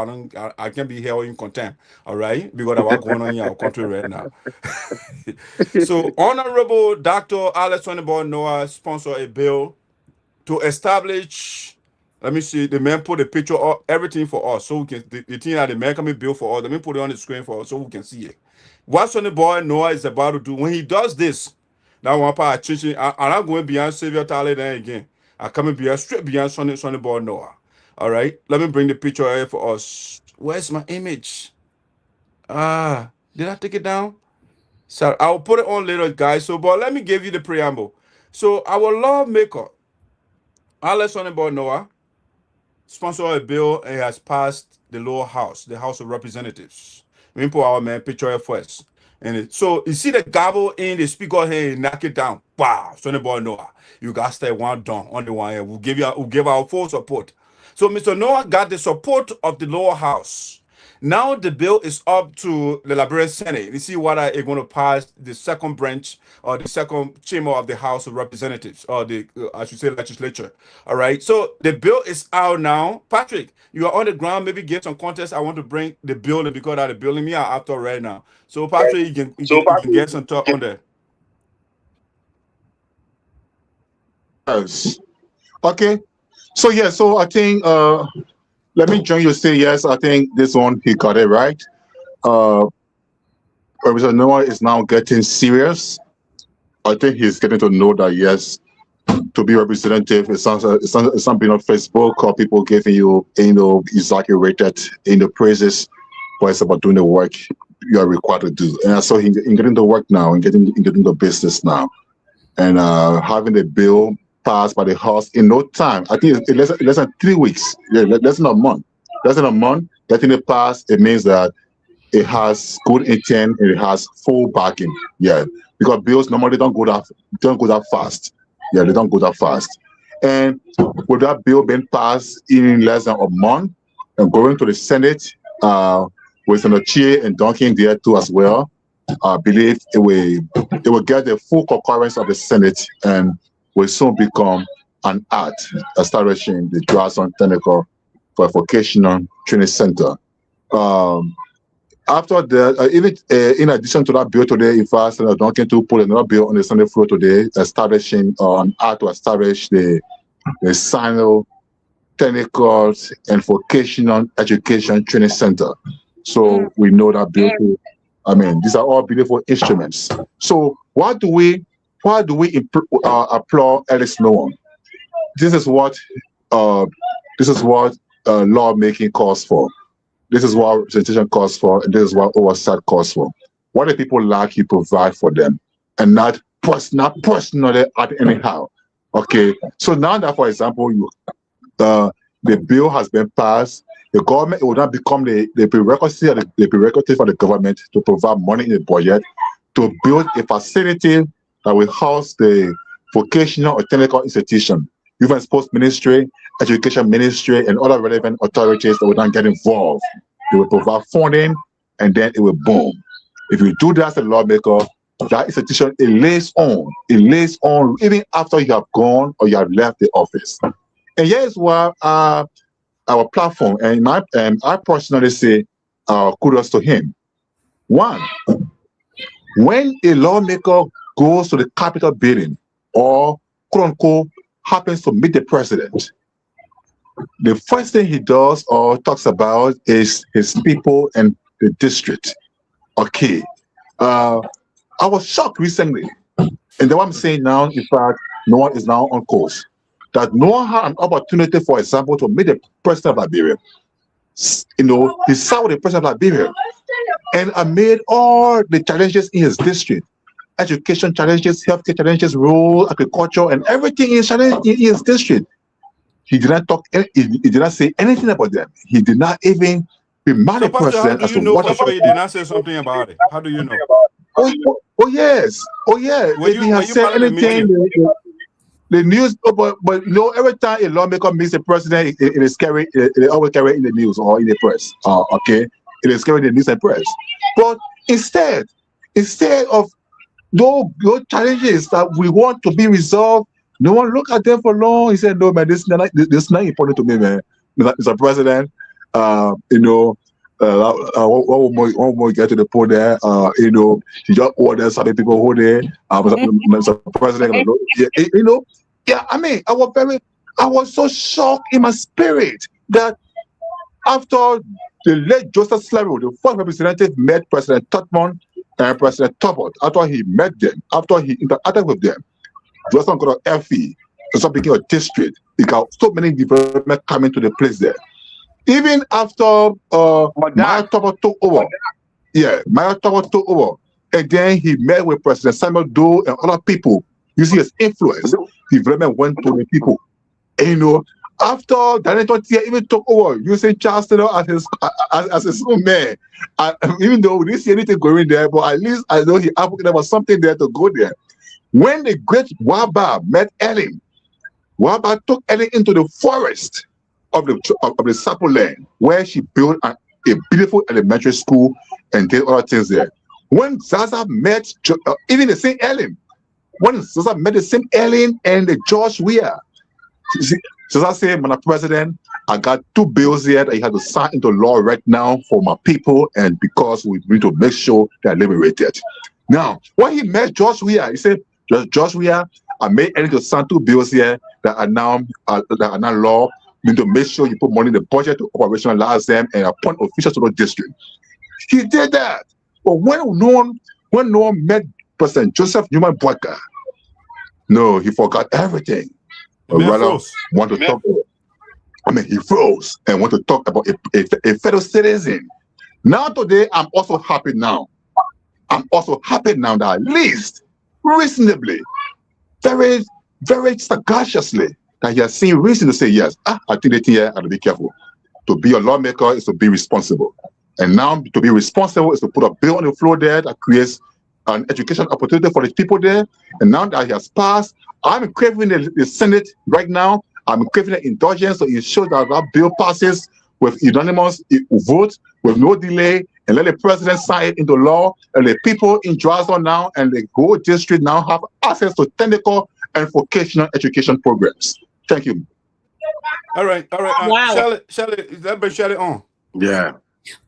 I can't be held in contempt. All right, because of what's going on in our country right now. So Honorable Dr. Alexander Noah sponsored a bill to establish. Let me see. The man put a picture of everything for us, so we can the thing that the man can build for us. Let me put it on the screen for us, so we can see it. What Sonny Boy Noah is about to do when he does this. Now one part attention. I'm not going beyond Sylvia Tarley then again. I'm coming beyond straight beyond Sonny Boy Noah. All right. Let me bring the picture here for us. Where's my image? Did I take it down? So I'll put it on later, guys. So, but let me give you the preamble. So our lawmaker, Sonny Boy Noah, sponsored a bill and has passed the lower house, the House of Representatives. We put our man picture here first. And so you see the gavel in the speaker here, knock it down. Wow, Sonny Boy Noah, you got to stay one down on the one here. We'll give our full support. So Mr. Noah got the support of the lower house. Now the bill is up to the Liberian Senate. You see what are going to pass the second branch or the second chamber of the House of Representatives or the, I should say, legislature. All right. So the bill is out now. Patrick, you are on the ground. Maybe give some context. I want to bring the bill because of the building me out after right now. So Patrick, you can get some talk on that. Yes. Okay. So yeah. So I think. Let me join you. Say yes. I think this one he got it right. Mr. Noah is now getting serious. I think he's getting to know that yes, to be representative, it's something on Facebook or people giving you, exaggerated praises, but it's about doing the work you are required to do. And so he's getting the work now, and getting the business now, and having the bill passed by the House in no time. I think it's less than 3 weeks. Yeah, less than a month. Less than a month. Getting it passed, it means that it has good intent and it has full backing. Yeah, because bills normally don't go that fast. Yeah, they don't go that fast. And with that bill being passed in less than a month and going to the Senate with Senator Cllr and Duncan there too as well, I believe it will get the full concurrence of the Senate and will soon become an act establishing the Juarzon Technical for Vocational Training Center. After that, even in addition to that bill today, in fact, Senator Duncan to put another bill on the Senate floor today, establishing an act to establish the Sinoe Technical and Vocational Education Training Center. So we know that bill. I mean, these are all beautiful instruments. So why do we applaud Elise Noah? This is what lawmaking calls for. This is what representation calls for, and this is what oversight calls for. What do people lack, you provide for them, and not personally at anyhow. Okay. So now that, for example, the bill has been passed, the government will not become the prerequisite for the government to provide money in the budget to build a facility that will house the vocational or technical institution, even sports ministry, education ministry, and other relevant authorities that will not get involved. They will provide funding, and then it will boom. If you do that as a lawmaker, that institution it lays on even after you have gone or you have left the office. And here is why our platform, and I personally say kudos to him. One, when a lawmaker goes to the Capitol building or quote unquote happens to meet the president, the first thing he does or talks about is his people and the district. Okay. I was shocked recently, and then what I'm saying now, in fact, Noah is now on course. That Noah had an opportunity, for example, to meet the president of Liberia. He sat with the president of Liberia and amid all the challenges in his district, education challenges, healthcare challenges, rural agriculture, and everything is challenged in his district. He did not talk. He did not say anything about them. He did not even remind the president as to what he did not say something about it. How do you know? Oh yes. If he has said anything, the news. But every time a lawmaker meets the president, it is carried. It always carried in the news or in the press. Okay, it is carried in the news and press. But instead of those challenges that we want to be resolved, no one look at them for long. He said, "No, man, this is not important to me, man. Mr. President, one more get to the point there. He just orders some people who there. Mr. President, I mean, I was I was so shocked in my spirit that after the late Joseph Cllr, the first representative, met President Tutman and President Tobot, after he met them, after he interacted with them, Juarzon got an FE, so some became a district. He got so many development coming to the place there. Even after Maya Tobot took over, Maya Tobot took over, and then he met with President Samuel Doe and other people. You see his influence. Development went to the people. And you know, after Daniel Tia even took over, using Charles Taylor as his own man, even though we didn't see anything going there, but at least I know he advocated for something there to go there. When the great Waba met Ellen, Waba took Ellen into the forest of the Sapo land, where she built a beautiful elementary school and did other things there. When Zaza met even the same Ellen, when Zaza met the same Ellen and the George Weah, Zaza said, "Madam President, I got 2 bills here that you have to sign into law right now for my people, and because we need to make sure they're liberated." Now, when he met George Weah, he said, "George Weah, I made any to sign 2 bills here that are now law. You need to make sure you put money in the budget to operationalize them and appoint officials to the district." He did that. But when no one met President Joseph Newman Boyka, no, he forgot everything. Or rather, want to talk. He froze and want to talk about a federal citizen. Now today, I'm also happy now. I'm also happy now that at least reasonably, very, very sagaciously, that he has seen reason to say yes. I think that here I have to be careful. To be a lawmaker is to be responsible. And now to be responsible is to put a bill on the floor there that creates an education opportunity for the people there. And now that he has passed, I'm craving the Senate right now. I'm craving the indulgence to ensure that that bill passes with unanimous vote, with no delay, and let the president sign it into law, and the people in Juarzon now and the whole district now have access to technical and vocational education programs. Thank you. All right. Wow. Shirley, let me shut it on. Yeah.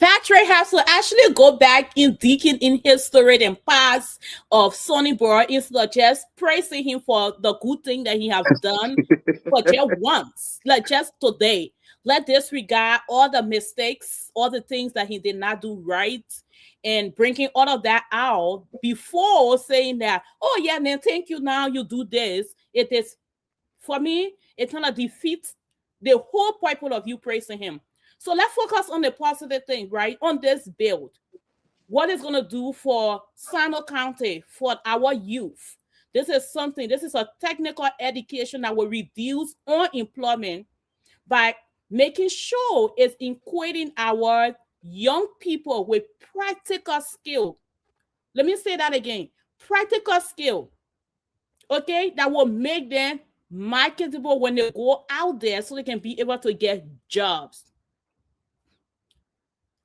Patrick has to actually go back in digging in history and past of Sonny Boy instead of just praising him for the good thing that he has done for just once, like just today. Let disregard all the mistakes, all the things that he did not do right, and bringing all of that out before saying that, "Oh yeah, man, thank you. Now you do this." It is, for me, it's gonna defeat the whole purpose of you praising him. So let's focus on the positive thing, right? On this build. What it's going to do for Sinoe County, for our youth. This is a technical education that will reduce unemployment by making sure it's equating our young people with practical skill. Let me say that again. Practical skill, okay, that will make them marketable when they go out there so they can be able to get jobs.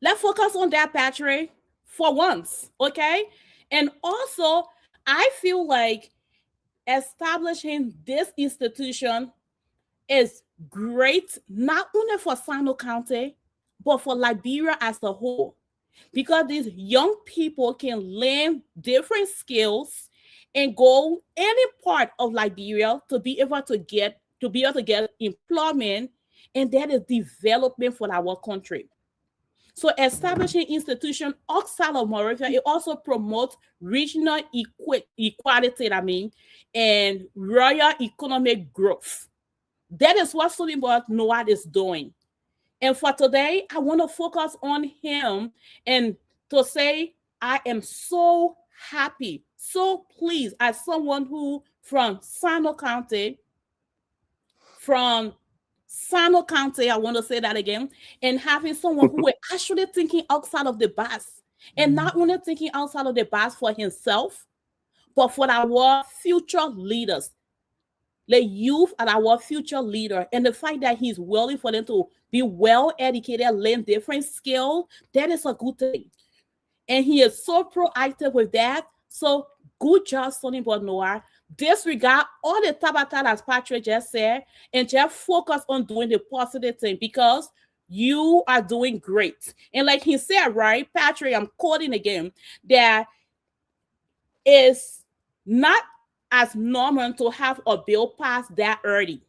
Let's focus on that, Patrick, for once, okay? And also, I feel like establishing this institution is great, not only for Sinoe County, but for Liberia as a whole, because these young people can learn different skills and go any part of Liberia to be able to get employment, and that is development for our country. So establishing institution outside of Moravia, it also promotes regional equality, and royal economic growth. That is what Sullivan Noah is doing. And for today, I want to focus on him and to say, I am so happy, so pleased as someone who from Sinoe County, I want to say that again, and having someone who is actually thinking outside of the box, and not only thinking outside of the box for himself, but for our future leaders. The youth are our future leader, and the fact that he's willing for them to be well educated, learn different skills, that is a good thing. And he is so proactive with that. So good job, Sonny Noah. Disregard all the tabata, as Patrick just said, and just focus on doing the positive thing, because you are doing great. And like he said, right, Patrick, I'm quoting again, that is not as normal to have a bill passed that early.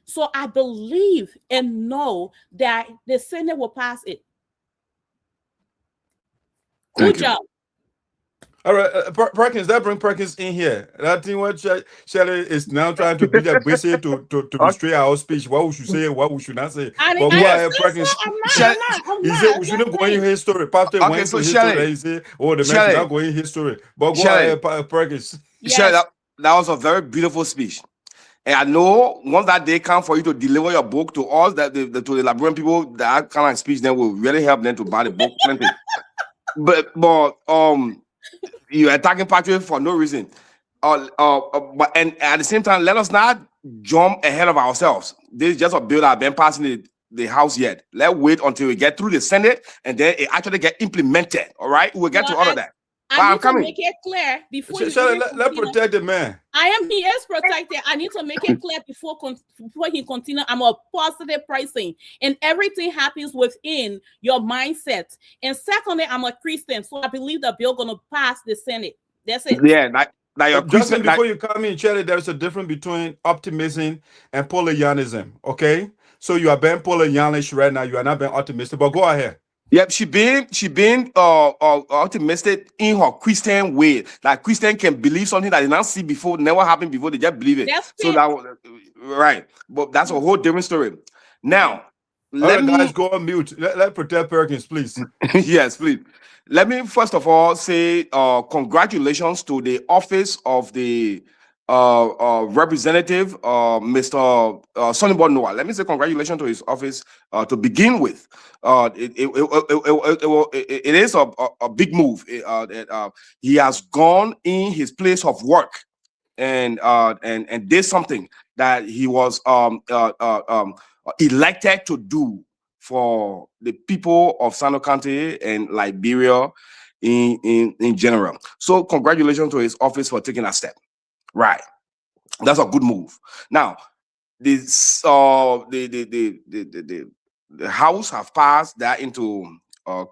So I believe and know that the Senate will pass it. Good job. All right, Prekins, that bring Prekins in here. That thing what Shirley is now trying to be that busy to restrain our speech. What we should say, what we should not say. But go ahead, Prekins. He said we shouldn't go in his story. Pastor went to his story. He said, "Oh, the man should not go in his story." But go ahead, Prekins. Shirley, that was a very beautiful speech. And I know once that day comes for you to deliver your book to us, that to the Liberian people, that kind of speech then will really help them to buy the book. Plenty. But you're attacking Patricia for no reason. But and at the same time, let us not jump ahead of ourselves. This is just a bill that has been passing the House yet. Let's wait until we get through the Senate and then it actually get implemented. All right, we'll get to all of that. I need to make it clear before let protect the man. I am he is protected. I need to make it clear before he continue. I'm a positive pricing, and everything happens within your mindset. And secondly, I'm a Christian, so I believe the bill gonna pass the Senate. That's it. Yeah, like your Christian. Before you come in, Shirley, there's a difference between optimism and Pollyannism. Okay, so you are being Pollyannish right now. You are not being optimistic. But go ahead. Yep, she been optimistic in her Christian way. Like Christian can believe something that they not see before, never happened before. They just believe it. So that was right, but that's a whole different story. Now, let me guys go on mute. Let protect Prekins, please. Yes, please. Let me first of all say congratulations to the office of the representative, Mr. Sonny Noah. Let me say congratulations to his office to begin with. It is a big move. He has gone in his place of work and did something that he was elected to do for the people of Sinoe County and Liberia in general. So congratulations to his office for taking that step. Right, that's a good move. Now, this the House have passed that into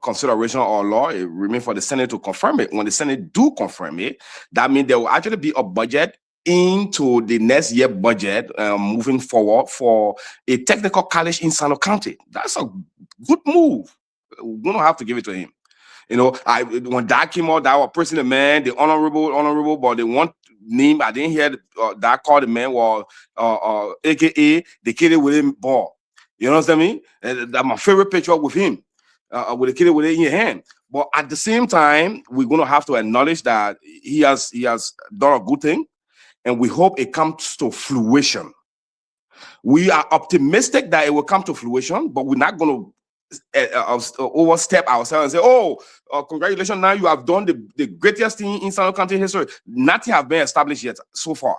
consideration or law. It remains for the Senate to confirm it. When the Senate do confirm it, that means there will actually be a budget into the next year budget moving forward for a technical college in Sinoe County. That's a good move. We're gonna have to give it to him. You know, when that came out, that was pressing the man, the honorable, but they want name. I didn't hear that called the man was AKA the kid with him ball. You know what I mean? That's my favorite picture with him, with the kid with it in your hand. But at the same time, we're gonna have to acknowledge that he has done a good thing, and we hope it comes to fruition. We are optimistic that it will come to fruition, but we're not gonna overstep ourselves and say, "Oh, congratulations! Now you have done the greatest thing in Sinoe County history." Nothing has been established yet so far.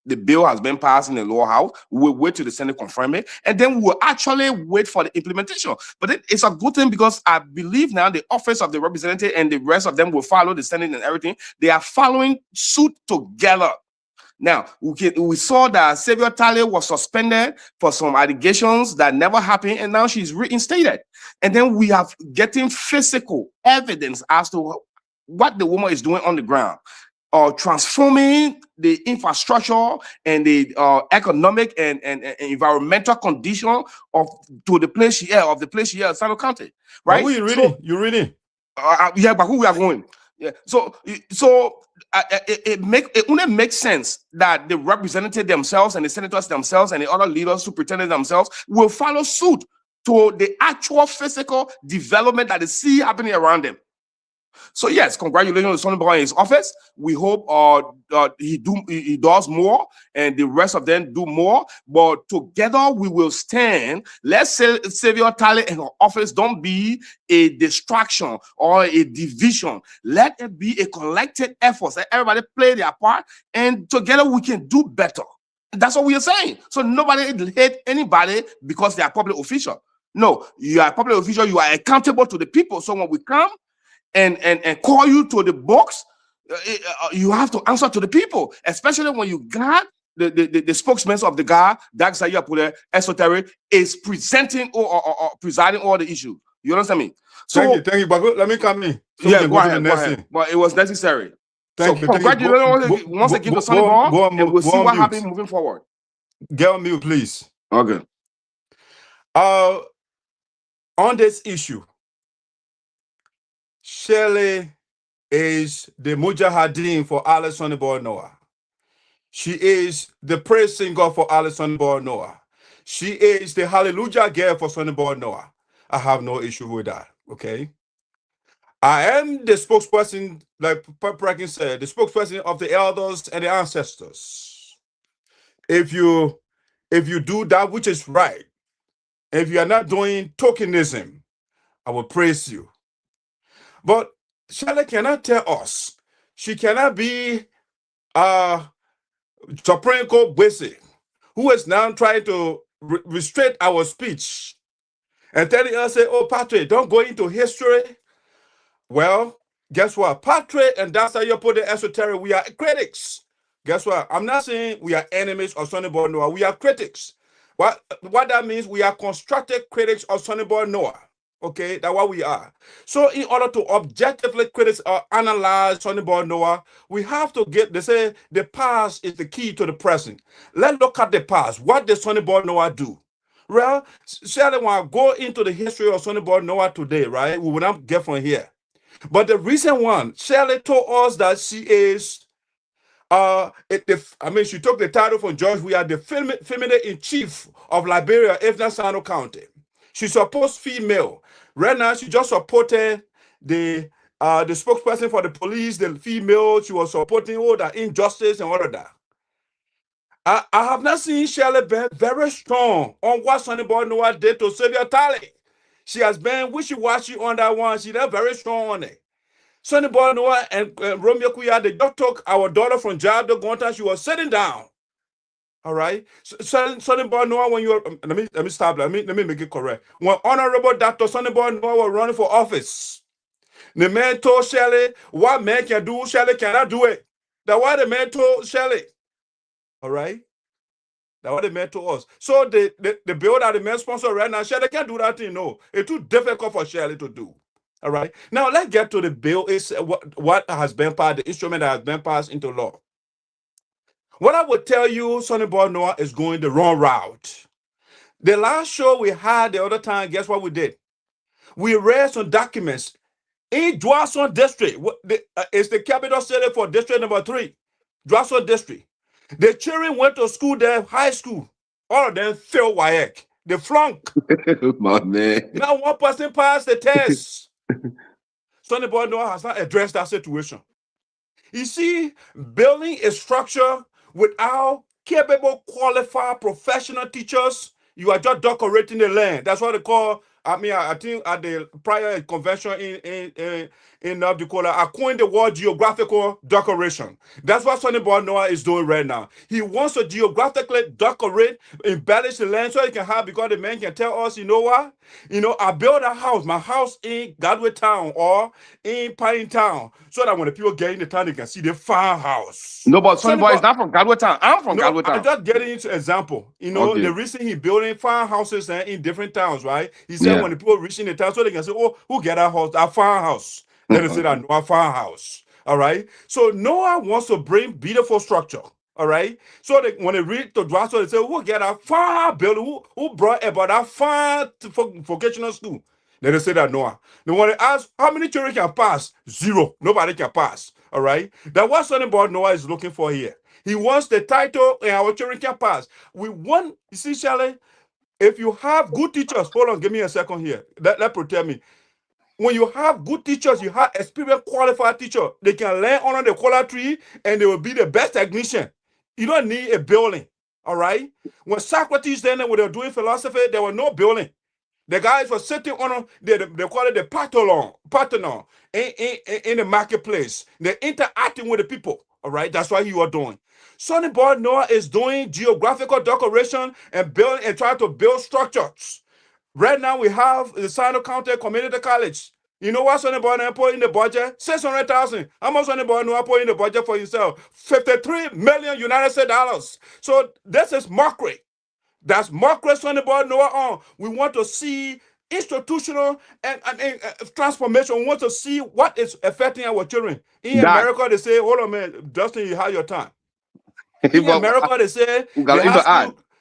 The bill has been passed in the lower house. We'll wait till the Senate confirm it, and then we'll actually wait for the implementation. But it's a good thing because I believe now the office of the representative and the rest of them will follow the Senate and everything. They are following suit together. Now, we saw that Sylvia Tarley was suspended for some allegations that never happened, and now she's reinstated. And then we have getting physical evidence as to what the woman is doing on the ground, transforming the infrastructure and the economic and environmental condition to the place she is, Sinoe County, right? Who you reading? You reading? Yeah, but who we are going? Yeah, so it wouldn't make sense that the representatives themselves and the senators themselves and the other leaders who pretended themselves will follow suit to the actual physical development that they see happening around them. So yes, congratulations to Sonny Boy in his office. We hope he does more and the rest of them do more. But together we will stand. Let's say Sylvia Tarley and her office don't be a distraction or a division. Let it be a collected effort. Let everybody play their part, and together we can do better. That's what we are saying. So nobody hate anybody because they are public official. No, you are a public official. You are accountable to the people. So when we come and call you to the box, you have to answer to the people, especially when you got the spokesman of the guy, Esoteric, is presenting or presiding all the issues. You understand me? So thank you. But let me come in. So yeah, go ahead. But it was necessary. Thank you. Congratulations once again to Sonny Ball, and we'll see what happens moving forward. Get on mute, please. Okay. On this issue, Shirley is the Mujahideen for Alison Noah. She is the praise singer for Alison Noah. She is the hallelujah girl for Sonny Boy Noah. I have no issue with that. Okay. I am the spokesperson, like Prekins said, the spokesperson of the elders and the ancestors. If you do that which is right, if you are not doing tokenism, I will praise you. But Shirley cannot tell us. She cannot be Supreme Court Bwese, who is now trying to restrict our speech and telling us, say, oh, Patrick, don't go into history. Well, guess what? Patrick, and that's how you put the esoteric, we are critics. Guess what? I'm not saying we are enemies of Sonny Boy Noah. We are critics. What that means, we are constructive critics of Sonny Boy Noah. Okay, that's what we are. So in order to objectively analyze Sonny Boy Noah, we have to they say the past is the key to the present. Let's look at the past. What did Sonny Boy Noah do? Well, Shirley, when I go into the history of Sonny Boy Noah today, right, we will not get from here. But the recent one, Shirley told us that she is, she took the title from George. We are the Feminine-in-Chief of Liberia, Sinoe County. She's supposed female. Right now, she just supported the spokesperson for the police, the female. She was supporting all the injustice and all of that. I have not seen Shirley be very strong on what Sonny Boy Noah did to Sylvia Tarley. She has been wishy-washy on that one. She's not very strong on it. Sonny Boy Noah and Romeo Kuya, they just took our daughter from job to Gonta. She was sitting down. All right. Sonny Boy Noah, when you were, let me stop. Let me make it correct. When Honorable Dr. Sonny Boy Noah was running for office, the man told Shirley, what man can do, Shirley cannot do it. That's why the man told Shirley. All right. That's what the man told us. So the bill that the man sponsor right now, Shirley can't do that thing. No, it's too difficult for Shirley to do. All right. Now let's get to the bill. Is what has been passed, the instrument that has been passed into law. What I would tell you, Sonny Boy Noah is going the wrong route. The last show we had the other time, guess what we did? We read some documents in Juarzon district. It's the capital city for district number 3, Juarzon district. The children went to school there, high school. All of them failed WAEC. They flunked. My man. Now one person passed the test. Sonny Boy Noah has not addressed that situation. You see, building a structure without capable, qualified, professional teachers, you are just decorating the land. That's what they call, I think at the prior convention in North Dakota, I coined the word geographical decoration. That's what Sonny Boy Noah is doing right now. He wants to geographically decorate, embellish the land so he can have, because the man can tell us, you know what? You know, I built a house, my house in Godway Town or in Pine Town, so that when the people get in the town, they can see the farmhouse. No, but Sonny Boy is not from Godway Town. I'm from Godway Town. I'm just getting into example. You know, Okay. the reason he building farmhouses in different towns, right? He said when the people reach in the town, so they can say, oh, who get that house? That farmhouse. Then they say that Noah farmhouse. All right. So Noah wants to bring beautiful structure. All right. So when they read to Juarzon, they say, who get a farm building? Who brought about that farm vocational school? Then they say that Noah. Then when they ask how many children can pass, 0. Nobody can pass. All right. That's what Sonny Boy Noah is looking for here. He wants the title and our children can pass. We want, you see, Shirley, if you have good teachers, hold on, give me a second here. That protect me. When you have good teachers, you have experienced, qualified teacher, they can learn under the Cllr tree and they will be the best technician. You don't need a building, all right? When Socrates then, when they were doing philosophy, there was no building. The guys were sitting on, they call it the Parthenon in the marketplace. They're interacting with the people, all right? That's what you are doing. Sonny Boy Noah is doing geographical decoration and building and trying to build structures. Right now, we have the Sinoe County Community College. You know what Sonny Boy Noah put in the budget? 600,000. How much Sonny Boy Noah put in the budget for himself? $53 million United States dollars. So this is mockery. That's mockery Sonny Boy Noah on. We want to see institutional and transformation. We want to see what is affecting our children. In America, they say, hold on, man, Dustin, you have your time. In America, they say,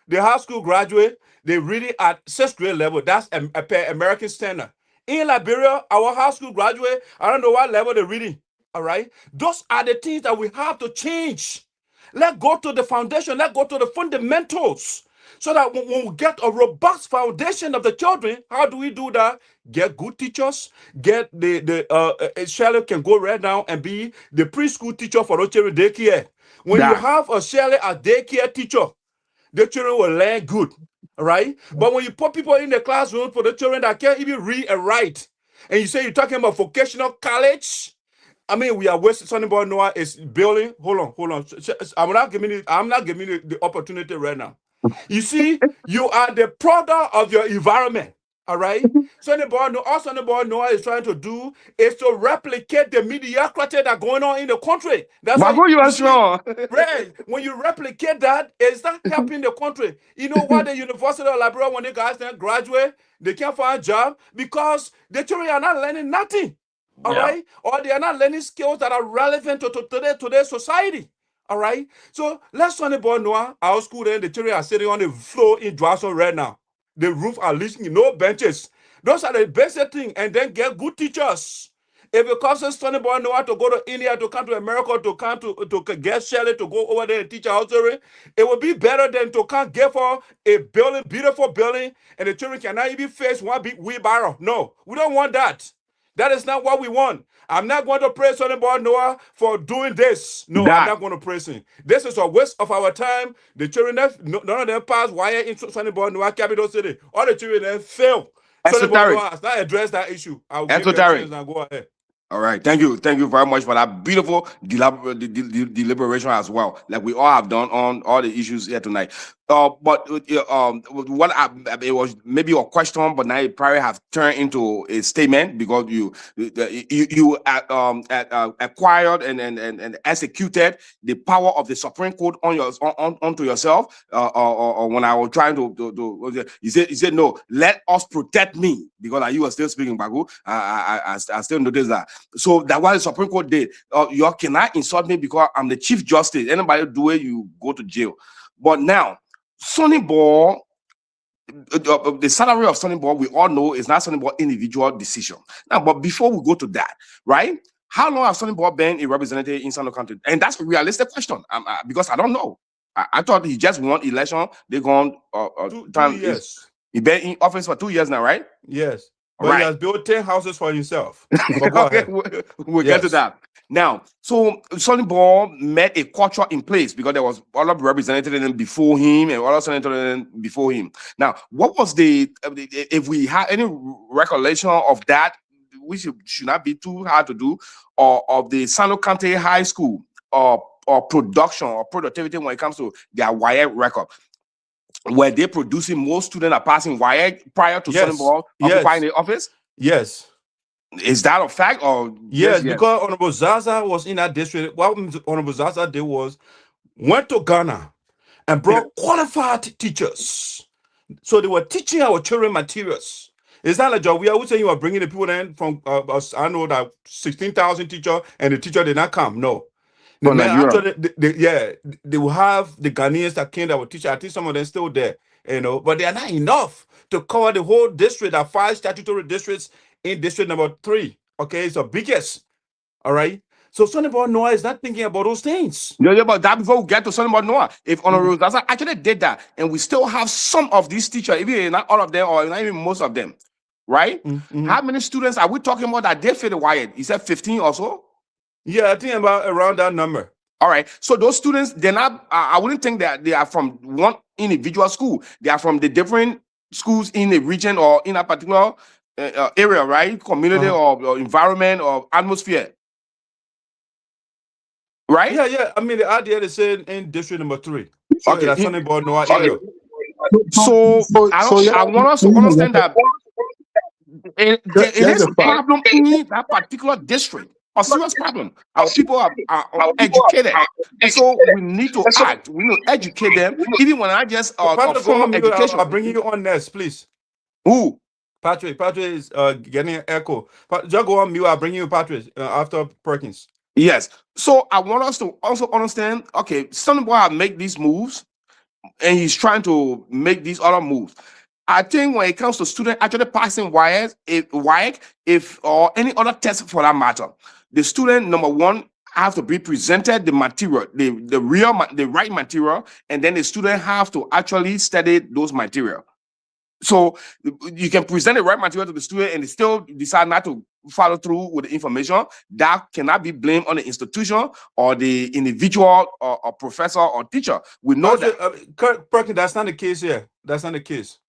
the high school graduate, they reading at 6th grade level. That's a per American standard. In Liberia, our high school graduate, I don't know what level they're reading. All right. Those are the things that we have to change. Let's go to the foundation. Let's go to the fundamentals. So that when we get a robust foundation of the children, how do we do that? Get good teachers. Get Shirley can go right now and be the preschool teacher for the children daycare. When you have a Shirley as daycare teacher, the children will learn good. All right. But when you put people in the classroom for the children that can't even read and write, and you say you're talking about vocational college, I mean, we are wasting. Sonny Boy Noah is building. Hold on. I'm not giving you the opportunity right now. You see, you are the product of your environment. All right. Sonny Boy Noah is trying to do is to replicate the mediocrity that's going on in the country. That's why you see, right. When you replicate that, it's not helping the country. You know what? The University of Liberia, when the guys then graduate, they can't find a job because the children are not learning nothing. All right, or they are not learning skills that are relevant to today's society. All right, so let's Sonny Boy Noah, our school, then the children are sitting on the floor in Juarzon right now. The roof are leaking, no benches. Those are the basic things, and then get good teachers. If it costs Sonny Boy Noah to go to India, to come to America, to come to get Shirley to go over there and teach our children, it would be better than to come get for a building, beautiful building, and the children cannot even face one big wheelbarrow. No, we don't want that. That is not what we want. I'm not going to praise Sonny Boy Noah for doing this. No, I'm not going to praise him. This is a waste of our time. The children, none of them passed wire into Sonny Boy Noah, capital city. All the children then fail. Sonny Boy Noah has not addressed that issue. I will give you a chance and go ahead. All right, thank you very much for that beautiful deliberation as well, like we all have done on all the issues here tonight. But what it was maybe a question, but now it probably have turned into a statement because you acquired and executed the power of the Supreme Court onto yourself. Or when I was trying to you said no, let us protect me, because you were still speaking Bagu. I still notice that. So that what the Supreme Court did. You cannot insult me because I'm the Chief Justice. Anybody do it, you go to jail. But now, Sonny Boy, the salary of Sonny Boy, we all know is not Sonny Boy individual decision. Now, but before we go to that, right? How long has Sonny Boy been a representative in Sinoe County? And that's a realistic question, because I don't know. I thought he just won election. They gone 2 years. He been in office for 2 years now, right? Yes. But he has built 10 houses for himself. But go ahead. We'll get to that. Now, so Sonny Boy met a culture in place because there was other representatives before him and other senators before him. Now, what was if we have any recollection of that, which should not be too hard to do, or of the Sinoe County High School or production or productivity when it comes to their WIAC record? Were they producing more students are passing WIAC prior to Sonny Boy occupying the office? Yes. Is that a fact or yes? Because Honorable Zaza was in that district. What Honorable Zaza did was went to Ghana and brought qualified teachers. So they were teaching our children materials. It's not like we are saying you are bringing the people in from I know that 16,000 teacher and the teacher did not come. No. Actually, they will have the Ghanaians that came that will teach. I think some of them still there, but they are not enough to cover the whole district. There are 5 statutory districts in district number 3. Okay, it's the biggest. All right. So Sonny Boy Noah is not thinking about those things. Yeah, but that before we get to Sonny Boy Noah, if Honorable Zaza actually did that, and we still have some of these teachers, even not all of them, or not even most of them, right? How many students are we talking about that did fit the WIAC? You said 15 or so? Yeah, I think about around that number. All right. So those students, they're not, I wouldn't think that they are from one individual school. They are from the different schools in the region or in a particular area, right? Community or environment or atmosphere. Right? Yeah. I mean, the idea is in district number 3. So okay. That's Sonny Boy Noah area. So I want us to understand that it is a problem in that particular district. A serious problem. Our people are educated, so we need to act. We need to educate them. Even when I just formal education. I'll bring you on next, please. Who? Patrick is getting an echo. Just go on mute. I'll bring you Patrick after Prekins. Yes. So I want us to also understand. Okay, Sonny Boy have make these moves. and he's trying to make these other moves. I think when it comes to student actually passing WAEC, or any other test for that matter, the student, number one, have to be presented the material, the right material, and then the student have to actually study those material. So you can present the right material to the student and they still decide not to follow through with the information. That cannot be blamed on the institution or the individual or professor or teacher. We know that. Prekins, that's not the case here. That's not the case.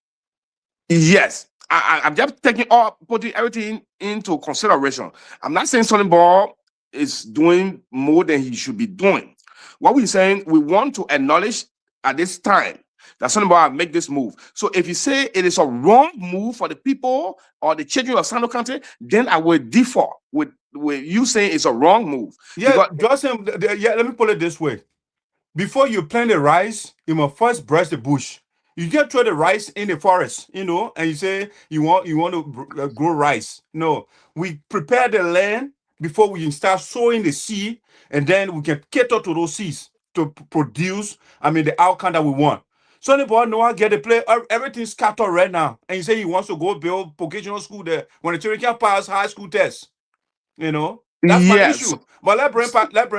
Yes, I'm just putting everything into consideration. I'm not saying Sonny is doing more than he should be doing. What we're saying, we want to acknowledge at this time that Sonny make this move. So if you say it is a wrong move for the people or the children of Sinoe County, then I will differ with you saying it's a wrong move. Yeah, Juarzon, let me put it this way. Before you plant the rice, you must first brush the bush. You can't throw the rice in the forest, and you say you want to grow rice. No, we prepare the land before we start sowing the seed, and then we can cater to those seeds to produce, the outcome that we want. Sonny boy know how get the play, everything's scattered right now, and you say he wants to go build vocational school there when the children can pass high school tests. That's my issue. But let bring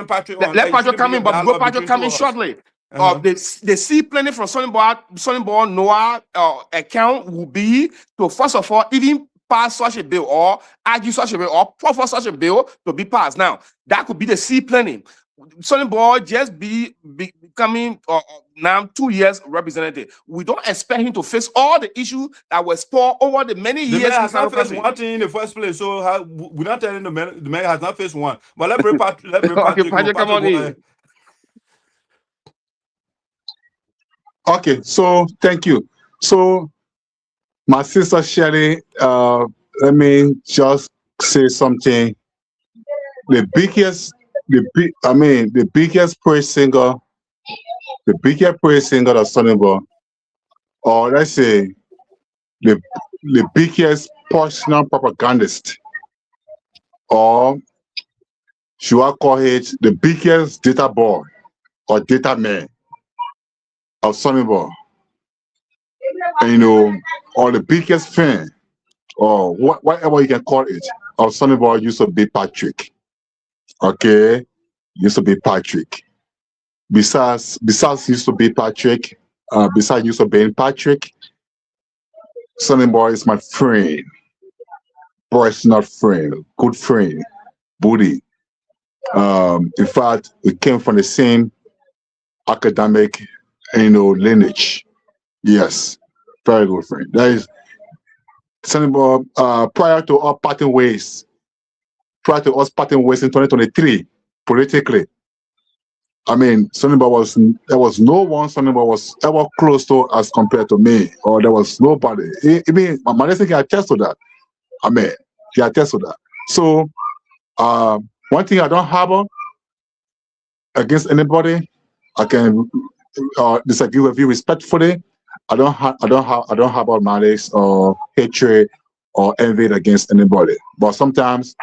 Patrick on. Let Patrick come in, but Patrick come in shortly. The seed planning from Sonny boy Noah account will be to first of all even pass such a bill or argue such a bill or proffer such a bill to be passed. Now that could be the seed planning. Sonny boy just becoming now 2 years representative. We don't expect him to face all the issues that were spoiled over the many years. The man has not faced one thing in the first place, so we're not telling the man has not faced one. But let bring Patrick come on in. Okay, so thank you. So my sister Shirley, let me just say something. The biggest praise singer of Sonny Boy, or let's say the biggest personal propagandist, or should I call it the biggest data boy or data man of Sonny Boy, or the biggest fan, or whatever you can call it, of Sonny Boy used to be Patrick. Okay, used to be Patrick. Besides used to be Patrick, besides used to being Patrick, Sonny Boy is my friend, personal friend, good friend, buddy. In fact, we came from the same academic, lineage. Yes, very good friend. That is Sonny Boy. Prior to us parting ways in 2023, politically, Sonny Boy there was no one Sonny Boy was ever close to as compared to me, or there was nobody. My lesson can attest to that. He attests to that. So, one thing I don't harbor against anybody, I can disagree with you respectfully. I don't harbor malice or hatred or envy against anybody. But sometimes,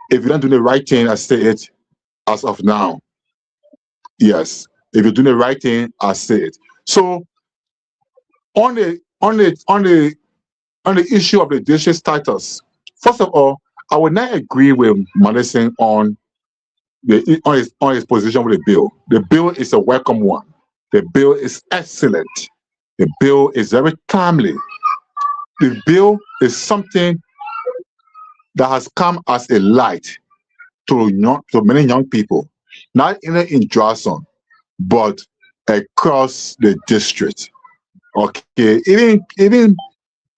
if you don't do the right thing, I say it as of now. Yes, if you do the right thing, I say it. So, on the issue of the district status, first of all, I would not agree with Madison on his position with the bill. The bill is a welcome one. The bill is excellent. The bill is very timely. The bill is something that has come as a light to many young people, not only in Juarzon, but across the district. Okay, even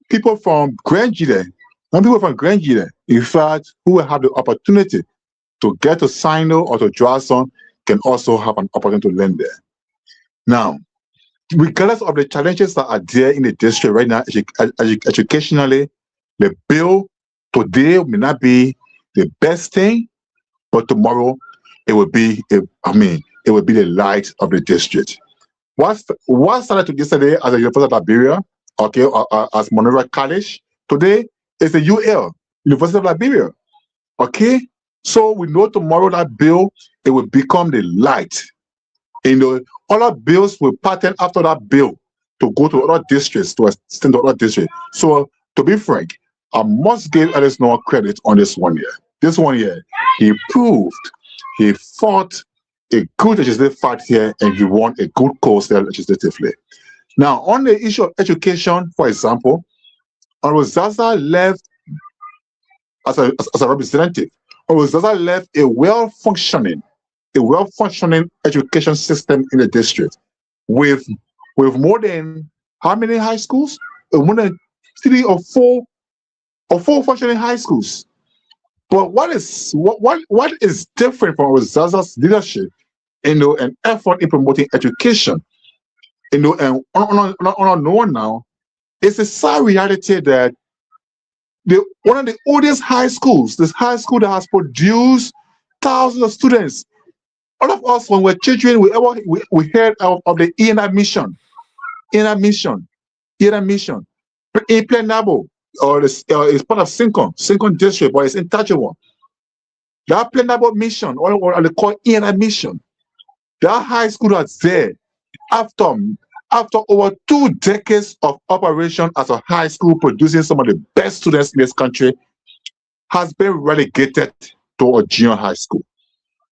people from Greenville, in fact, who will have the opportunity to get to Sinoe or to Juarzon, can also have an opportunity to learn there. Now, regardless of the challenges that are there in the district right now, educationally, the bill today may not be the best thing, but tomorrow it will be. It will be the light of the district. What started yesterday as a University of Liberia, okay, as Monrovia College, today is the UL, University of Liberia, okay. So we know tomorrow that bill, it will become the light, other bills will pattern after that bill to go to other districts, to extend to other districts. So to be frank, I must give Elise Noah credit on this one year. This one year, he proved he fought a good legislative fight here and he won a good cause there legislatively. Now, on the issue of education, for example, Zaza left as a representative. Zaza left a well-functioning education system in the district with more than how many high schools? More than 3 or 4 functioning high schools. But what is different from Zaza's leadership, and effort in promoting education, and on now, it's a sad reality that one of the oldest high schools, this high school that has produced thousands of students. All of us, when we're children, we heard of the ENI mission, in Plenabo, or it's part of Sincon district, but it's in Tajawan. That Plenabo mission, or they call ENI mission, that high school that's there after over 2 decades of operation as a high school producing some of the best students in this country, has been relegated to a junior high school.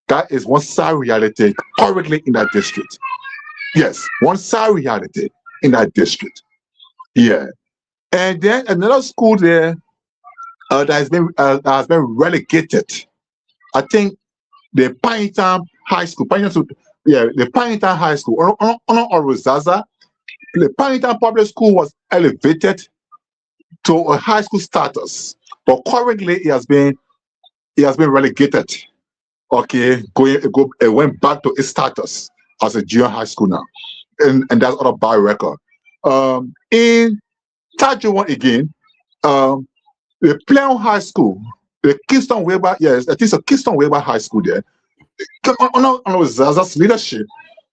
That is one sad reality currently in that district. Yes, one sad reality in that district. Yeah. And then another school there that has been relegated. I think the Pinetown High School. The Pinetown High School. On Zaza, the Pinetown Public School was elevated to a high school status, but currently it has been relegated. Okay, it went back to its status as a junior high school now, and that's on a bad record. In Tajuwan again, the Plain High School, the Kingston Weber, yes, I think it's a Kingston Weber High School there. On Zaza's leadership,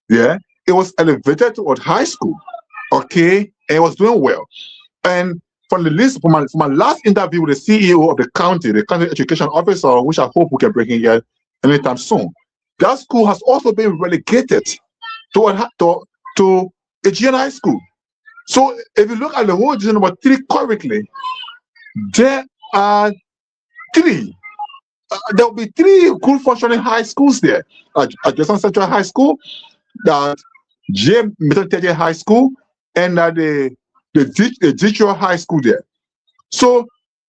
yeah, it was elevated to a high school, okay, and it was doing well. And from the list, from my last interview with the CEO of the county education officer, which I hope we can bring in here anytime soon, that school has also been relegated to a junior high school. So if you look at the whole division number 3 currently, there are 3. There will be 3 good functioning high schools there. Juarzon Central High School, that J. Milton High School, and the Detroit High School there. So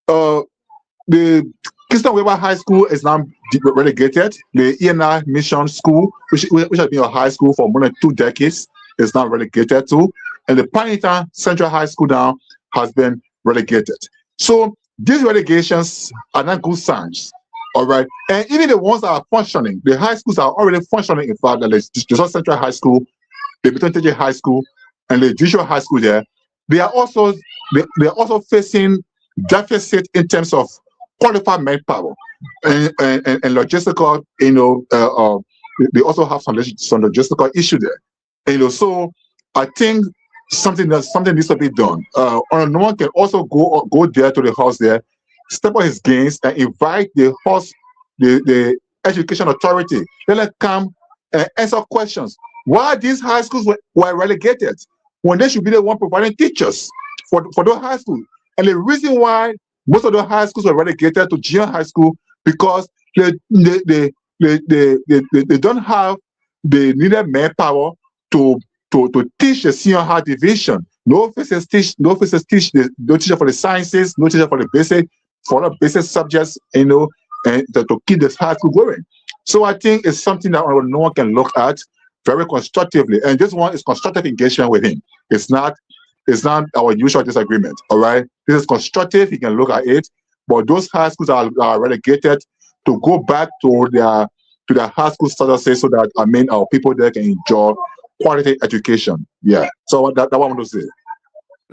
the Kingston Weber High School is now relegated. The ENI Mission School, which has been a high school for more than 2 decades, is now relegated to. And the Pinetown Central High School now has been relegated. So these relegations are not good signs. All right. And even the ones that are functioning, the high schools are already functioning. In fact, the Juarzon Central High School, the Milton High School, and the Detroit High School there, they are also facing deficit in terms of qualified manpower and logistical. They also have some logistical issue there. So I think something needs to be done. No one can also go there to the house there, step on his gains, and invite the education authority. Let them come and answer questions. Why these high schools were relegated when they should be the one providing teachers for those high schools? And the reason why most of the high schools were relegated to junior high school, because they don't have the needed manpower to teach the senior high division. No officers teach no teacher for the sciences, no teacher for the basic subjects, and to keep this high school going. So I think it's something that no one can look at very constructively. And this one is constructive engagement with him. It's not our usual disagreement. All right, this is constructive. He can look at it. But those high schools are relegated to go back to their high school status, so that our people there can enjoy quality education. Yeah. So that what I want to say.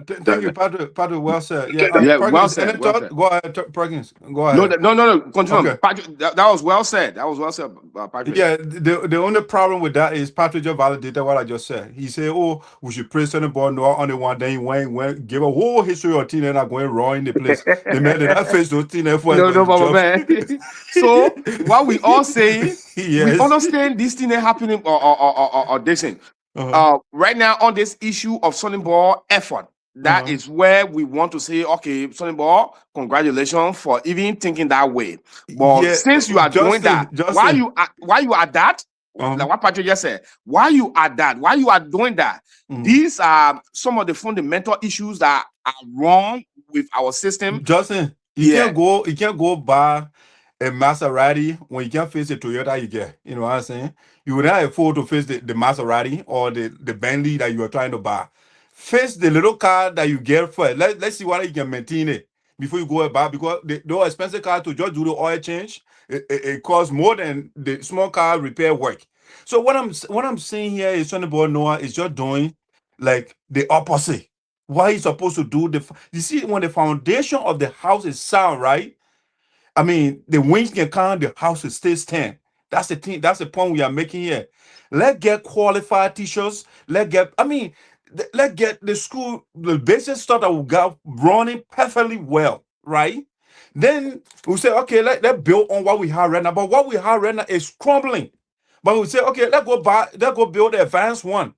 Thank you, Patrick. Well said. Yeah, well said. Go ahead, Prekins. Go ahead. No. Continue. Okay. Patrick, that was well said. Patrick. Yeah. The only problem with that is Patrick just validated what I just said. He said, "Oh, we should praise Senate board no only one." Then he went give a whole history of teen and going wrong in the place. They made that face those teen for no, man. So what we all saying, yes. we understand this thing happening or this thing. Right now on this issue of Sonny effort, that is where we want to say, okay, Sonny, congratulations for even thinking that way. But since you are doing that, while you are that, like what Patricia just said, while you are doing that, these are some of the fundamental issues that are wrong with our system. Justin, you can't go buy a Maserati when you can't face a Toyota you get. You know what I'm saying? You would not afford to face the Maserati or the Bentley that you are trying to buy. Face the little car that you get first. Let's see whether you can maintain it before you go and buy, because those expensive car to just do the oil change, it costs more than the small car repair work. So what I'm saying here is Sonny Boy Noah is just doing like the opposite. Why he's supposed to do you see, when the foundation of the house is sound, right? I mean, the winds can come, the house will stay stand. That's the thing. That's the point we are making here. Let's get qualified teachers. Let's get the school, the basic stuff that we got running perfectly well, right? Then we say, okay, let's build on what we have right now. But what we have right now is crumbling. But we say, okay, let's go build the advanced one.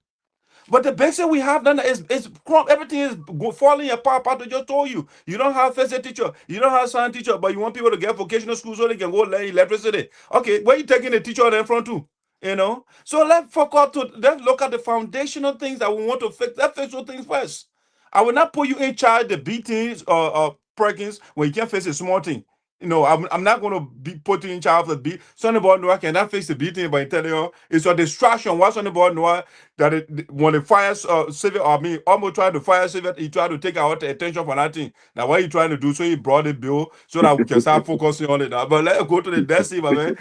But the basic we have done is everything is falling apart. Patricia just told you. You don't have physics teacher, you don't have science teacher, but you want people to get vocational school so they can go learn electricity. Okay, where you taking the teacher in front to? You know? So let's look at the foundational things that we want to fix. Let's fix those things first. I will not put you in charge the beatings or Prekins when you can't face a small thing. You know, I'm not going to be put in charge of the beat. Sonny Boy Noah cannot face the beating, but tell you it's a distraction. Why Sonny Boy Noah that when the fire Sylvia, almost trying to fire Sylvia, he tried to take our attention from that thing. Now what he trying to do? So he brought the bill so that we can start focusing on it now. But let's go to the next scene, my man.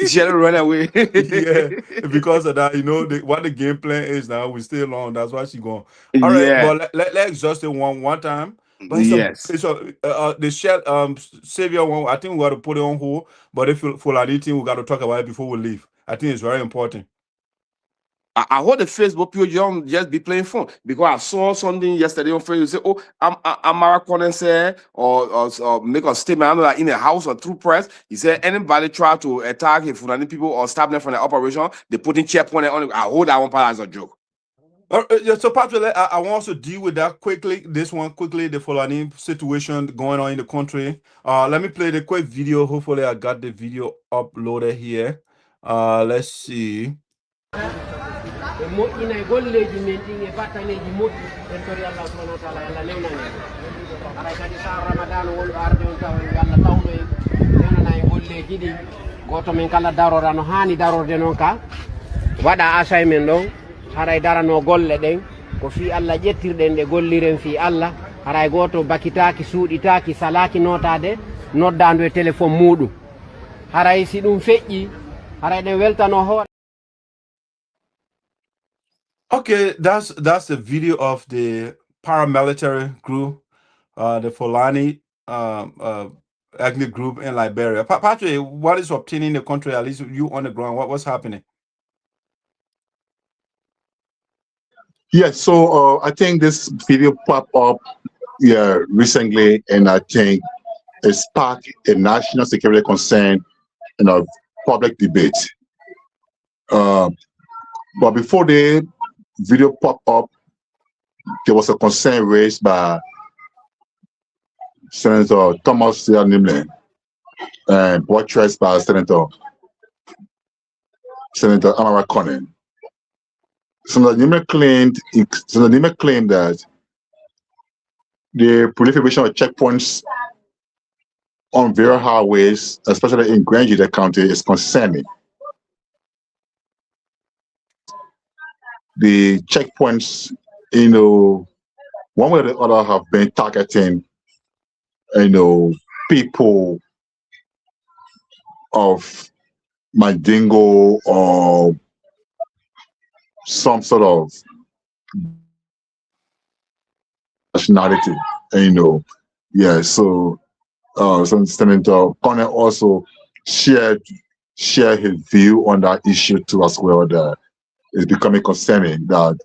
Shirley run away. Yeah, because of that, you know what the game plan is now. We still long. That's why she going. All right, but let's exhaust it one time. But the shell Savior one, I think we got to put it on hold. But if Fulani thing, we got to talk about it before we leave. I think it's very important. I heard the Facebook people just be playing phone because I saw something yesterday on Facebook. Say, "Oh, I'm Marathon say or make a statement. I know that in the house or through press, he said anybody try to attack the Fulani people or stop them from the operation, they put in checkpoint on it. I hold that one part as a joke." So Patricia, I want to deal with that quickly. This one quickly, the Fulani situation going on in the country. Let me play the quick video. Hopefully, I got the video uploaded here. Let's see. haray darano golle den ko fi Allah jettirden de golliren fi Allah haray goto bakitaaki suuditaaki salaki notade noddando e téléphone muɗum haray si ɗum feƴƴi haray den weltano hoore. Okay, that's the video of the paramilitary group, the Fulani ethnic group in Liberia. Patricia, what is obtaining the country, at least you on the ground? What's happening? Yes, so I think this video popped up recently, and I think it sparked a national security concern in a public debate. But before the video popped up, there was a concern raised by Senator Thomas Nimlin and buttressed by Senator Amara Conan. Senator Nimlin claimed that the proliferation of checkpoints on various highways, especially in Greenville County, is concerning. The checkpoints, one way or the other have been targeting, people of Mandingo or some sort of nationality, so Senator Connor also shared his view on that issue too as well, that it's becoming concerning that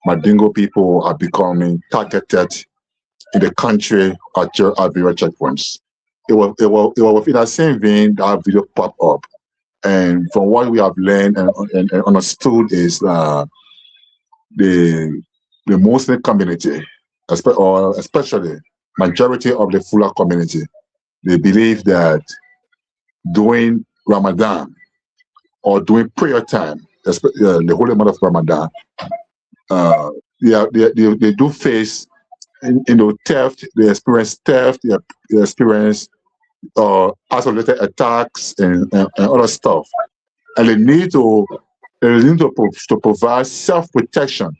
Mandingo people are becoming targeted in the country at various checkpoints. It was within that same vein that video popped up, And from what we have learned and understood is the Muslim community, especially majority of the Fula community, they believe that during Ramadan or during prayer time, the holy month of Ramadan, they do face theft. They experience theft. They experience isolated attacks and other stuff, and they need to provide self-protection,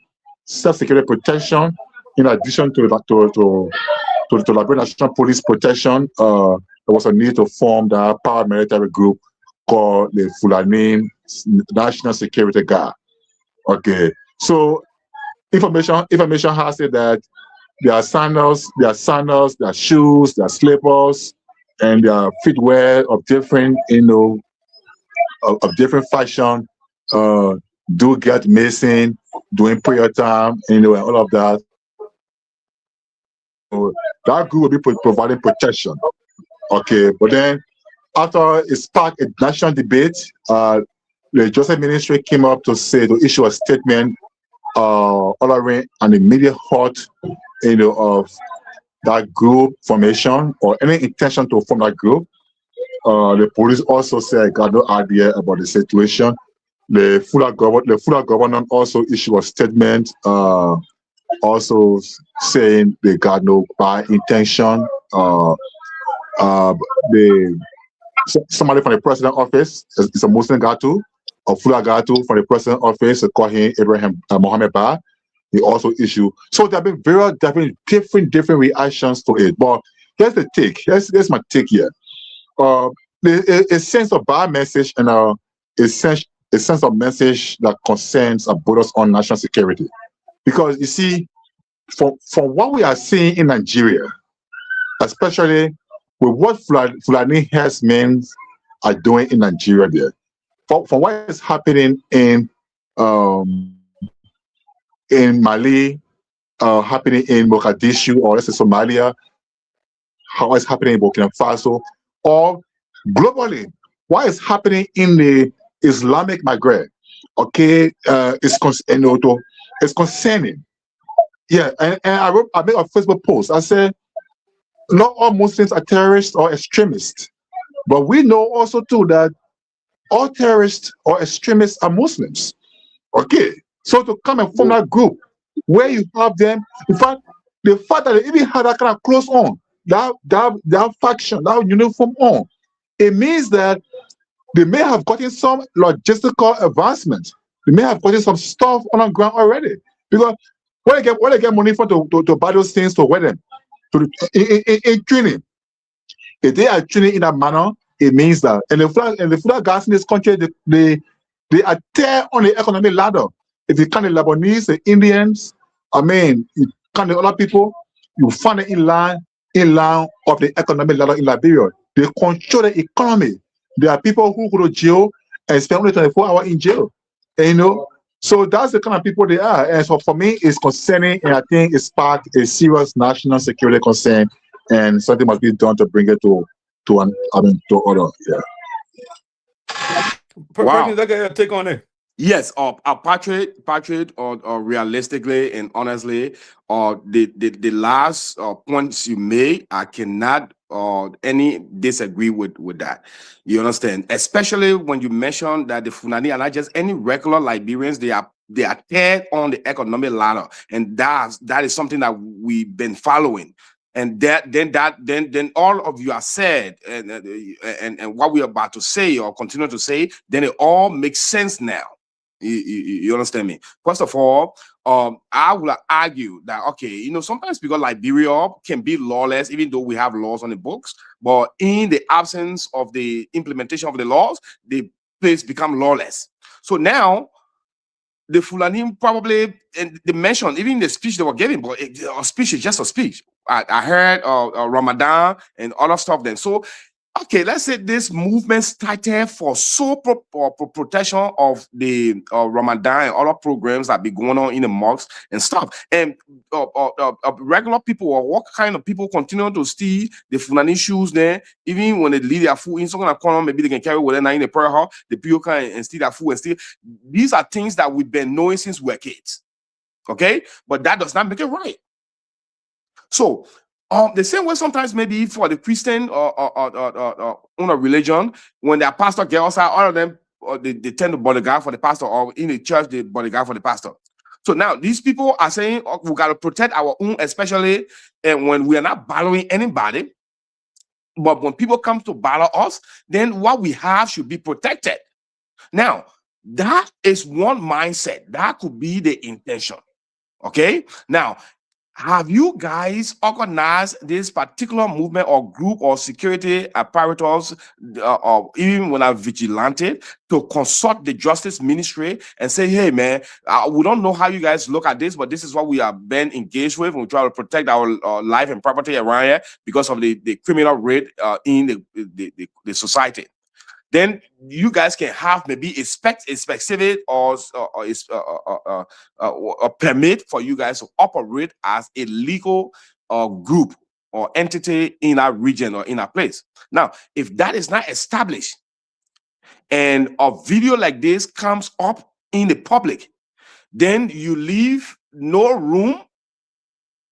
self-security protection, in addition to the Liberian National Police protection. There was a need to form the paramilitary group called the Fulani National Security Guard. Okay, so information has it that there are sandals, their shoes, their slippers, and their footwear of different, of different fashion do get missing during prayer time, and all of that. So that group will be providing protection. Okay, but then after it sparked a national debate, the Justice Ministry came up to issue a statement honoring an immediate halt, of that group formation or any intention to form that group. The police also said got no idea about the situation. The Fula government also issued a statement, also saying they got no bad intention. Somebody from the president office is a Muslim guy too, a Fula guy too from the president office, call him Ibrahim Mohammed Ba. He also issued. So there have been different reactions to it. But here's the take. Here's my take here. A sense of bad message and a sense of message that concerns about us on national security. Because you see, from what we are seeing in Nigeria, especially with what Fulani herdsmen are doing in Nigeria there, from what is happening in Mali, happening in Mogadishu, or let's say Somalia, how it's happening in Burkina Faso, or globally, what is happening in the Islamic Maghreb, okay, it's concerning. Yeah, and I made a Facebook post. I said, not all Muslims are terrorists or extremists, but we know also too that all terrorists or extremists are Muslims. Okay, so to come and form that group where you have them, in fact, the fact that they even had that kind of clothes on, that faction, that uniform on, it means that they may have gotten some logistical advancement. They may have gotten some stuff on the ground already. Because where they get money from to buy those things to wear them in training. If they are training in that manner, it means that and the Fulani guys in this country, they are there on the economic ladder. If you count the Lebanese, the Indians, you count the other people, you find it in line of the economic ladder in Liberia. They control the economy. There are people who go to jail and spend only 24 hours in jail. And, so that's the kind of people they are. And so for me, it's concerning, and I think it's sparked a serious national security concern, and something must be done to bring it to order. Yeah. Wow. Take on it. Yes, Patrick, or realistically and honestly, the last points you made, I cannot any disagree with that. You understand? Especially when you mention that the Fulani are not just any regular Liberians, they are teared on the economic ladder, and that is something that we've been following. And then all of you are said, and what we're about to say or continue to say, then it all makes sense now. You understand me? First of all, I will argue that, okay, sometimes because Liberia can be lawless, even though we have laws on the books, but in the absence of the implementation of the laws, the place become lawless. So now, the Fulani probably, and they mentioned, even the speech they were giving, but a speech is just a speech. I heard Ramadan and other stuff then. So okay, let's say this movement started for sole protection of the Ramadan and other programs that be going on in the mosques and stuff. And regular people, or what kind of people continue to steal the Fulani shoes there, even when they leave their food in some kind of corner, maybe they can carry whatever in the prayer hall, the people can and steal their food and steal. These are things that we've been knowing since we were kids. Okay, but that does not make it right. So the same way sometimes maybe for the Christian or religion, when their pastor get outside, all of them they tend to bodyguard for the pastor, or in the church they bodyguard for the pastor. So now these people are saying, oh, we got to protect our own, especially when we are not bothering anybody. But when people come to bother us, then what we have should be protected. Now, that is one mindset. That could be the intention. Okay? Now, have you guys organized this particular movement or group or security apparatus, or even when I'm vigilante, to consult the justice ministry and say, hey, man, we don't know how you guys look at this, but this is what we have been engaged with. We try to protect our life and property around here because of the criminal rate in the society. Then you guys can have maybe a specific or a permit for you guys to operate as a legal group or entity in our region or in our place. Now, if that is not established and a video like this comes up in the public, then you leave no room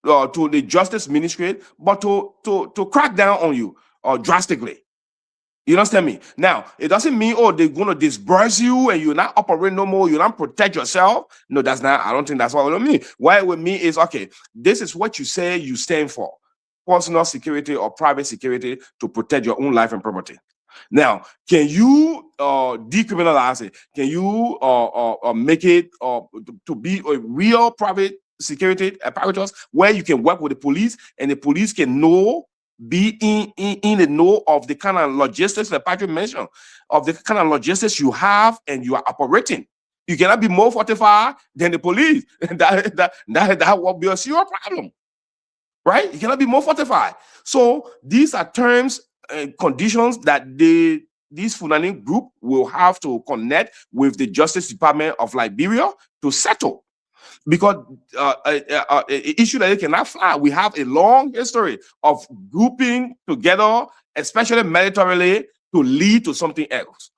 to the justice ministry but to crack down on you drastically. You understand me? Now, it doesn't mean, oh, they're going to disperse you and you're not operating no more, you don't protect yourself. No, that's not, I don't think that's what it means. What it would mean is, okay, this is what you say you stand for. Personal security or private security to protect your own life and property. Now, can you decriminalize it? Can you make it to be a real private security apparatus where you can work with the police and the police can be in the know of the kind of logistics that Patrick mentioned, of the kind of logistics you have and you are operating. You cannot be more fortified than the police. that will be a serious problem, right? You cannot be more fortified. So these are terms and conditions that this Fulani group will have to connect with the Justice Department of Liberia to settle. Because an issue that they cannot fly. We have a long history of grouping together, especially militarily, to lead to something else.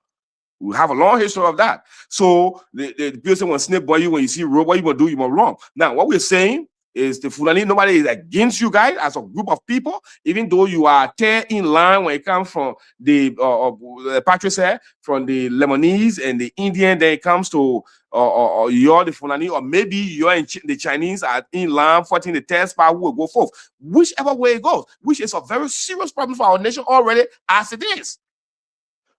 We have a long history of that. So the people say when snake boy you, when you see road, what you gonna do, you gonna run. Now, what we're saying is the Fulani, nobody is against you guys as a group of people, even though you are in line when it comes from the Patricia, from the Lebanese and the Indian, then it comes to you're the Fulani, or maybe you're the Chinese are in line fighting the test power will go forth. Whichever way it goes, which is a very serious problem for our nation already as it is.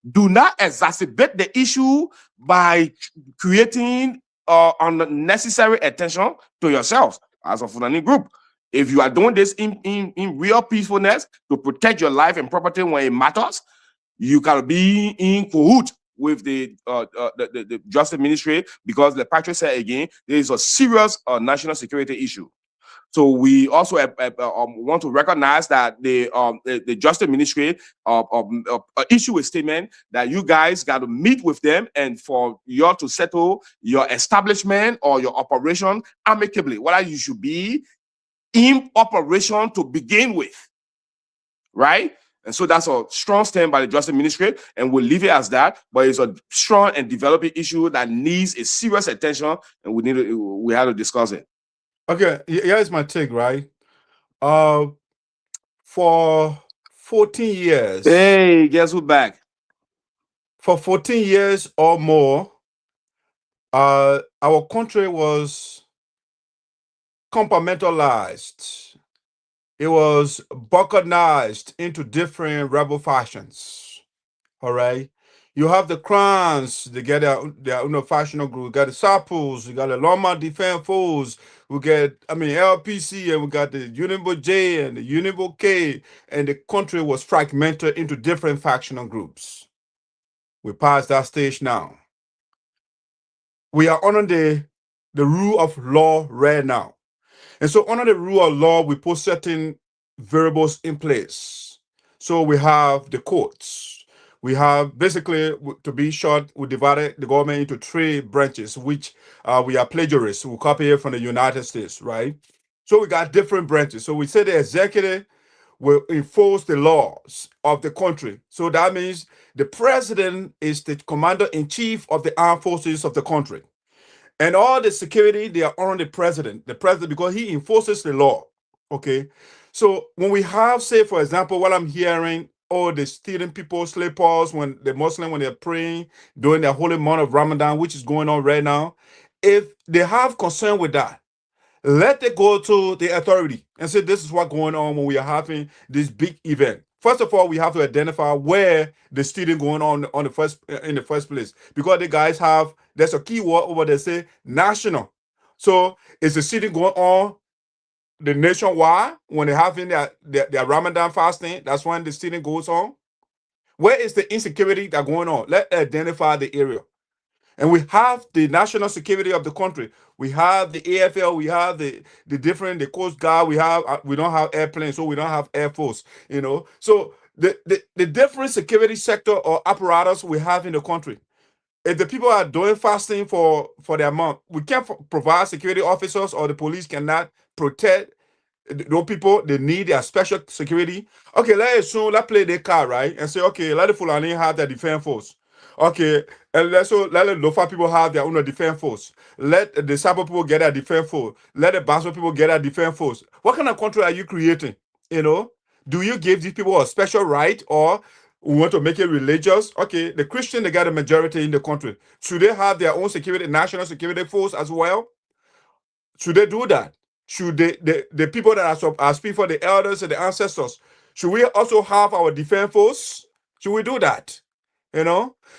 Do not exacerbate the issue by creating unnecessary attention to yourselves as a Fulani group. If you are doing this in real peacefulness to protect your life and property when it matters, you can be in cahoots with the Justice Ministry, because the Patricia said again, there is a serious national security issue. So we also want to recognize that the Justice Ministry issue a statement that you guys got to meet with them and for you to settle your establishment or your operation amicably, whether you should be in operation to begin with, right? And so that's a strong stand by the Justice Ministry, and we'll leave it as that. But it's a strong and developing issue that needs a serious attention, and we have to discuss it. Okay, here's my take, right? For 14 years. Hey, guess who's back? For 14 years or more, our country was compartmentalized. It was balkanized into different rebel factions. All right. You have the Crowns, they get their factional group. We got the Sapos, we got the Loma Defense Force, we get, LPC, and we got the Unibel J and the Unibel K, and the country was fragmented into different factional groups. We passed that stage now. We are under the rule of law right now. And so under the rule of law, we put certain variables in place. So we have the courts. We have basically, to be short, we divided the government into 3 branches, which we are plagiarists. We copy it from the United States, right? So we got different branches. So we say the executive will enforce the laws of the country. So that means the president is the commander-in-chief of the armed forces of the country. And all the security, they are on the president. The president, because he enforces the law. Okay. So when we have, say, for example, what I'm hearing, the stealing people, slave pause, when the Muslim, when they're praying during their holy month of Ramadan, which is going on right now, if they have concern with that, let it go to the authority and say, this is what's going on when we are having this big event. First of all, we have to identify where the stealing going on in the first place, because the guys have, there's a keyword over there, say national. So is the stealing going on the nationwide when they're having their Ramadan fasting? That's when the stealing goes on. Where is the insecurity that's going on? Let's identify the area. And we have the national security of the country. We have the AFL. We have the Coast Guard. We don't have airplanes, so we don't have Air Force. So the different security sector or apparatus we have in the country. If the people are doing fasting for their month, we can't provide security officers, or the police cannot protect those people. They need their special security. Okay, let's play their card, right? And say, okay, let the Fulani have their defense force. Okay, and let the Lofa people have their own defense force. Let the Sabo people get their defense force. Let the Basso people get their defense force. What kind of country are you creating? Do you give these people a special right, or we want to make it religious? Okay, the Christian, they got a majority in the country. Should they have their own security, national security force as well? Should they do that? Should the people that are speaking for the elders and the ancestors, should we also have our defense force? Should we do that?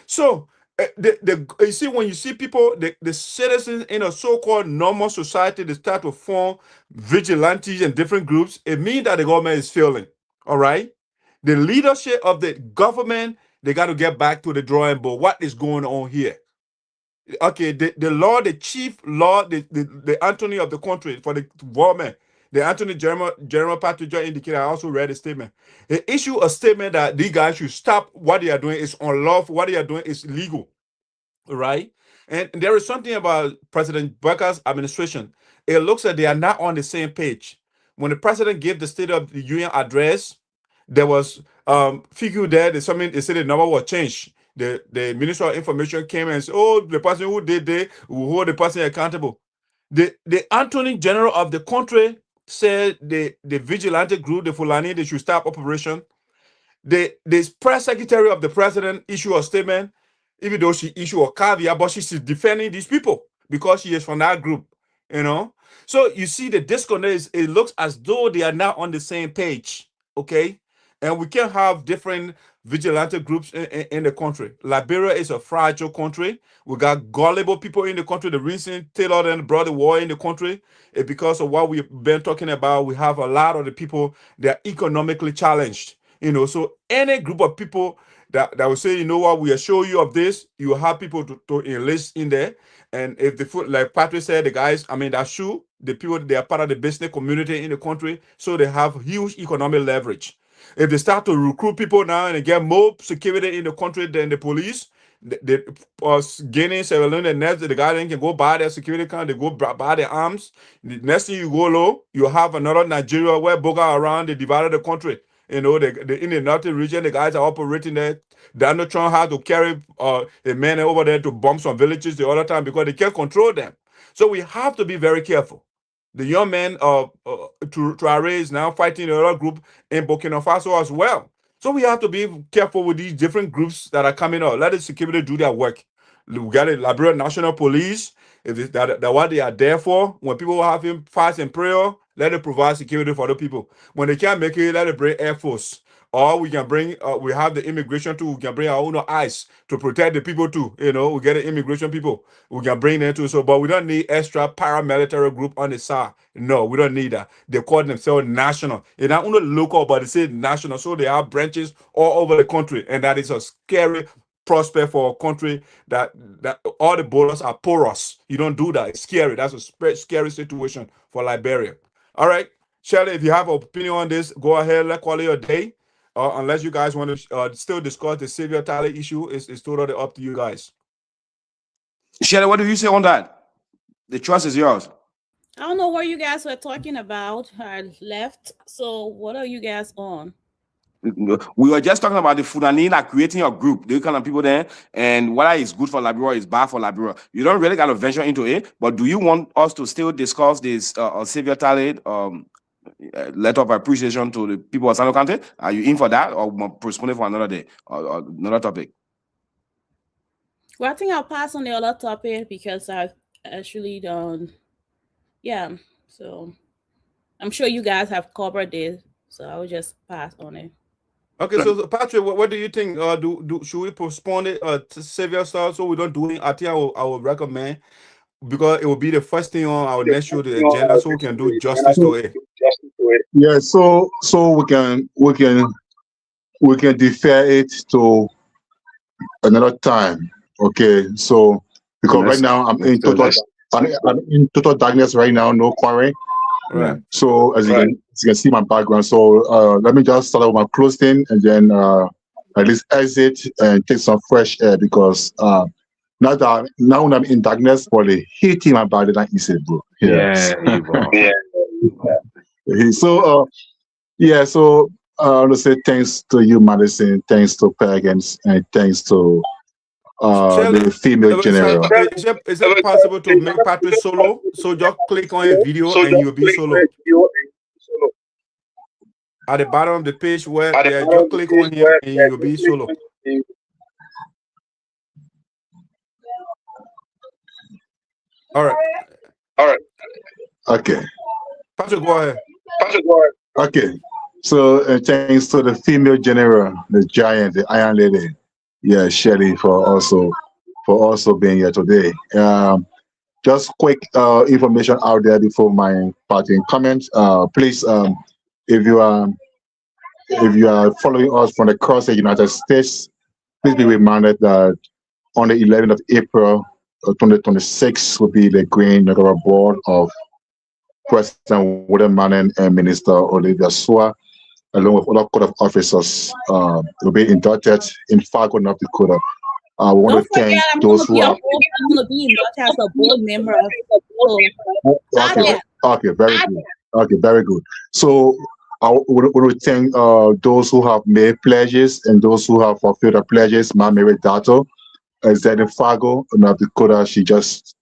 So you see, when you see people, the citizens in a so-called normal society, they start to form vigilantes and different groups, it means that the government is failing. All right. The leadership of the government, they got to get back to the drawing board. What is going on here? Okay, the law, the chief law, the attorney of the country for the government, the attorney general Patricia indicated, I also read a statement. They issue a statement that these guys should stop what they are doing is unlawful, what they are doing is illegal, right? And there is something about President Becker's administration. It looks like they are not on the same page. When the president gave the State of the Union address, there was figure there. They said the number was changed. The Minister of Information came and said, oh, the person who did they will hold the person accountable. The Attorney General of the country said the vigilante group, the Fulani, they should stop operation. The press secretary of the president issued a statement, even though she issued a caveat, but she's defending these people because she is from that group, So you see the disconnect, it looks as though they are not on the same page, okay? And we can't have different vigilante groups in the country. Liberia is a fragile country. We got gullible people in the country. The reason Taylor and brought the war in the country is because of what we've been talking about. We have a lot of the people that are economically challenged. So any group of people that will say, what, we assure you of this, you have people to enlist in there. And if like Patrick said, the guys, that's true. The people, they are part of the business community in the country, so they have huge economic leverage. If they start to recruit people now and they get more security in the country than the police, they gaining several, and next the guy then can go buy their security card, they go buy their arms. The next thing you go low, you have another Nigeria where boga around, they divided the country. In the northern region, the guys are operating there. Donald Trump had to carry a man over there to bomb some villages the other time because they can't control them. So we have to be very careful. The young man Traore is now fighting another group in Burkina Faso as well. So we have to be careful with these different groups that are coming out. Let the security do their work. We got the Liberia National Police. If that's what they are there for. When people have him fast and prayer, let it provide security for the people. When they can't make it, let it bring Air Force. Or we can bring, we have the immigration too. We can bring our own ICE to protect the people too. We get the immigration people. We can bring them too. So, but we don't need extra paramilitary group on the side. No, we don't need that. They call themselves national. It's not only local, but they say national. So they have branches all over the country. And that is a scary prospect for a country that all the borders are porous. You don't do that. It's scary. That's a scary situation for Liberia. All right. Shirley, if you have an opinion on this, go ahead. Let's call it a day. unless you guys want to still discuss the Sylvia Tarley issue, it's totally up to you guys. Shirley, what do you say on that? The choice is yours. I don't know what you guys were talking about. I left. So what are you guys on? We were just talking about the Fulani creating a group, the kind of people there, and whether it's good for Liberia, it's bad for Liberia. You don't really got to venture into it, but do you want us to still discuss this Sylvia Tarley letter of appreciation to the people of Sinoe County? Are you in for that, or postpone it for another day or another topic? Well, I think I'll pass on the other topic because I actually don't. Yeah, so I'm sure you guys have covered this, so I'll just pass on it. Okay, so Patrick, what do you think? Should we postpone it to Sylvia stuff so we don't do it? I think I would recommend, because it will be the first thing on our next show, the agenda, so we can do justice to it. Yeah, so we can defer it to another time. Okay, so because right now I'm in total darkness right now, no quarry. Right. So as you can see my background. So let me just start with my closing and then at least exit and take some fresh air, because now when I'm in darkness, for the heat in my body, that is it, bro. So so I want to say thanks to you, Madison, thanks to Prekins, and thanks to the female general. Is it possible to make Patrick solo? So just click on a video and you'll be solo. At the bottom of the page where just click on him and you'll be solo. All right. Okay. Patrick, go ahead. Okay. So thanks to the female general, the giant, the Iron Lady. Yeah, Shirley, for also being here today. Just quick information out there before my parting comments. Please, if you are following us from across the United States, please be reminded that on the 11th of April 2026 will be the Green Inaugural Board of President William Manning and Minister Olivia Swa, along with other court of officers, will be inducted in Fargo, North Dakota. I want to thank those who are. I'm going to be inducted as a board member. Okay, very good. Okay, very good. So I want to thank those who have made pledges and those who have fulfilled their pledges. Ma Mary Dato is in Fargo, North Dakota. She just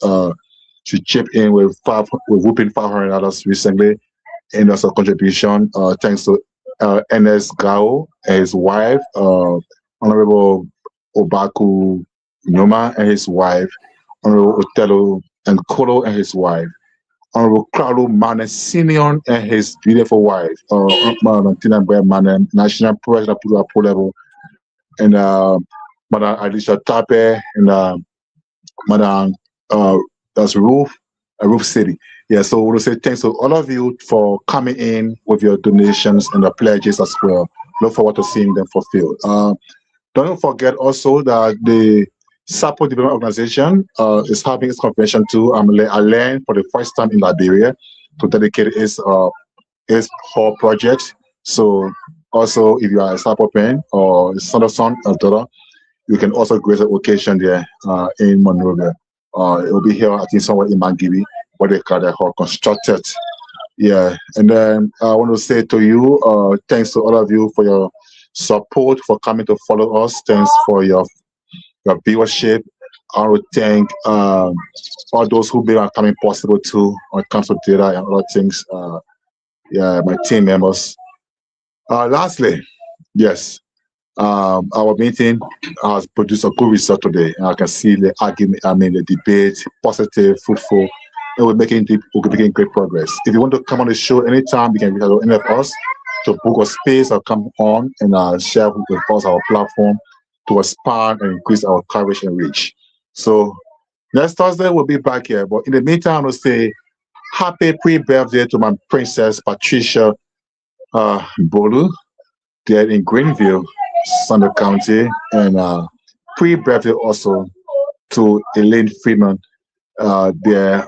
she chipped in with whooping $500 recently, and as a contribution. Thanks to Ns Gao and his wife, Honorable Obaku Noma and his wife, Honorable Otelo and Kolo and his wife, Honorable Cllr Mane Simeon and his beautiful wife, Mane, National President level, and Madam Alicia Tape and Madam that's Roof City. Yeah, so we want to say thanks to all of you for coming in with your donations and the pledges as well. Look forward to seeing them fulfilled. Don't forget also that the Support Development Organization is having its convention too. I learned for the first time in Liberia to dedicate its whole project. So also, if you are a support man or son of son or daughter, you can also grace the occasion there in Monrovia. It will be here, I think, somewhere in Mangibi, what they call the whole constructed. Yeah, and then I want to say to you, thanks to all of you for your support, for coming to follow us. Thanks for your viewership. I want to thank all those who made our coming possible too when it comes to data and other things. Yeah, my team members. Lastly, yes, our meeting has produced a good result today. And I can see the argument, the debate, positive, fruitful, and we're making great progress. If you want to come on the show anytime, you can reach out to any of us to book a space or come on and share with us our platform to expand and increase our coverage and reach. So next Thursday we'll be back here. But in the meantime, I will say happy pre-birthday to my princess Patricia Bolue, there in Greenville, Sinoe County, and pre-birthday also to Elaine Freeman there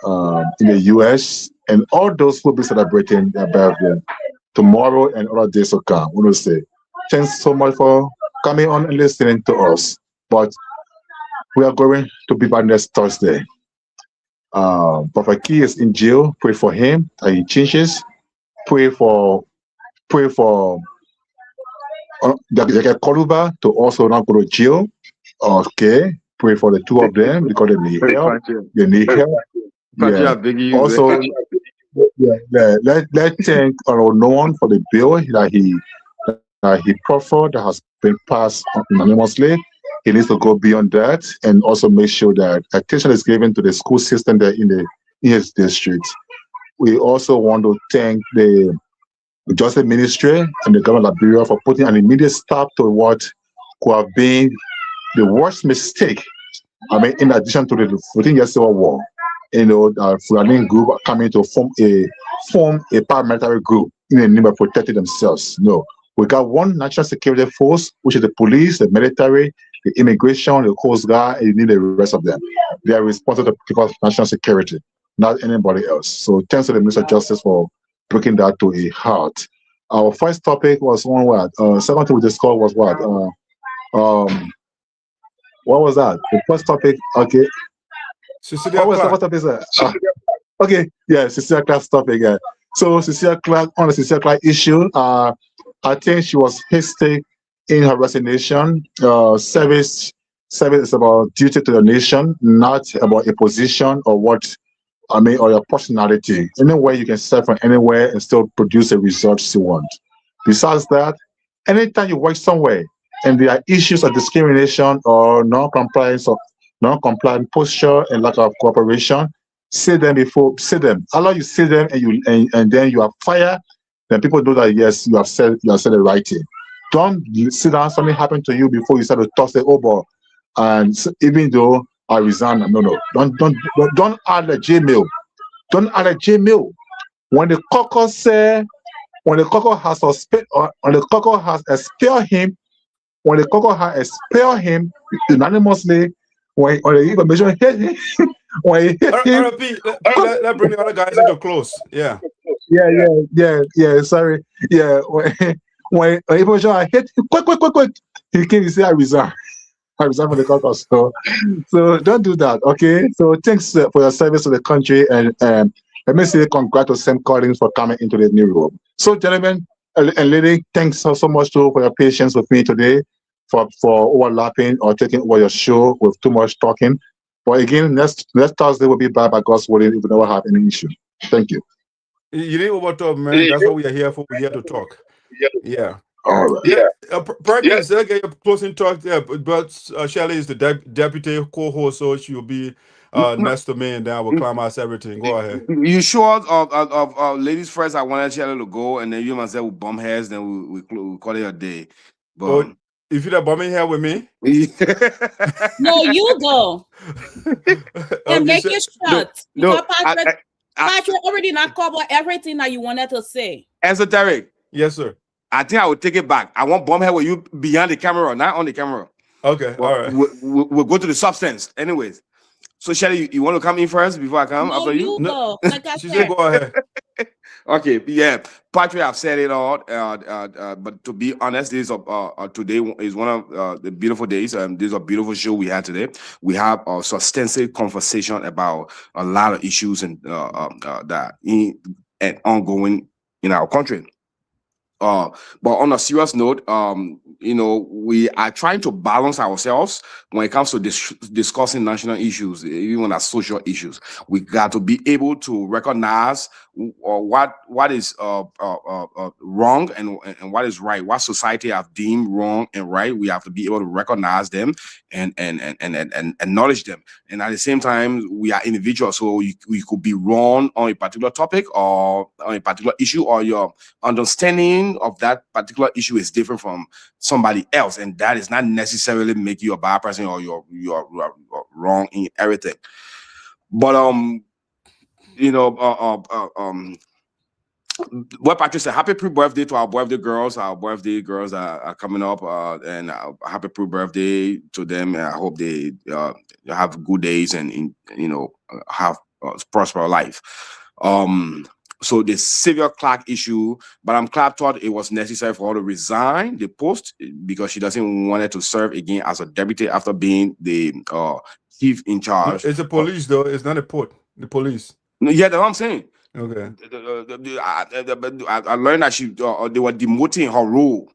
in the US, and all those who will be celebrating their birthday tomorrow and other days to come. We want to say thanks so much for coming on and listening to us. But we are going to be back next Thursday. ProphetKey is in jail. Pray for him that he changes. Pray for the Koluba to also not go to jail. Okay. Pray for the two of them because they need help. They need help. Yeah. Also, let's thank no one for the bill that he proffered that has been passed anonymously. He needs to go beyond that and also make sure that attention is given to the school system there in his district. We also want to thank the Justice Ministry and the government of Liberia for putting an immediate stop to what could have been the worst mistake. I mean, in addition to the 14-year civil war, Fulani group are coming to form a paramilitary group in the name of protecting themselves. No, we got one national security force, which is the police, the military, the immigration, the Coast Guard, and you need the rest of them. They are responsible to keep us national security, not anybody else. So thanks to the Minister of Justice for breaking that to a heart. Our first topic was one word. Second thing we discussed was what? What was that? The first topic, okay. What was the first topic? Okay, yeah, Cecilia Clark's topic. Yeah. So Cecilia Clark, on the Cecilia Clark issue, I think she was hasty in her resignation. Service is about duty to the nation, not about a position or or your personality. Anywhere you can serve from anywhere and still produce the results you want. Besides that, anytime you work somewhere and there are issues of discrimination or non-compliance or non-compliant posture and lack of cooperation, see them. Allow you see them and then you are fired. Then people know that yes, you have said the right thing. Don't sit down, something happened to you before you start to toss it over. And even though I resign, no. Don't add a Gmail. Don't add a Gmail. When the caucus has expelled him unanimously, when the information hit him, when he hit him, let's bring the other guys into close. Yeah. Sorry. Yeah. When information hit him, quick. He came. He said, "I resign. I resign from the caucus." So don't do that. Okay. So thanks for your service to the country, and let me say congrats to Sam Collins for coming into the new room. So, gentlemen and lady, thanks so much too for your patience with me today, for overlapping or taking over your show with too much talking. But again, next Thursday we'll be back by God's willing if we never have any issue. Thank you. You need over talk, man. That's what we are here for. We're here to talk. Yeah. All right. Yeah. Prekins, get your closing talk there. But Shirley is the deputy co-host, so she'll be next to me, and then I will climax everything. Go ahead. You sure of ladies first? I wanted Shirley to go, and then you myself will bum heads. Then we call it a day. But if you're bumming here with me, no, you go and make it short. No, Patrick already not covered everything that you wanted to say. Esoteric. Yes, sir. I think I will take it back. I want bomb head with you behind the camera, not on the camera. Okay, all right. We'll go to the substance. Anyways, so Shirley, you want to come in first before I come after you? No, like I she said, go ahead. Okay, yeah. Patrick, I've said it all. But to be honest, today is one of the beautiful days. This is a beautiful show we had today. We have a substantive conversation about a lot of issues and ongoing in our country. But on a serious note, we are trying to balance ourselves when it comes to discussing national issues, even as social issues. We got to be able to recognize what is wrong and what is right. What society have deemed wrong and right, we have to be able to recognize them and acknowledge them. And at the same time, we are individuals, so we could be wrong on a particular topic or on a particular issue, or your understanding of that particular issue is different from somebody else, and that is not necessarily make you a bad person or you're wrong in everything. But what Patricia said, happy pre-birthday to our birthday girls. Our birthday girls are coming up, and happy pre-birthday to them. I hope they have good days and have a prosperous life. So the Sylvia Clark issue, Madam Clark thought it was necessary for her to resign the post because she doesn't want to serve again as a deputy after being the chief in charge. It's the police, though. It's not the port. The police. Yeah, that's what I'm saying. Okay. I learned that they were demoting her role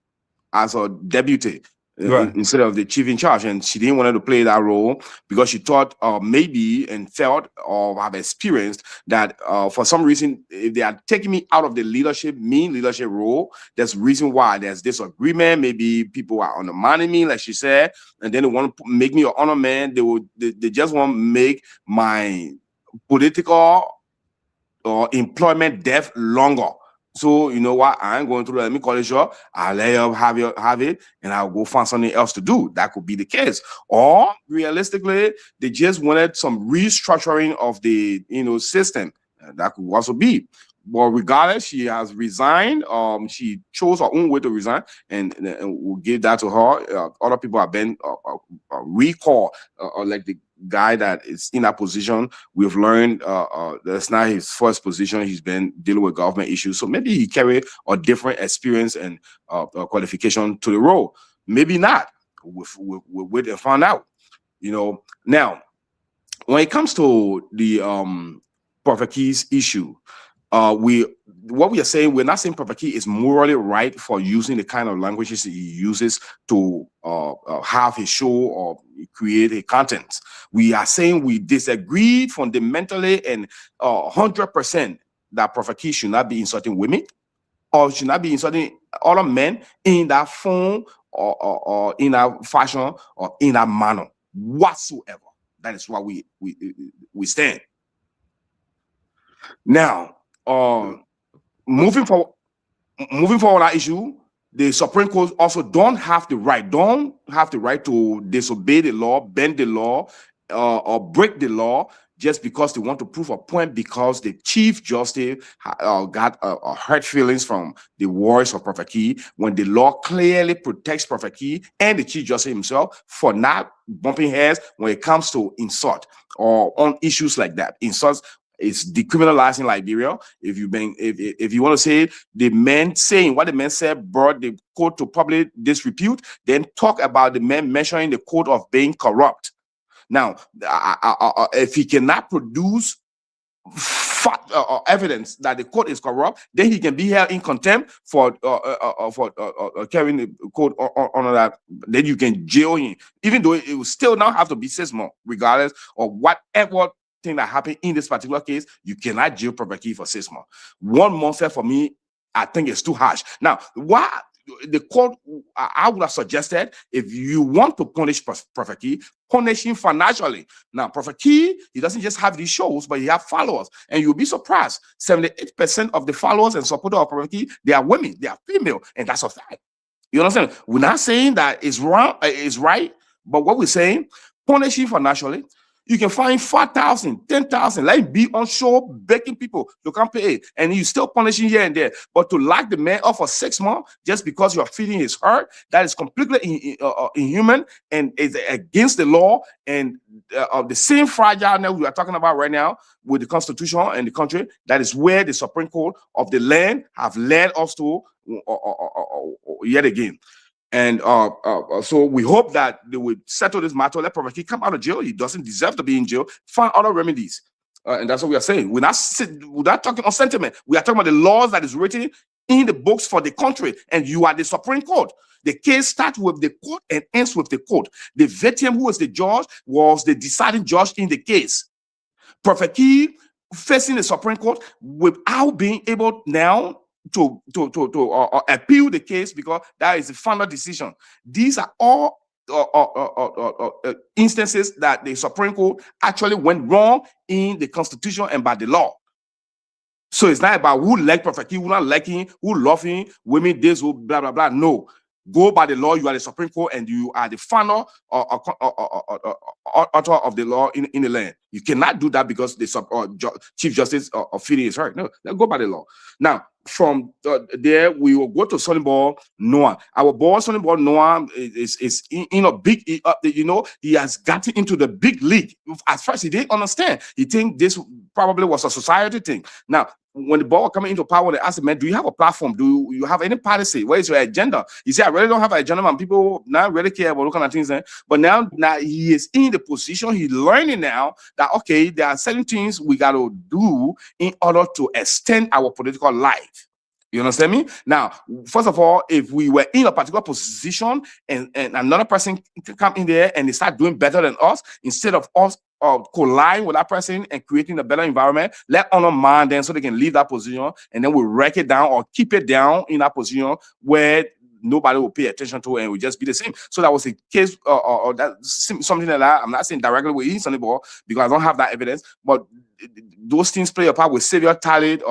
as a deputy. Right. Instead of the chief in charge, and she didn't want to play that role because she thought maybe and felt or have experienced that for some reason, if they are taking me out of the mean leadership role, there's reason why there's disagreement. Maybe people are undermining me, like she said, and then they want to make me an honor man. They just want to make my political or employment depth longer. So you know what? I ain't going through that. Let me call it short. I'll let you have it, and I'll go find something else to do. That could be the case. Or realistically, they just wanted some restructuring of the system. That could also be. But regardless, she has resigned. She chose her own way to resign, and we'll give that to her. Other people have been recalled, like the guy that is in that position. We've learned that's not his first position. He's been dealing with government issues, so maybe he carry a different experience and qualification to the role. Maybe not. We'll wait and find out. Now when it comes to the ProphetKey's issue, what we are saying, we're not saying ProphetKey is morally right for using the kind of languages he uses to have his show or create a content. We are saying we disagree fundamentally and 100% that ProphetKey should not be insulting women or should not be insulting other men in that form or in that fashion or in that manner whatsoever. That is why we stand. Now, moving forward that issue, the Supreme Court also don't have the right to disobey the law, bend the law, or break the law just because they want to prove a point, because the Chief Justice got hurt feelings from the words of ProphetKey when the law clearly protects ProphetKey and the Chief Justice himself for not bumping heads when it comes to insult or on issues like that. Insults is decriminalized in Liberia. If you want to say the men saying what the men said brought the court to public disrepute, then talk about the men mentioning the court of being corrupt. Now, if he cannot produce evidence that the court is corrupt, then he can be held in contempt for carrying the court on that. Then you can jail him, even though it will still now have to be 6 months, regardless of whatever thing that happened in this particular case. You cannot jail ProphetKey for 6 months. 1 month for me, I think it's too harsh. Now, why the court, I would have suggested, if you want to punish ProphetKey, punish him financially. Now, ProphetKey, he doesn't just have these shows, but he have followers, and you'll be surprised. 78% of the followers and supporters of ProphetKey, they are women, they are female, and that's a fact. You understand? We're not saying that it's wrong, it's right, but what we're saying, punish him financially. You can find 5,000, 10,000, like be on show begging people to come pay, and you still punishing here and there. But to lock the man up for 6 months just because you're feeding his hurt, that is completely inhuman and is against the law. And the same fragileness we are talking about right now with the Constitution and the country, that is where the Supreme Court of the land have led us to yet again. And so we hope that they will settle this matter. Let ProphetKey come out of jail. He doesn't deserve to be in jail. Find other remedies. And that's what we are saying. We're not talking on sentiment. We are talking about the laws that is written in the books for the country. And you are the Supreme Court. The case starts with the court and ends with the court. The victim, who was the judge, was the deciding judge in the case. ProphetKey facing the Supreme Court without being able now to appeal the case, because that is the final decision. These are all instances that the Supreme Court actually went wrong in the Constitution and by the law. So it's not about who like ProphetKey, who not liking, who loving women, this, who blah blah blah. No, go by the law. You are the Supreme Court, and you are the final author of the law in the land. You cannot do that because the Chief Justice of feeding is hurt. No, let's go by the law. Now, from there, we will go to Sonny Noah. Our boy Sonny Noah is in a big, he has gotten into the big league. At first, he didn't understand. He think this probably was a society thing. Now, when the ball coming into power, they asked him, man, do you have a platform? Do you have any policy? Where is your agenda? He said, I really don't have an agenda, man. People not really care about what kind of things. But now he is in the position, he's learning now that, okay, there are certain things we got to do in order to extend our political life. You understand me? Now, first of all, if we were in a particular position and another person can come in there and they start doing better than us, instead of us colliding with that person and creating a better environment, let honor man them so they can leave that position, and then we wreck it down or keep it down in that position where nobody will pay attention to it and will just be the same. So that was a case or that something like that. I'm not saying directly with East anymore because I don't have that evidence, but those things play a part with Sylvia Tarley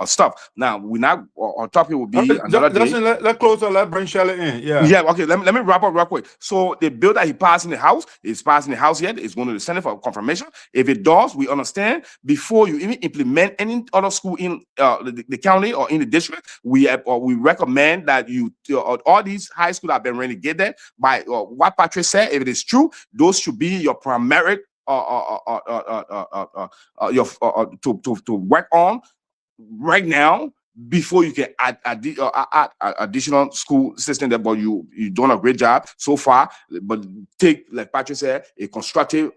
stuff. Now we're not our topic will be another day. Let's close or let's bring Shirley in. Yeah. Okay. Let me wrap up real quick. So the bill that he passed in the House is passed in the House yet. It's going to the Senate for confirmation. If it does, we understand before you even implement any other school in the county or in the district, we recommend that you all these high schools have been relegated by what Patricia said. If it is true, those should be your primary to work on right now before you can add additional school system there. But you done a great job so far, but take, like Patricia said, a constructive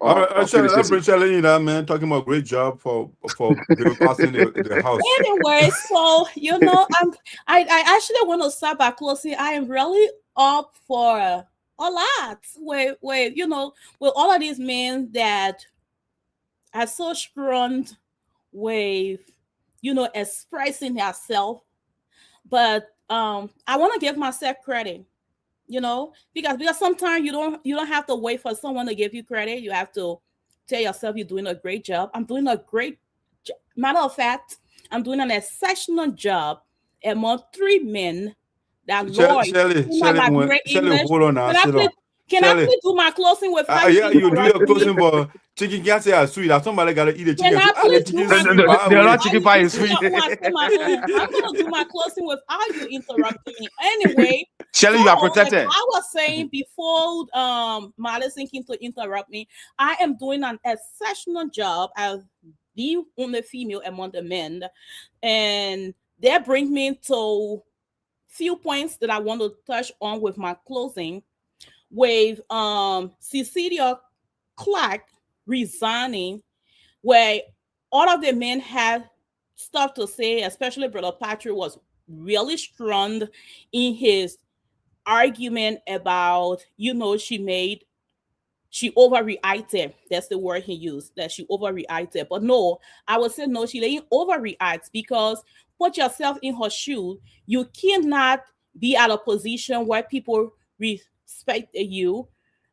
Shirley, you know, man, talking about great job for passing the House. Anyway, so you know, I actually want to start by closing. I am really up for a lot with you know, with all of these men that are so strong with, you know, expressing herself. But I want to give myself credit, you know, because sometimes you don't have to wait for someone to give you credit. You have to tell yourself you're doing a great job. I'm doing a great job. Matter of fact, I'm doing an exceptional job among 3 men that Lord. Shirley, hold on now. Can I please do my closing with 5 yeah, you do your closing, but chicken can't say it's sweet. Somebody gotta eat a chicken. They're not chicken pie is sweet. I'm gonna do my closing without you interrupting me. Anyway, Shirley, you are protected. Like I was saying before, Madison came to interrupt me. I am doing an exceptional job as the only female among the men, and that brings me to few points that I want to touch on with my closing. With Clcelia Clark resigning, where all of the men had stuff to say, especially Brother Patrick was really strong in his argument about, you know, she overreacted. That's the word he used, that she overreacted. But no, I would say no, she didn't overreact, because put yourself in her shoes. You cannot be at a position where people respect you.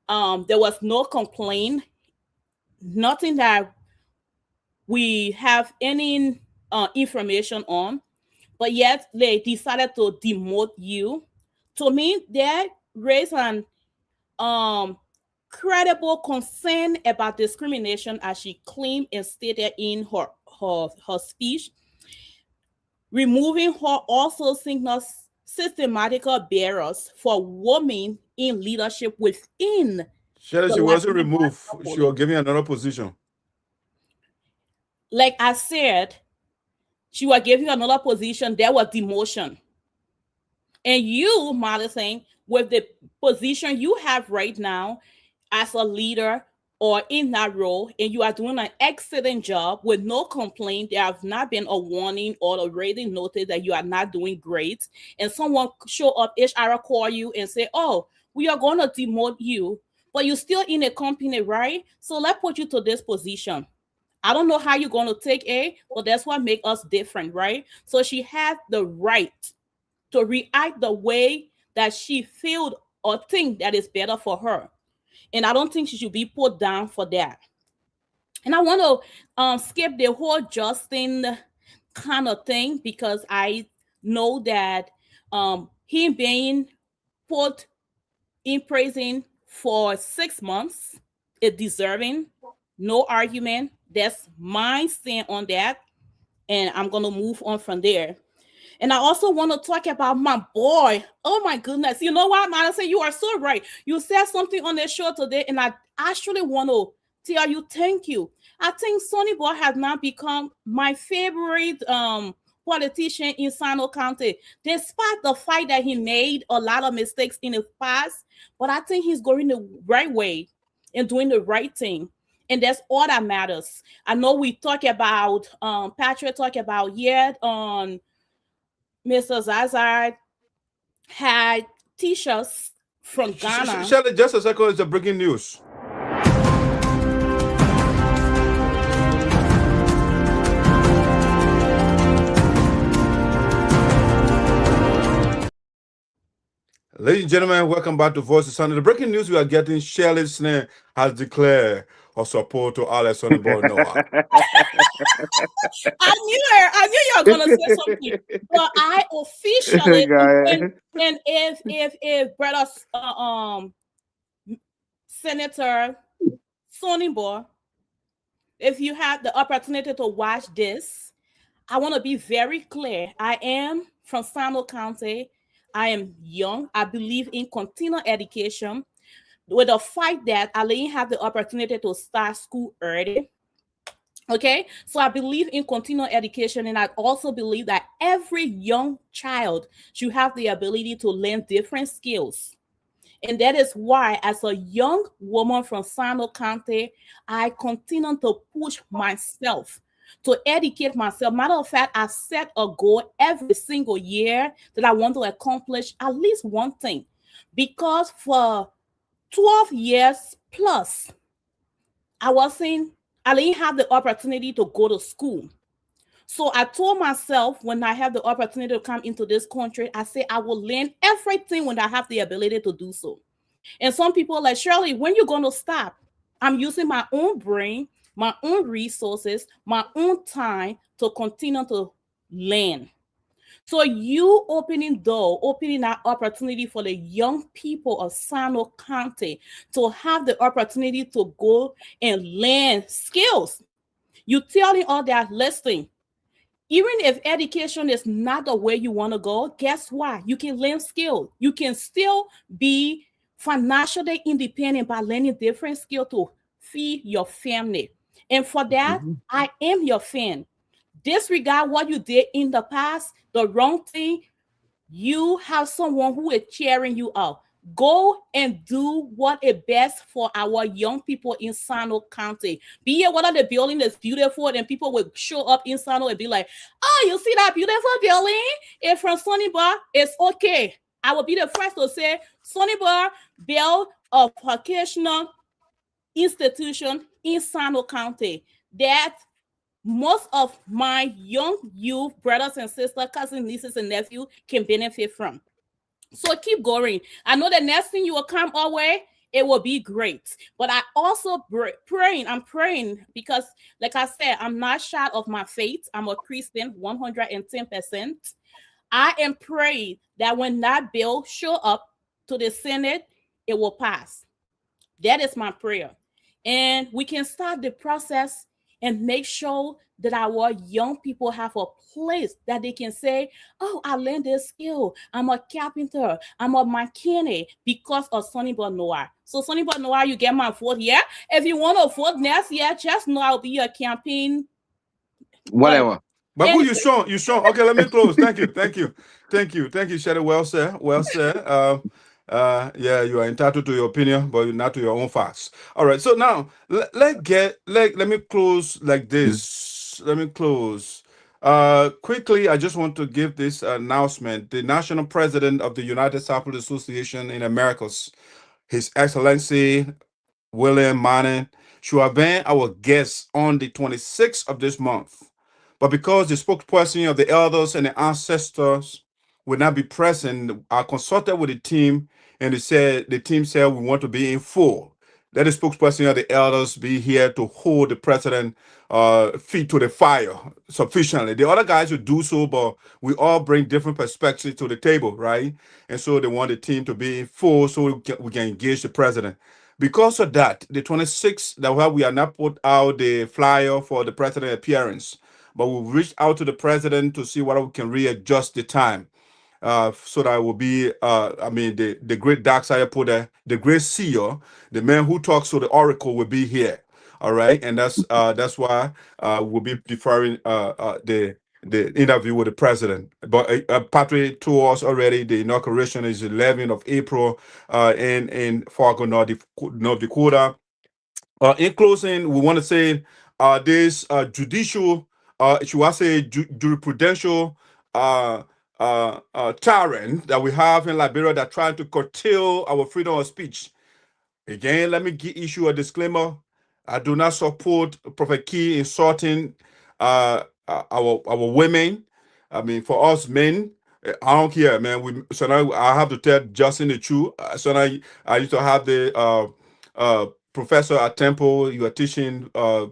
There was no complaint, nothing that we have any information on, but yet they decided to demote you. To me, that raised an credible concern about discrimination, as she claimed and stated in her speech. Removing her also signals systematical barriers for women in leadership within. Shirley, she wasn't removed. She was given another position. Like I said, she was given another position. There was demotion. And you, Madison, with the position you have right now as a leader or in that role, and you are doing an excellent job with no complaint. There have not been a warning or a rating notice that you are not doing great. And someone show up, HR call you and say, oh, we are going to demote you, but you're still in a company, right? So let's put you to this position. I don't know how you're going to take it, but that's what makes us different, right? So she had the right to react the way that she feels or think that is better for her. And I don't think she should be put down for that. And I want to skip the whole Justin kind of thing, because I know that him being put in prison for 6 months is deserving. No argument. That's my stand on that. And I'm going to move on from there. And I also want to talk about my boy. Oh my goodness. You know what, Madison? You are so right. You said something on the show today, and I actually want to tell you thank you. I think Sonny Boy has now become my favorite politician in Sinoe County, despite the fact that he made a lot of mistakes in the past. But I think he's going the right way and doing the right thing. And that's all that matters. I know we talk about, Patricia talked about yet on Mr. Zazard had t-shirts from Ghana. Shirley, just a second, it's a breaking news. Ladies and gentlemen, welcome back to Voice of Sunday. The breaking news we are getting: Shirley Sinoe has declared her support to Alex Sonny Boy Noah. I knew you were gonna say something. But I officially and if brother Senator Sonny Boy, if you have the opportunity to watch this, I want to be very clear. I am from Sinoe County. I am young. I believe in continual education. With the fact that I didn't have the opportunity to start school early. Okay, so I believe in continual education, and I also believe that every young child should have the ability to learn different skills. And that is why, as a young woman from Sinoe County, I continue to push myself to educate myself. Matter of fact, I set a goal every single year that I want to accomplish at least one thing. Because for 12 years plus, I didn't have the opportunity to go to school. So I told myself, when I have the opportunity to come into this country, I say I will learn everything when I have the ability to do so. And some people are like, Shirley, when you going to stop? I'm using my own brain, my own resources, my own time to continue to learn. So you opening that opportunity for the young people of Sinoe County to have the opportunity to go and learn skills. You telling all that listening, even if education is not the way you want to go, guess what? You can learn skills. You can still be financially independent by learning different skills to feed your family. And for that, I am your fan. Disregard what you did in the past, the wrong thing. You have someone who is cheering you up. Go and do what is best for our young people in Sinoe County. Be it whether the building is beautiful and people will show up in Sinoe and be like, oh, you see that beautiful building? It's from Sonny Boy. It's okay. I will be the first to say Sonny Boy built a vocational institution in Sinoe County that most of my young youth, brothers and sisters, cousins, nieces, and nephews can benefit from. So keep going. I know the next thing you will come our way, it will be great. But I also I'm praying because, like I said, I'm not shy of my faith. I'm a Christian, 110%. I am praying that when that bill show up to the Senate, it will pass. That is my prayer. And we can start the process and make sure that our young people have a place that they can say, oh, I learned this skill. I'm a carpenter. I'm a mechanic because of Sonny Boy Noah. So Sonny Boy Noah, you get my vote here. If you want to vote next year, just know I'll be your campaign. Whatever. But who you strong? Okay, let me close. Thank you, Shirley. Well said. Yeah, you are entitled to your opinion, but not to your own facts. All right. So now let me close like this. Let me close. Quickly, I just want to give this announcement. The National President of the United South Police Association in Americas, His Excellency William Manning, should have been our guest on the 26th of this month. But because the spokesperson of the elders and the ancestors will not be present, I consulted with the team, and the team said we want to be in full. Let the spokesperson of the elders be here to hold the president feet to the fire sufficiently. The other guys will do so, but we all bring different perspectives to the table, right? And so they want the team to be in full so we can engage the president. Because of that, the 26th, that we are not put out the flyer for the president appearance, but we'll reach out to the president to see whether we can readjust the time. So that will be, the great dark side put the great seer, the man who talks to the oracle will be here. All right, and that's why we'll be deferring the interview with the president. But Patrick told us already the inauguration is 11th of April in Fargo, North Dakota. In closing, we want to say this judicial, should I say jurisprudential tyrant that we have in Liberia that trying to curtail our freedom of speech. Again, let me issue a disclaimer. I do not support ProphetKey insulting our women. I mean, for us men, I don't care, man. So now I have to tell Justin the truth. So now I used to have the professor at Temple. You are teaching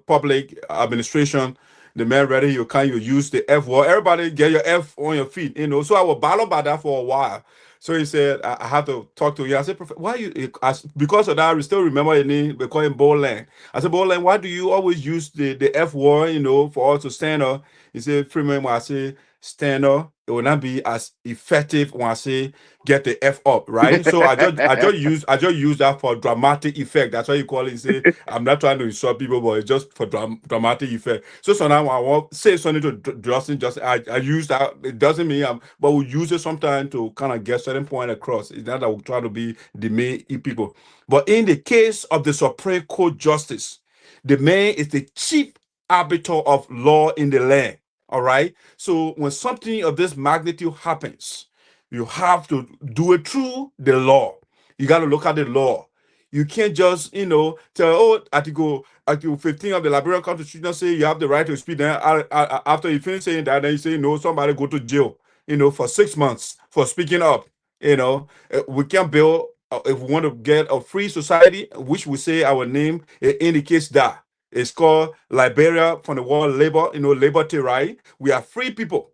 public administration. The man ready, you use the F word. Everybody get your F on your feet, you know. So I was battle by that for a while. So he said, I have to talk to you. I said, why you? Because of that, I still remember your name. We call him Bolue. I said, Bolue, why do you always use the F word, you know, for us to stand up? He said, Freeman, when I say stand up, it will not be as effective when I say get the F up, right? So I just use that for dramatic effect. That's why you call it. You say, I'm not trying to insult people, but it's just for dramatic effect. So now I want to say something to Justin. I use that. It doesn't mean but we use it sometimes to kind of get certain point across. It's not that we try to be the main people. But in the case of the Supreme Court justice, the man is the chief arbiter of law in the land. All right. So when something of this magnitude happens, you have to do it through the law. You got to look at the law. You can't just, you know, tell, Article 15 of the Liberian Constitution say you have the right to speak. Then after you finish saying that, then you say, no, somebody go to jail, you know, for 6 months for speaking up. You know, we can build, if we want to get a free society, which we say our name indicates that. It's called Liberia from the word labor, you know, liberty, right? We are free people,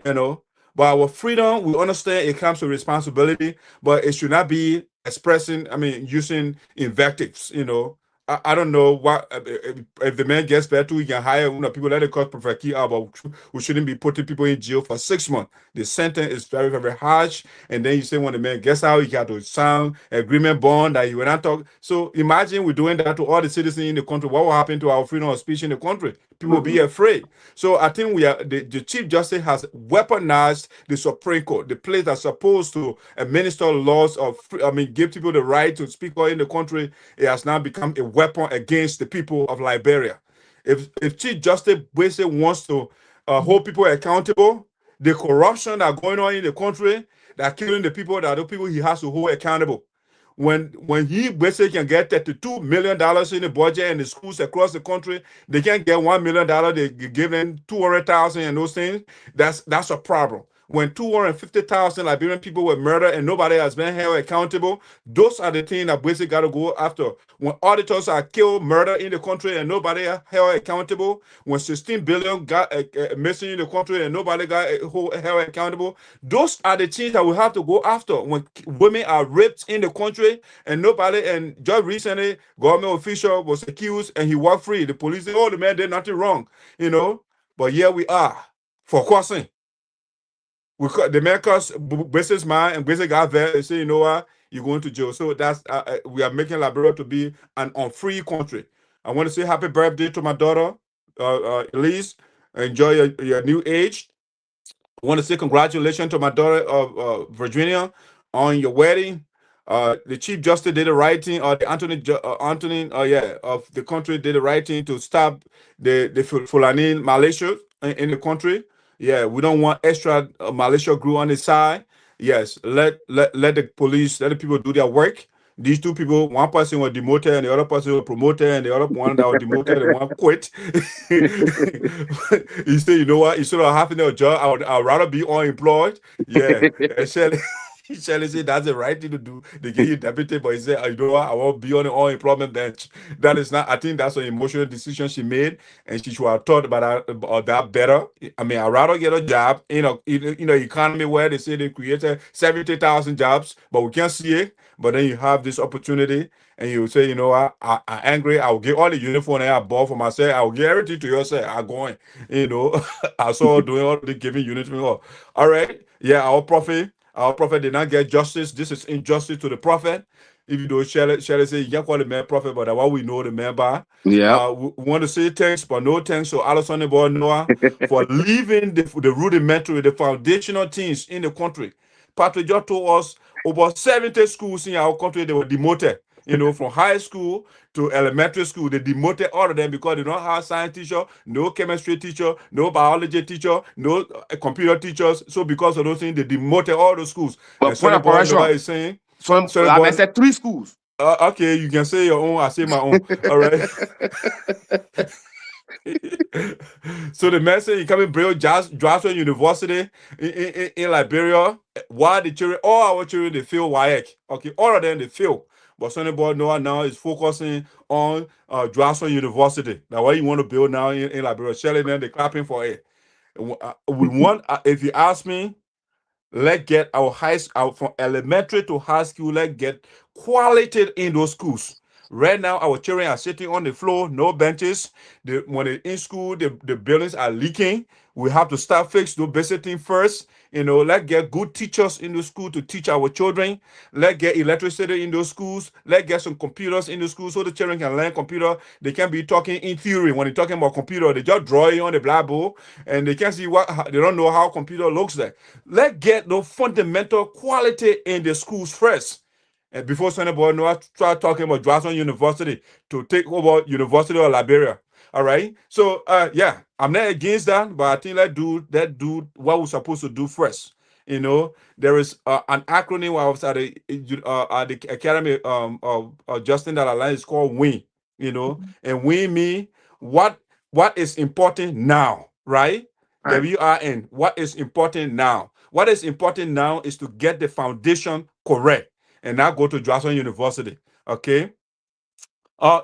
you know, but our freedom, we understand it comes with responsibility, but it should not be using invectives, you know. I don't know what if the man gets better, we can hire people that they call ProphetKey out, but we shouldn't be putting people in jail for 6 months. The sentence is very, very harsh. And then you say when the man gets out, he got to sign agreement bond that you will not talk. So imagine we're doing that to all the citizens in the country. What will happen to our freedom of speech in the country? People will be afraid. So I think the Chief Justice has weaponized the Supreme Court, the place that's supposed to administer laws give people the right to speak out in the country. It has now become a weapon against the people of Liberia. If Chief Justice basically wants to hold people accountable, the corruption that's going on in the country, that killing the people, that are the people he has to hold accountable. When he basically can get $32 million in the budget and the schools across the country, they can't get $1 million, they give them 200,000 and those things, that's a problem. When 250,000 Liberian people were murdered and nobody has been held accountable, those are the things that basically got to go after. When auditors are killed, murdered in the country and nobody held accountable, when 16 billion got missing in the country and nobody got held accountable, those are the things that we have to go after. When women are raped in the country and just recently, government official was accused and he walked free. The police said, oh, the man did nothing wrong, you know, but here we are for causing. The man caused businessman and basically got there and say, you know what, you're going to jail. So that's we are making Liberia to be an unfree country. I want to say happy birthday to my daughter, Elise. Enjoy your new age. I want to say congratulations to my daughter, Virginia, on your wedding. The Chief Justice did the right thing, or the Anthony of the country did the right thing to stop the Fulani militia in the country. Yeah, we don't want extra militia group on the side. Yes, let the police, let the people do their work. These two people, one person was demoted and the other person was promoted, and the other one that was demoted and one quit. He said, you know what, instead of having a job, I'd rather be unemployed. Yeah. Shirley said that's the right thing to do. They get you deputy, but he said, you know what, I won't be on the unemployment bench. That is not, I think that's an emotional decision she made, and she should have thought about that better. I mean, I'd rather get a job in a economy where they say they created 70,000 jobs, but we can't see it. But then you have this opportunity, and you say, you know what, I'm angry. I'll get all the uniform I bought for myself. I'll get everything to yourself. I'm going, you know. I saw doing all the giving uniform. All right. Yeah, our prophet did not get justice. This is injustice to the prophet. Even though Shirley say you can't call the man prophet, but that's what we know the man by. Yeah. We want to say thanks, but no thanks to Alison Boy Noah for leaving the rudimentary, the foundational things in the country. Patricia just told us over 70 schools in our country, they were demoted. From high school to elementary school, they demoted all of them because they don't have science teacher, no chemistry teacher, no biology teacher, no computer teachers. So because of those things, they demoted all those schools. But and Sonny Boy Noah is saying, I said 3 schools. Okay, you can say your own. I say my own. All right. So the man said he coming bring Juarzon University in Liberia. While the children, all our children, they fail WAEC. Okay, all of them they fail. But Sonny Boy Noah now is focusing on Juarzon University. Now, what you want to build now in Liberia? Shirley, then they clapping for it. We want, if you ask me, let's get our from elementary to high school, let's get quality in those schools. Right now, our children are sitting on the floor, no benches. When they're in school, the buildings are leaking. We have to start fix those basic things first. Let's get good teachers in the school to teach our children. Let's get electricity in those schools. Let's get some computers in the schools so the children can learn computer. They can be talking in theory. When they're talking about computer, they just draw it on the blackboard and they can't see they don't know how computer looks like. Let's get the fundamental quality in the schools first. And before Sonny Boy Noah start talking about Juarzon University to take over University of Liberia. All right. So yeah, I'm not against that, but I think let's do what we're supposed to do first. There is an acronym I was at the Academy of Justin that Alliance is called WIN. And WIN mean what is important now, right? WRN. What is important now? What is important now is to get the foundation correct. And now go to Juarzon University. Okay.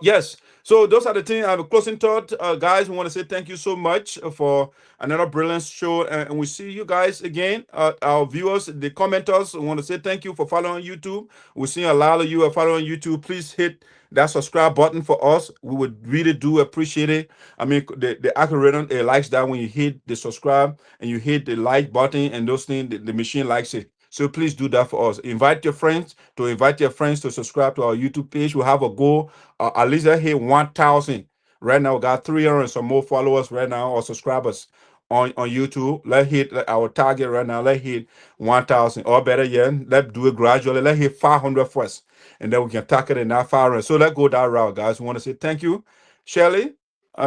Yes. So those are the things I have a closing thought. Guys, we want to say thank you so much for another brilliant show. And we see you guys again. Our viewers, the commenters, we want to say thank you for following YouTube. We see a lot of you are following YouTube. Please hit that subscribe button for us. We would really do appreciate it. I mean, the algorithm likes that when you hit the subscribe and you hit the like button and those things, the machine likes it. So please do that for us. Invite your friends to subscribe to our YouTube page. We have a goal. At least I hit 1,000. Right now, we got 300 and some more followers right now or subscribers on YouTube. Let's hit our target right now. Let's hit 1,000 or better yet. Let's do it gradually. Let's hit 500 first. And then we can tackle it now 500. So let's go that route, guys. We want to say thank you. Shirley,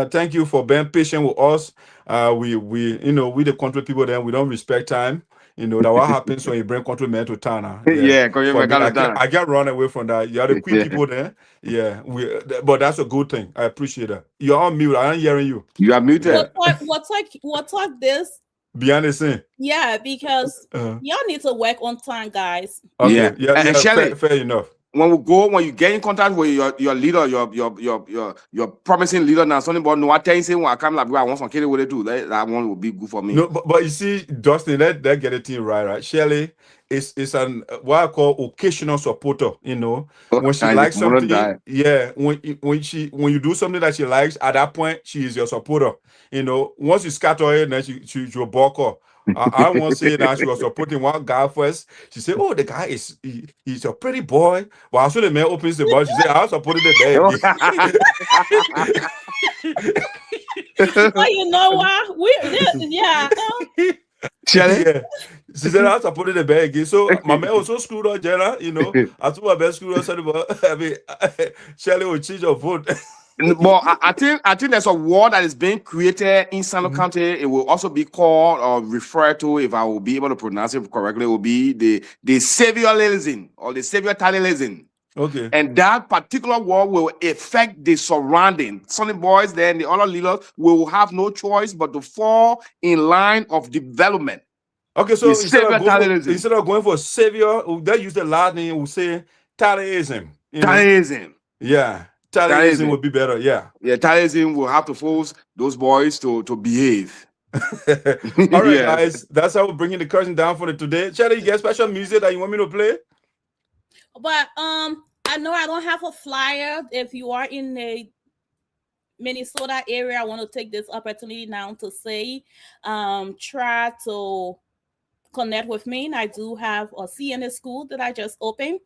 thank you for being patient with us. We the country people, then we don't respect time. That what happens when you bring countrymen to town. Yeah, because I get run away from that. You are the quick people there. Yeah, but that's a good thing. I appreciate that. You're on mute. I am hearing you. You are muted. What talk this? Behind the scene. Yeah, because y'all need to work on time, guys. Okay. Yeah. And Shirley, fair enough. When you get in contact with your leader, your promising leader now, something about no, I tell you, say when I come like I want some kid with it too. That one will be good for me. No, but you see, Dustin, let get the thing right. Shirley is an what I call occasional supporter. When she likes something, when you do something that she likes, at that point she is your supporter. Once you scatter her, then she will balk her. I won't say that she was supporting one guy first. She said, "Oh, the guy he's a pretty boy." But as soon as the man opens the door, she said, "I was supporting the Well, you know what? Yeah. She said, "I supported the bag again." So my man was so screwed up, Jenna. I told my man screwed up. I mean, Shirley will change your vote. But I think there's a word that is being created in Sinoe County. It will also be called or referred to, if I will be able to pronounce it correctly, it will be the savioralism or the saviortalism. Okay. And that particular word will affect the surrounding. Sonny boys, then the other leaders will have no choice but to fall in line of development. Okay, so instead of going for savior, they use the Latin name, we'll say Tarlyism. Tarlyism. Yeah. Tarlyism would be better, yeah. Yeah, Tarlyism will have to force those boys to behave. All right, guys. That's how we're bringing the curtain down for today. Shirley, you get special music that you want me to play? But I know I don't have a flyer. If you are in the Minnesota area, I want to take this opportunity now to say, try to connect with me. I do have a CNA school that I just opened.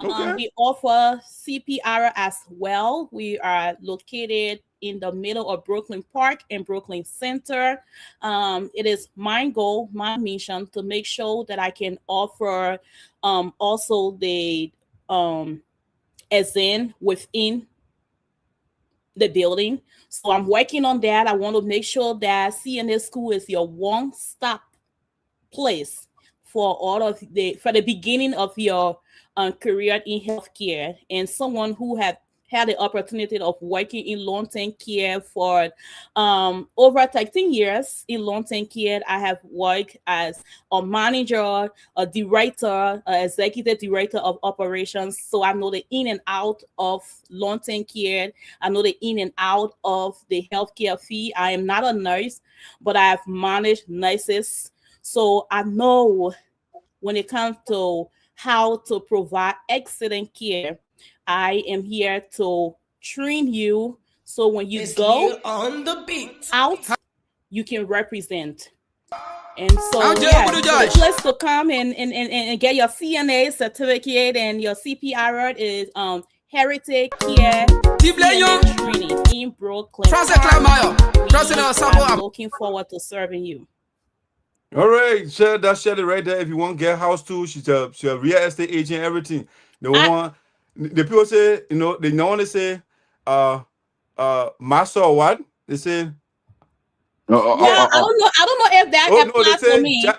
We offer CPR as well. We are located in the middle of Brooklyn Park and Brooklyn Center. It is my goal, my mission, to make sure that I can offer also the exen within the building. So I'm working on that. I want to make sure that CNA School is your one-stop place for all of for the beginning of your career in healthcare, and someone who had the opportunity of working in long-term care for over 13 years. In long-term care, I have worked as a manager, a director, executive director of operations. So I know the in and out of long-term care. I know the in and out of the healthcare fee. I am not a nurse, but I have managed nurses. So I know when it comes to how to provide excellent care, I am here to train you, so when you go on the beat out, you can represent. And so the place to come and get your CNA certificate and your CPR is Heritage Care Training in Brooklyn. I'm looking forward to serving you. All right, Shirley, that's Shirley right there. If you want to get house too, she's a real estate agent, everything. The people say, you know, they normally say master or what? They say I don't know if that applies to me. I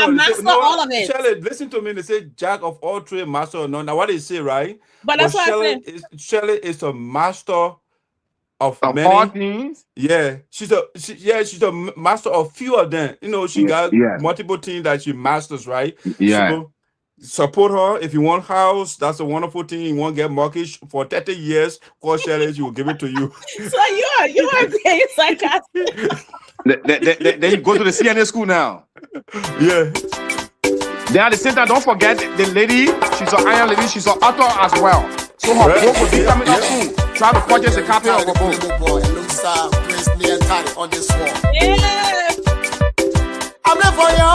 master all of it. Shirley, listen to me. They say jack of all trades, master or none. Now what they say, right? But that's what I said. Shirley is a master of many all things. Yeah, she's a master of few of them. You know, she got multiple things that she masters, right? Yeah. So, support her. If you want house, that's a wonderful thing. You want to get mortgage for 30 years, call Shirley, she will give it to you. So you are being sarcastic. Then you go to the CNA school now. Yeah. Then at the same time, don't forget the lady, she's an iron lady, she's an author as well. So her book will be coming up soon. Try to purchase a copy of her book. On this wall. Yeah. I'm there for you.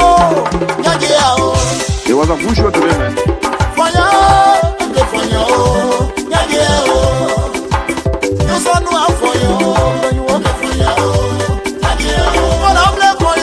It was a good show today, man. For you, I'm there for you. You saw no I'm for you. You want me for you. But I'm there for you.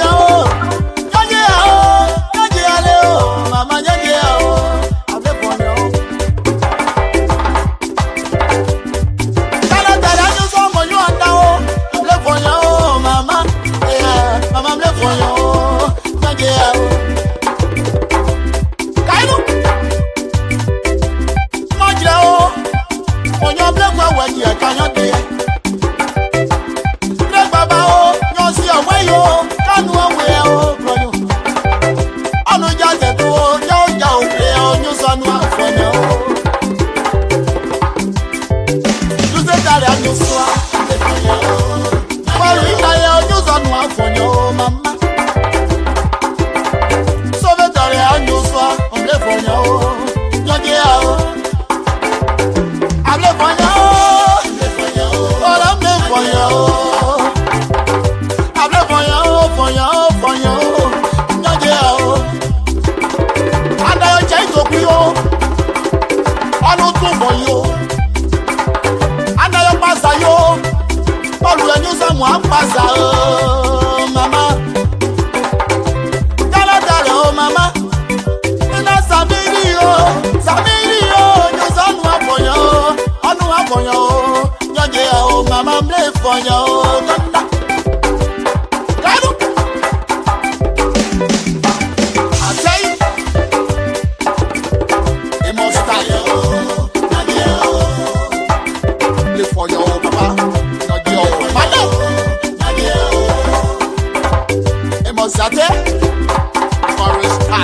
Mama, I'm there for you. Sate